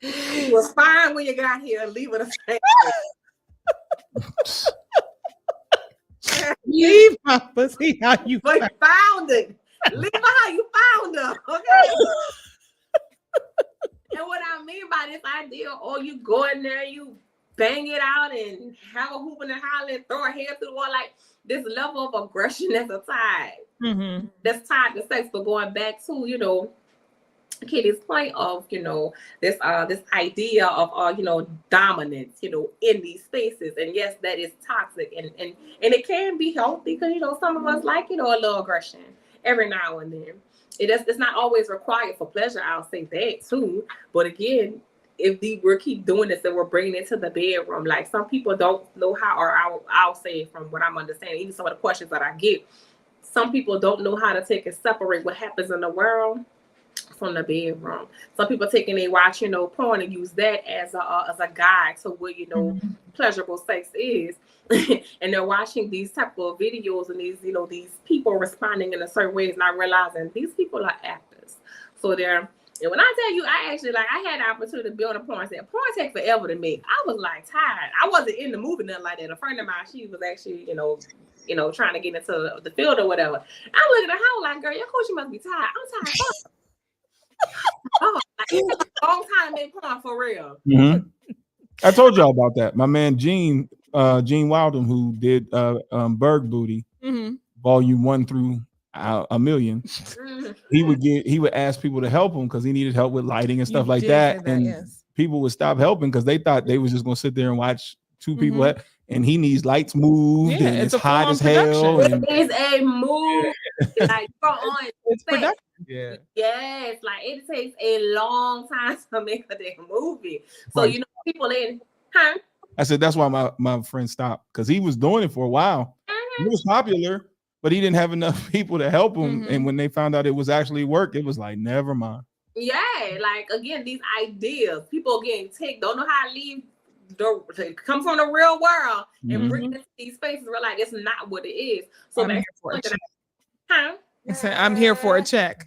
It was fine when you got here. Leave it a Leave my pussy how you found it. Leave her how you found her. Okay. And what I mean by this idea, you go in there, you bang it out and have a hooping and hollering, throw her head through the wall, like this level of aggression that's tied. Mm-hmm. That's tied to sex, but going back to, Kitty's point of this idea of dominance in these spaces, and yes, that is toxic and it can be healthy because some of us like a little aggression every now and then. It's not always required for pleasure. I'll say that too. But again, if we keep doing this and we're bringing it to the bedroom, like some people don't know how, or I'll say from what I'm understanding, even some of the questions that I get, some people don't know how to take and separate what happens in the world from the bedroom. Some people they watch porn and use that as a guide to what pleasurable sex is. And they're watching these type of videos and these these people responding in a certain ways, not realizing these people are actors. So and when I tell you, I actually I had the opportunity to build a porn set. Porn takes forever to make. I was tired. I wasn't in the movie nothing like that. A friend of mine, she was actually trying to get into the field or whatever. I'm looking at her, I was like, girl, your coach must be tired. I'm tired. It's a long time to make porn for real. Mm-hmm. I told y'all about that. My man Gene Wildham, who did Berg Booty, volume 1 through a million. He would ask people to help him because he needed help with lighting and stuff like that. And people would stop helping because they thought they was just gonna sit there and watch two people. And he needs lights moved, and it's hot as hell. It is a move. It's production. Yeah. Yes, it takes a long time to make a damn movie. So people I said that's why my friend stopped, because he was doing it for a while. He was popular, but he didn't have enough people to help him. And when they found out it was actually work, it was like, never mind. Yeah, again, these ideas, people don't know how to leave. Come from the real world and bring it to these spaces. We're like, it's not what it is. So I'm here for a check.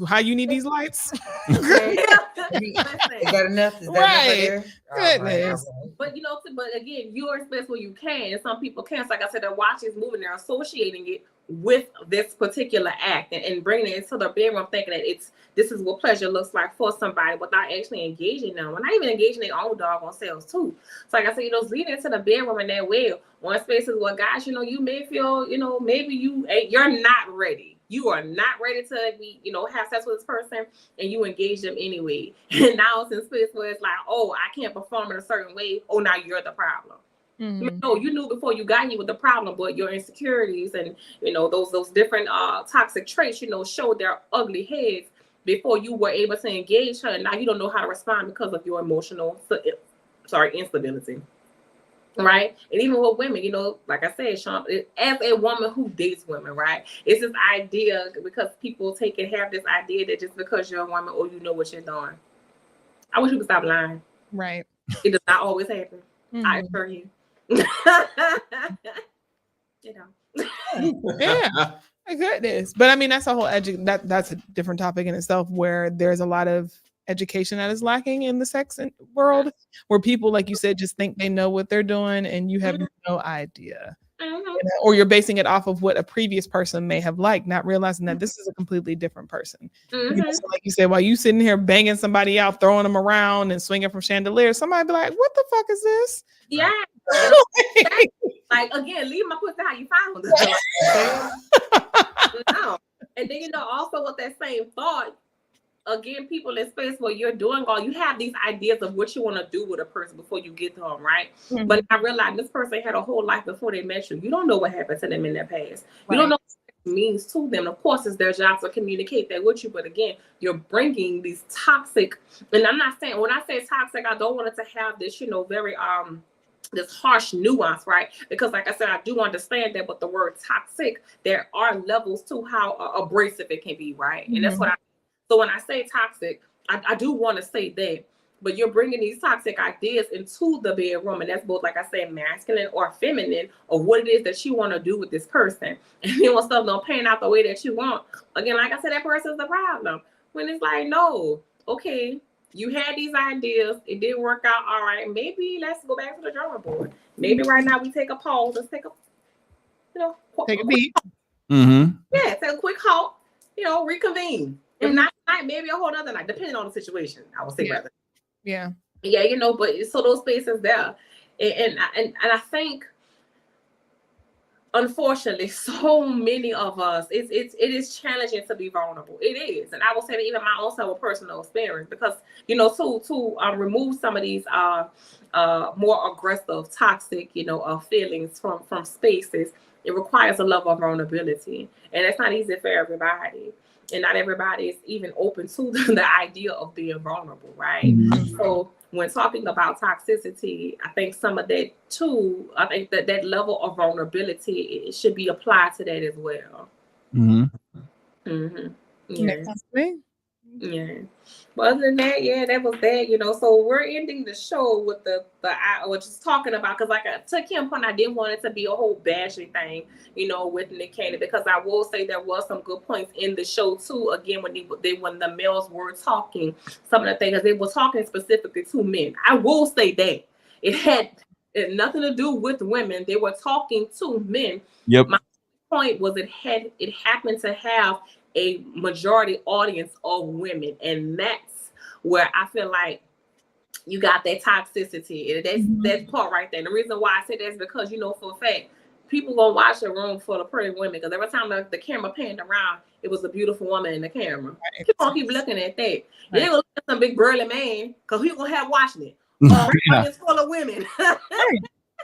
How you need these lights? Is that enough? Is that enough Goodness. But but again, you're a space where you can, and some people can't. So like I said, they're watching this movie and they're associating it with this particular act and bringing it into their bedroom, thinking that this is what pleasure looks like for somebody without actually engaging them. We're not even engaging their own doggone selves too. So like I said, leading into the bedroom in that way, one spaces where guys, you may feel, maybe you're not ready. You are not ready to be, have sex with this person, and you engage them anyway. And now it's in space where it's like, oh, I can't perform in a certain way. Oh, now you're the problem. No, you knew before you got here with the problem, but your insecurities and those different toxic traits, showed their ugly heads before you were able to engage her. And now you don't know how to respond because of your emotional, instability. Right. And even with women, you know, like I said, Sean, as a woman who dates women, right, it's this idea, because people have this idea that just because you're a woman or you know what you're doing. I wish you could stop lying. Right. It does not always happen. I assure you. You know. Yeah. My goodness. But I mean, that's a whole that's a different topic in itself, where there's a lot of education that is lacking in the sex world, where people, like you said, just think they know what they're doing and you have no idea. Or you're basing it off of what a previous person may have liked, not realizing that this is a completely different person. You know, so like you said, while you sitting here banging somebody out, throwing them around and swinging from chandeliers, somebody be like, what the fuck is this? Yeah. Like, again, leave my pussy how you found it. No. And then, you know, also with that same thought, again, people in space where you're doing you have these ideas of what you want to do with a person before you get to them, right? But I realized this person had a whole life before they met you. You don't know what happened to them in their past. You don't know what it means to them. Of course, it's their job to communicate that with you. But again, you're bringing these toxic, and I'm not saying, when I say toxic, I don't want it to have this, you know, very, this harsh nuance, right? Because like I said, I do understand that, but the word toxic, there are levels to how abrasive it can be, right? And that's what so when I say toxic, I do want to say that, but you're bringing these toxic ideas into the bedroom, and that's both, like I said, masculine or feminine, or what it is that you want to do with this person. And then when stuff don't pan out the way that you want, again, like I said, that person's the problem. When it's like, no, okay, you had these ideas, it didn't work out, all right, maybe let's go back to the drawing board. Maybe right now we take a pause, let's take a, you know, take a beat. Yeah, take a quick halt, you know, reconvene. If not tonight, maybe a whole other night, depending on the situation, I would say rather. Yeah, you know, but so those spaces there. And I think, unfortunately, so many of us, it is challenging to be vulnerable. It is. And I will say that even my own self personal experience, because, you know, to remove some of these more aggressive, toxic, you know, feelings from spaces, it requires a level of vulnerability. And it's not easy for everybody. And not everybody is even open to the idea of being vulnerable, right? So when talking about toxicity, I think some of that too, I think that level of vulnerability, it should be applied to that as well. Yeah. But other than that, yeah, that was that, you know. So we're ending the show with the just talking about, because like to Kim's point, I didn't want it to be a whole bashing thing, you know, with Nick Cannon, because I will say there was some good points in the show too. Again, when the males were talking, some of the things they were talking specifically to men. I will say that it had nothing to do with women. They were talking to men. My point was it happened to have a majority audience of women, and that's where I feel like you got that toxicity. That's part right there. And the reason why I say that is because, you know, for a fact, people gonna watch a room full of pretty women, because every time the camera panned around, it was a beautiful woman in the camera. People gonna keep looking at that. You ain't gonna look at some big burly man, because who gonna have watching it? It's full of women.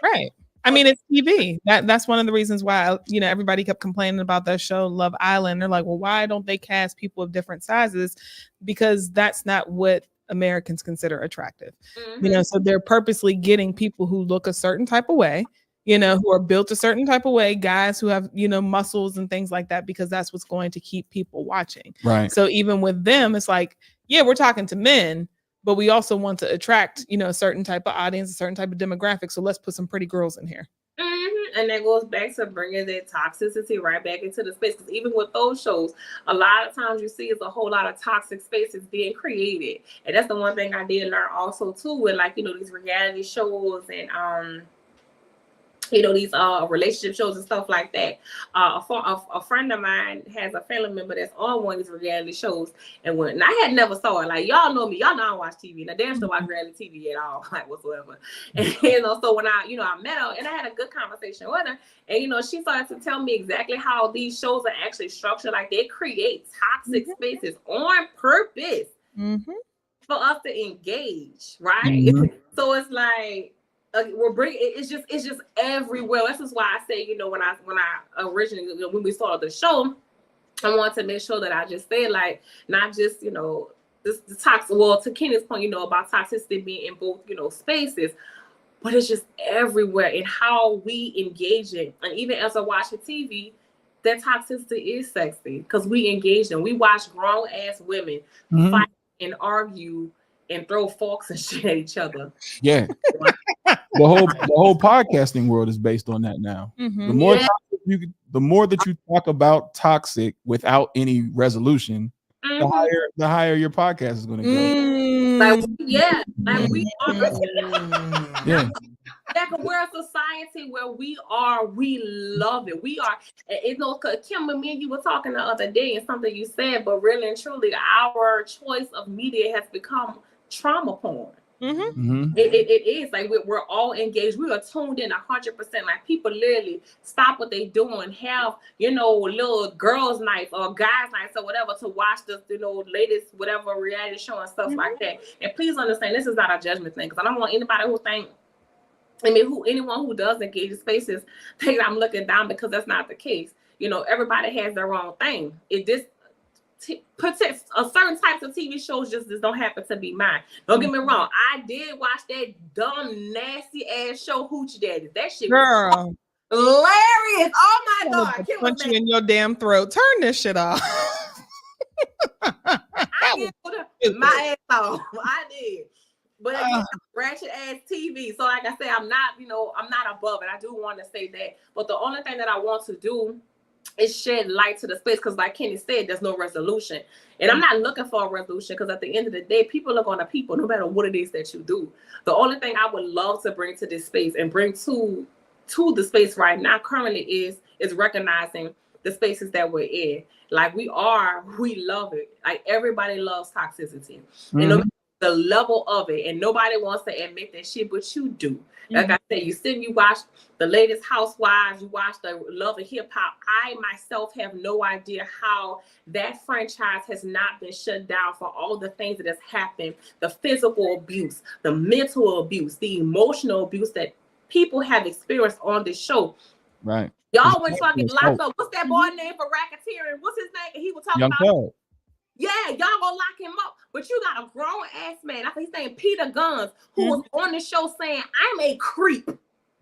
Right. I mean, it's TV. That's one of the reasons why, you know, everybody kept complaining about that show, Love Island. They're like, well, why don't they cast people of different sizes? Because that's not what Americans consider attractive. You know, so they're purposely getting people who look a certain type of way, you know, who are built a certain type of way, guys who have, you know, muscles and things like that, because that's what's going to keep people watching. Right. So even with them, it's like, yeah, we're talking to men, but we also want to attract, you know, a certain type of audience, a certain type of demographic. So let's put some pretty girls in here. And that goes back to bringing that toxicity right back into the space. Because even with those shows, a lot of times you see is a whole lot of toxic spaces being created. And that's the one thing I did learn also too, with, like, you know, these reality shows and you know, these relationship shows and stuff like that. A friend of mine has a family member that's on one of these reality shows, and I had never saw it. Like, y'all know me, y'all know I watch TV, and I damn sure watch reality TV at all, like whatsoever. And you know, so when I met her and I had a good conversation with her, and you know, she started to tell me exactly how these shows are actually structured. Like, they create toxic spaces on purpose for us to engage, right? So it's like, we're bringing it's just everywhere. This is why I say, you know, when I originally, when we started the show, I want to make sure that I just say, like, not just, you know, this the toxic, well, to Kenny's point, you know, about toxicity being in both, you know, spaces, but it's just everywhere in how we engage it. And even as I watch TV, that toxicity is sexy because we engage in. We watch grown ass women fight and argue and throw forks and shit at each other. Yeah. The whole podcasting world is based on that now. The more the more that you talk about toxic without any resolution, the higher your podcast is going to go. Like, like we are. Like we're a society where we love it. We are, you know, Kim and me and you were talking the other day and something you said, but really and truly, our choice of media has become trauma porn. It is like we're all engaged. We are tuned in 100%. Like people literally stop what they doing, have, you know, little girls' nights or guys' nights or whatever to watch the, you know, latest whatever reality show and stuff like that. And please understand, this is not a judgment thing, because I don't want anybody who think, anyone who does engage in spaces think I'm looking down, because that's not the case. You know, everybody has their own thing. It just certain types of TV shows just don't happen to be mine. Don't get me wrong. I did watch that dumb, nasty ass show Hoochie Daddy. That shit was hilarious. Oh my God. Punch you in your damn throat. Turn this shit off. I did put my ass off. I did. But again, ratchet ass TV. So like I said, I'm not above it. I do want to say that. But the only thing that I want to do is shed light to the space, because like Kenny said, there's no resolution. And I'm not looking for a resolution, because at the end of the day, people are going to people no matter what it is that you do. The only thing I would love to bring to this space and bring to the space right now currently is recognizing the spaces that we're in. Like we love it. Like everybody loves toxicity. And the level of it, and nobody wants to admit that shit, but you do. Like I said, you watch the latest Housewives, you watch the Love and Hip Hop. I myself have no idea how that franchise has not been shut down for all the things that has happened, the physical abuse, the mental abuse, the emotional abuse that people have experienced on this show. Right. Y'all went fucking locked up. What's that boy name for racketeering? What's his name? He was talking Young about. Thug. Yeah, y'all gonna lock him up. But you got a grown ass man, I think he's saying Peter Guns, who was on the show saying, I'm a creep.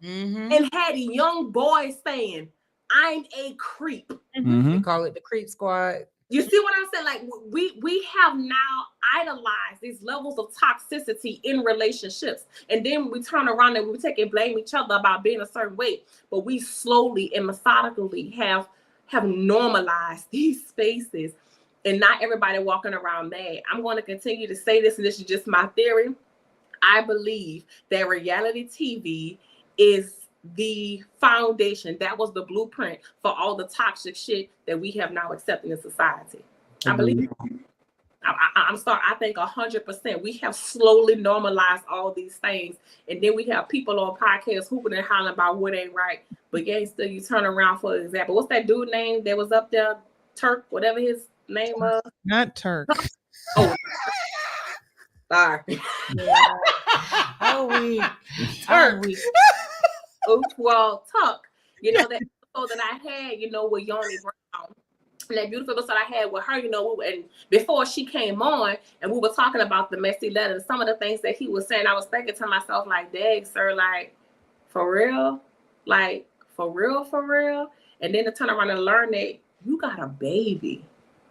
And had a young boy saying, I'm a creep. They call it the creep squad. You see what I'm saying? Like we have now idolized these levels of toxicity in relationships. And then we turn around and we take and blame each other about being a certain way. But we slowly and methodically have normalized these spaces. And not everybody walking around mad. I'm going to continue to say this, and this is just my theory. I believe that reality TV is the foundation. That was the blueprint for all the toxic shit that we have now accepted in society. I believe. I think 100%. We have slowly normalized all these things, and then we have people on podcasts hooping and hollering about what ain't right. But yeah, still you turn around, for example. What's that dude name that was up there? Turk, whatever his name was. Not Turk. Oh, sorry. Well, Tuck. You know, that episode that I had, you know, with Yoni Brown. That beautiful episode I had with her, you know, and before she came on, and we were talking about the messy letter, some of the things that he was saying, I was thinking to myself, like, dang, sir, like, for real? Like, for real? And then to turn around and learn that you got a baby.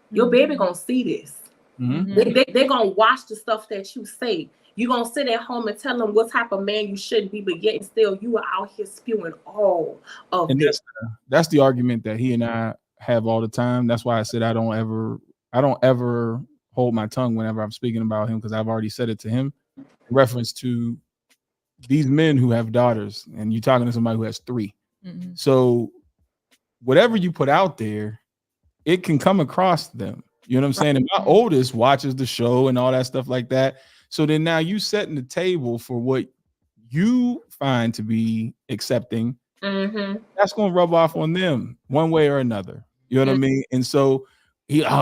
Your baby gonna see this. They're gonna watch the stuff that you say. You're gonna sit at home and tell them what type of man you shouldn't be, but yet still you are out here spewing all of this. That's the argument that he and I have all the time. That's why I said I don't ever hold my tongue whenever I'm speaking about him, because I've already said it to him in reference to these men who have daughters, and you're talking to somebody who has 3. So whatever you put out there, it can come across them. You know what I'm saying? And my oldest watches the show and all that stuff like that. So then now you setting the table for what you find to be accepting. That's going to rub off on them one way or another. You know what I mean? And so that's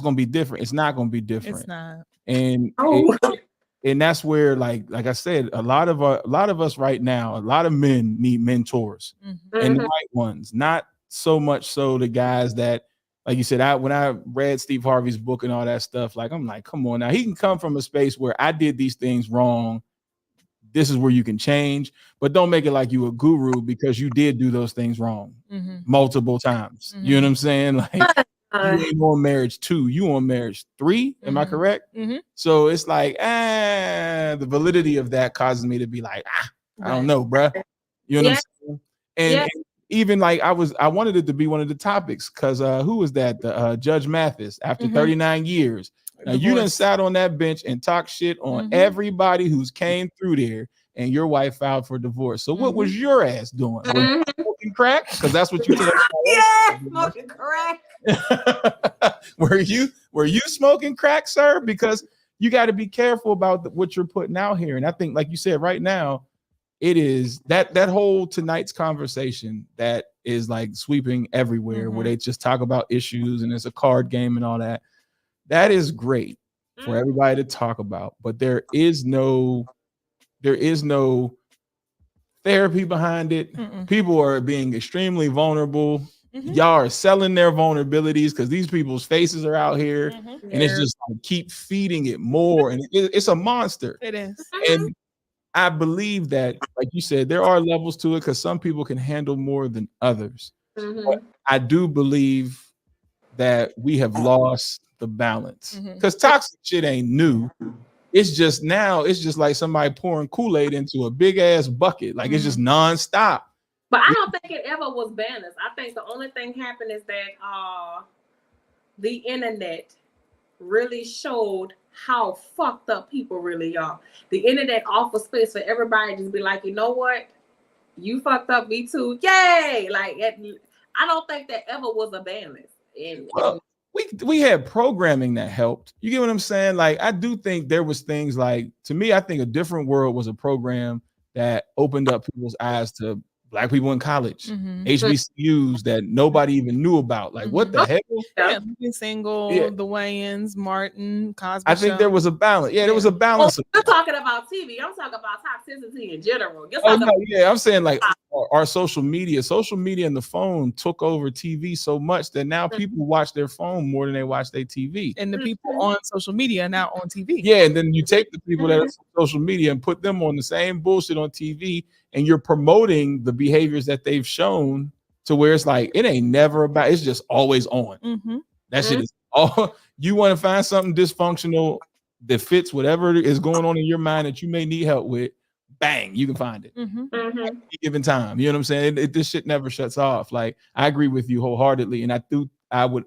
going to be different. It's not going to be different. It's not. And and that's where, like I said, a lot of us right now, a lot of men need mentors and the right ones, not so much so the guys that, like you said, when I read Steve Harvey's book and all that stuff, like I'm like, come on now, he can come from a space where I did these things wrong. This is where you can change, but don't make it like you a guru because you did do those things wrong multiple times. You know what I'm saying? Like you ain't on marriage 2, you on marriage 3. Am I correct? So it's like, the validity of that causes me to be like, I don't know, bruh. You know what I'm saying? And even like I wanted it to be one of the topics because who was that? The Judge Mathis after 39 years. Now you done sat on that bench and talked shit on everybody who's came through there, and your wife filed for divorce. So what was your ass doing? Were you smoking crack? Because that's what you told us. Smoking crack. Were you smoking crack, sir? Because you got to be careful about what you're putting out here. And I think, like you said, right now, it is that whole tonight's conversation that is like sweeping everywhere, where they just talk about issues and it's a card game and all that. That is great for everybody to talk about, but there is no therapy behind it. People are being extremely vulnerable. Y'all are selling their vulnerabilities because these people's faces are out here, and it's just like, keep feeding it more, and it's a monster. It is. And I believe that, like you said, there are levels to it because some people can handle more than others. But I do believe that we have lost the balance because toxic shit ain't new. It's just now, it's just like somebody pouring Kool-Aid into a big ass bucket. Like it's just nonstop. But I don't think it ever was balanced. I think the only thing happened is that the internet really showed how fucked up people really are. The internet offers space for everybody to just be like, you know what? You fucked up, me too. Yay! Like I don't think that ever was a balance. Well, we had programming that helped. You get what I'm saying? Like I do think there was things like, to me, I think A Different World was a program that opened up people's eyes to Black people in college, HBCUs that nobody even knew about. Like, what the hell? Yeah, Single, the Wayans, Martin, Cosby. I think there was a balance. Yeah, there was a balance. You're talking about TV. I'm talking about toxicity in general. I'm saying like our social media and the phone took over TV so much that now people watch their phone more than they watch their TV. And the people on social media are now on TV. Yeah, and then you take the people that are on social media and put them on the same bullshit on TV, and you're promoting the behaviors that they've shown to where it's like, it ain't never about, it's just always on. That shit is all, you want to find something dysfunctional that fits whatever is going on in your mind that you may need help with, bang, you can find it. At any given time. You know what I'm saying? This shit never shuts off. Like, I agree with you wholeheartedly. And I would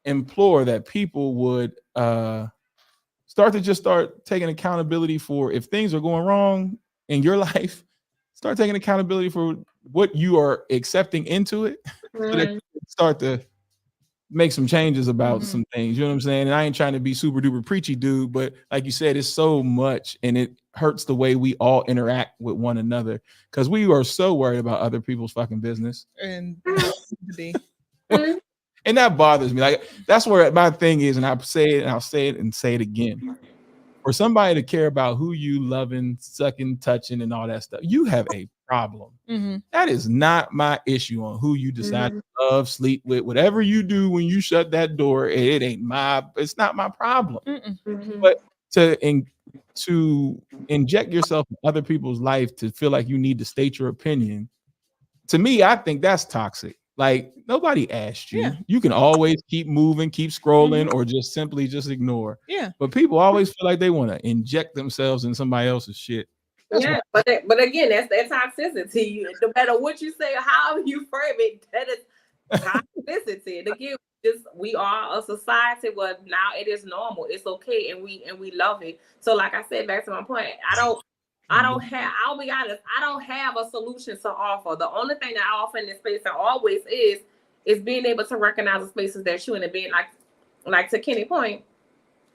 implore that people would start taking accountability for if things are going wrong in your life. Start taking accountability for what you are accepting into it. So that you can start to make some changes about some things. You know what I'm saying? And I ain't trying to be super duper preachy dude, but like you said, it's so much and it hurts the way we all interact with one another because we are so worried about other people's fucking business. And and that bothers me. Like that's where my thing is, and I'll say it and I'll say it and say it again. For somebody to care about who you loving, sucking, touching, and all that stuff, you have a problem. That is not my issue on who you decide to love, sleep with, whatever you do when you shut that door. It's not my problem. But to inject yourself in other people's life to feel like you need to state your opinion, to me, I think that's toxic. Like nobody asked you. You can always keep moving, keep scrolling, or just simply just ignore. But people always feel like they want to inject themselves in somebody else's shit. But again, that's that toxicity. No matter what you say or how you frame it, that is toxicity. And again, we are a society where now it is normal. It's okay, and we love it. So, like I said, back to my point, I'll be honest, I don't have a solution to offer. The only thing that I offer in this space and always is being able to recognize the spaces that you're in and being like to Kenny's point,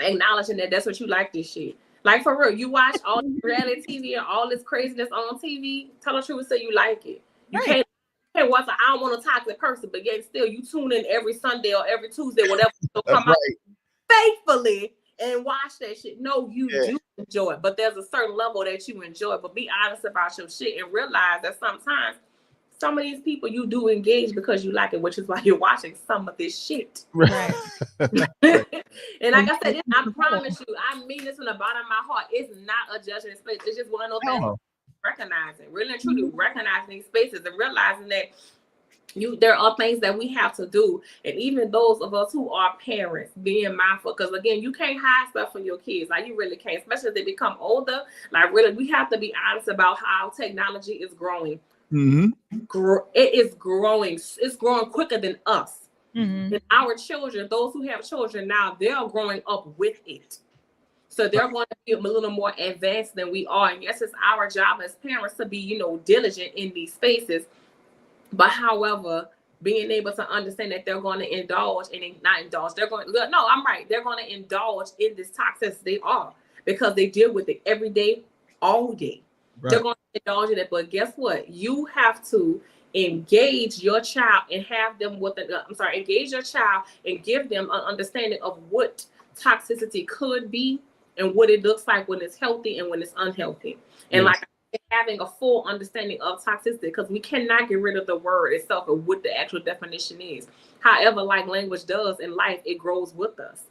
acknowledging that that's what you like this shit. Like for real, you watch all this reality TV and all this craziness on TV, tell the truth and say you like it. You can't watch I don't want a toxic person, but yet still you tune in every Sunday or every Tuesday, whatever come out faithfully and watch that shit. No, you do enjoy it, but there's a certain level that you enjoy. But be honest about your shit and realize that sometimes some of these people you do engage because you like it, which is why you're watching some of this shit. Right. And like I said, I promise you, I mean this from the bottom of my heart. It's not a judgment space. It's just one of those things recognizing, really and truly recognizing these spaces and realizing that there are things that we have to do. And even those of us who are parents, being mindful, because again, you can't hide stuff from your kids. Like you really can't, especially as they become older. Like really, we have to be honest about how technology is growing. It is growing. It's growing quicker than us. And our children, those who have children now, they're growing up with it. So they're going to be a little more advanced than we are. And yes, it's our job as parents to be, diligent in these spaces. But however, being able to understand that they're going to indulge and not indulge, they're going to indulge in this toxicity. They are, because they deal with it every day, all day. Right. They're going to indulge in it. But guess what? You have to engage your child and have them engage your child and give them an understanding of what toxicity could be and what it looks like when it's healthy and when it's unhealthy. And having a full understanding of toxicity, because we cannot get rid of the word itself or what the actual definition is. However, like language does in life, it grows with us.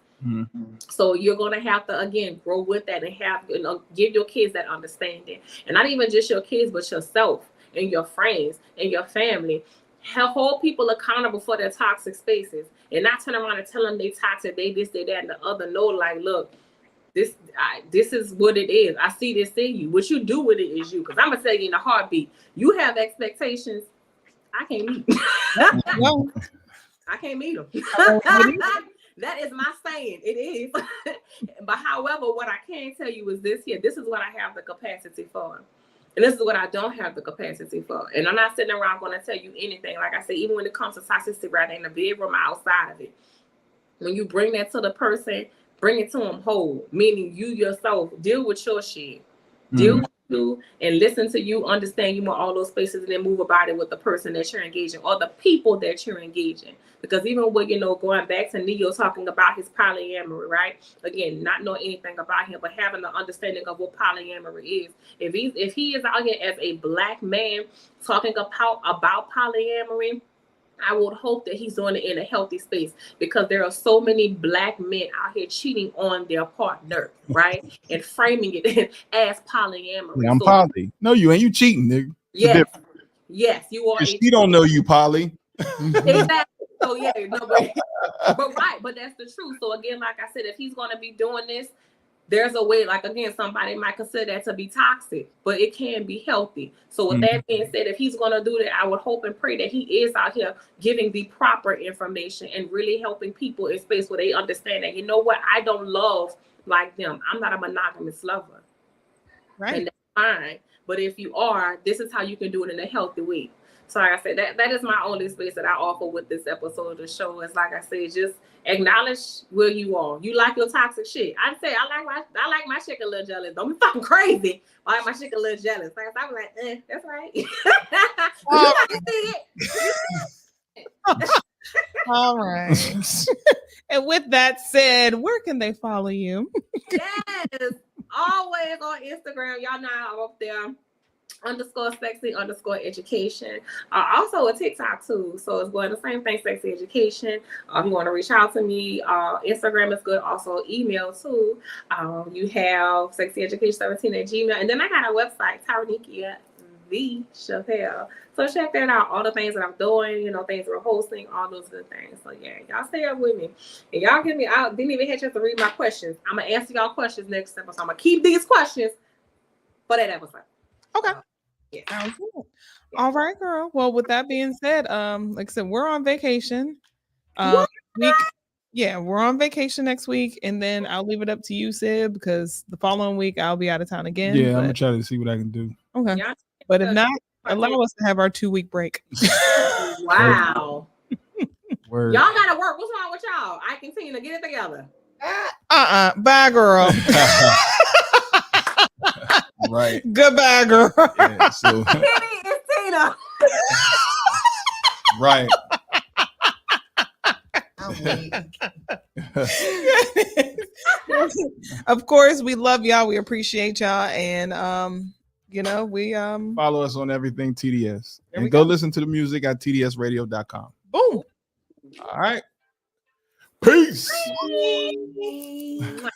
So you're going to have to, again, grow with that and have, give your kids that understanding. And not even just your kids, but yourself and your friends and your family. Hold people accountable for their toxic spaces and not turn around and tell them they toxic, they this, they that, and the other. No, like, look, this is what it is. I see this in you. What you do with it is you. Because I'm going to tell you in a heartbeat, you have expectations. I can't meet them. I can't meet them. That is my saying. It is. But however, what I can tell you is this here. This is what I have the capacity for. And this is what I don't have the capacity for. And I'm not sitting around going to tell you anything. Like I said, even when it comes to toxicity, right in the bedroom or outside of it, when you bring that to the person, bring it to them whole, meaning you yourself deal with your shit, deal with you and listen to you, understand you in all those spaces, and then move about it with the person that you're engaging or the people that you're engaging. Because even with, going back to Neo talking about his polyamory, right? Again, not knowing anything about him, but having the understanding of what polyamory is. If he is out here as a black man talking about polyamory, I would hope that he's doing it in a healthy space, because there are so many black men out here cheating on their partner, right? And framing it as polyamory. Yeah, I'm poly. No, you ain't. You cheating, nigga. Yes, you are. She don't know you poly. Exactly. So yeah, but that's the truth. So again, like I said, if he's going to be doing this, there's a way, like, again, somebody might consider that to be toxic, but it can be healthy. So with that being said, if he's going to do that, I would hope and pray that he is out here giving the proper information and really helping people in space where they understand that, you know what, I don't love like them. I'm not a monogamous lover. Right. And that's fine. But if you are, this is how you can do it in a healthy way. So like I said, that is my only space that I offer with this episode of the show. Is, like I said, just acknowledge where you are. You like your toxic shit. I say I like my chick a little jealous. Don't be fucking crazy. I like my chick a little jealous. Like I'm like, that's right. You like to see it. All right. And with that said, where can they follow you? Yes, always on Instagram. Y'all know I'm up there. _sexy_education. Also a TikTok too. So it's going the same thing, sexy education. If you want to reach out to me, Instagram is good. Also email too. You have sexyeducation17@gmail.com. And then I got a website, Tyrese the Chappelle. So check that out. All the things that I'm doing, things we're hosting, all those good things. So yeah, y'all stay up with me. And y'all give me out. Didn't even have a chance to read my questions. I'm gonna answer y'all questions next episode. I'm gonna keep these questions for that episode. Okay. Yeah. Sounds good. All right, girl. Well, with that being said, like I said, we're on vacation. We're on vacation next week, and then I'll leave it up to you, Sib, because the following week I'll be out of town again. Yeah, I'm gonna try to see what I can do. Okay. But if not, allow us to have our 2-week break. Wow. Word. Y'all gotta work. What's wrong with y'all? I continue to get it together. Bye, girl. Right. Goodbye, girl. Yeah, so. It's Tina. Right. Of course, we love y'all. We appreciate y'all. And You know, we follow us on everything TDS. There we And go go. listen to the music at tdsradio.com. boom. All right. Peace. Mwah.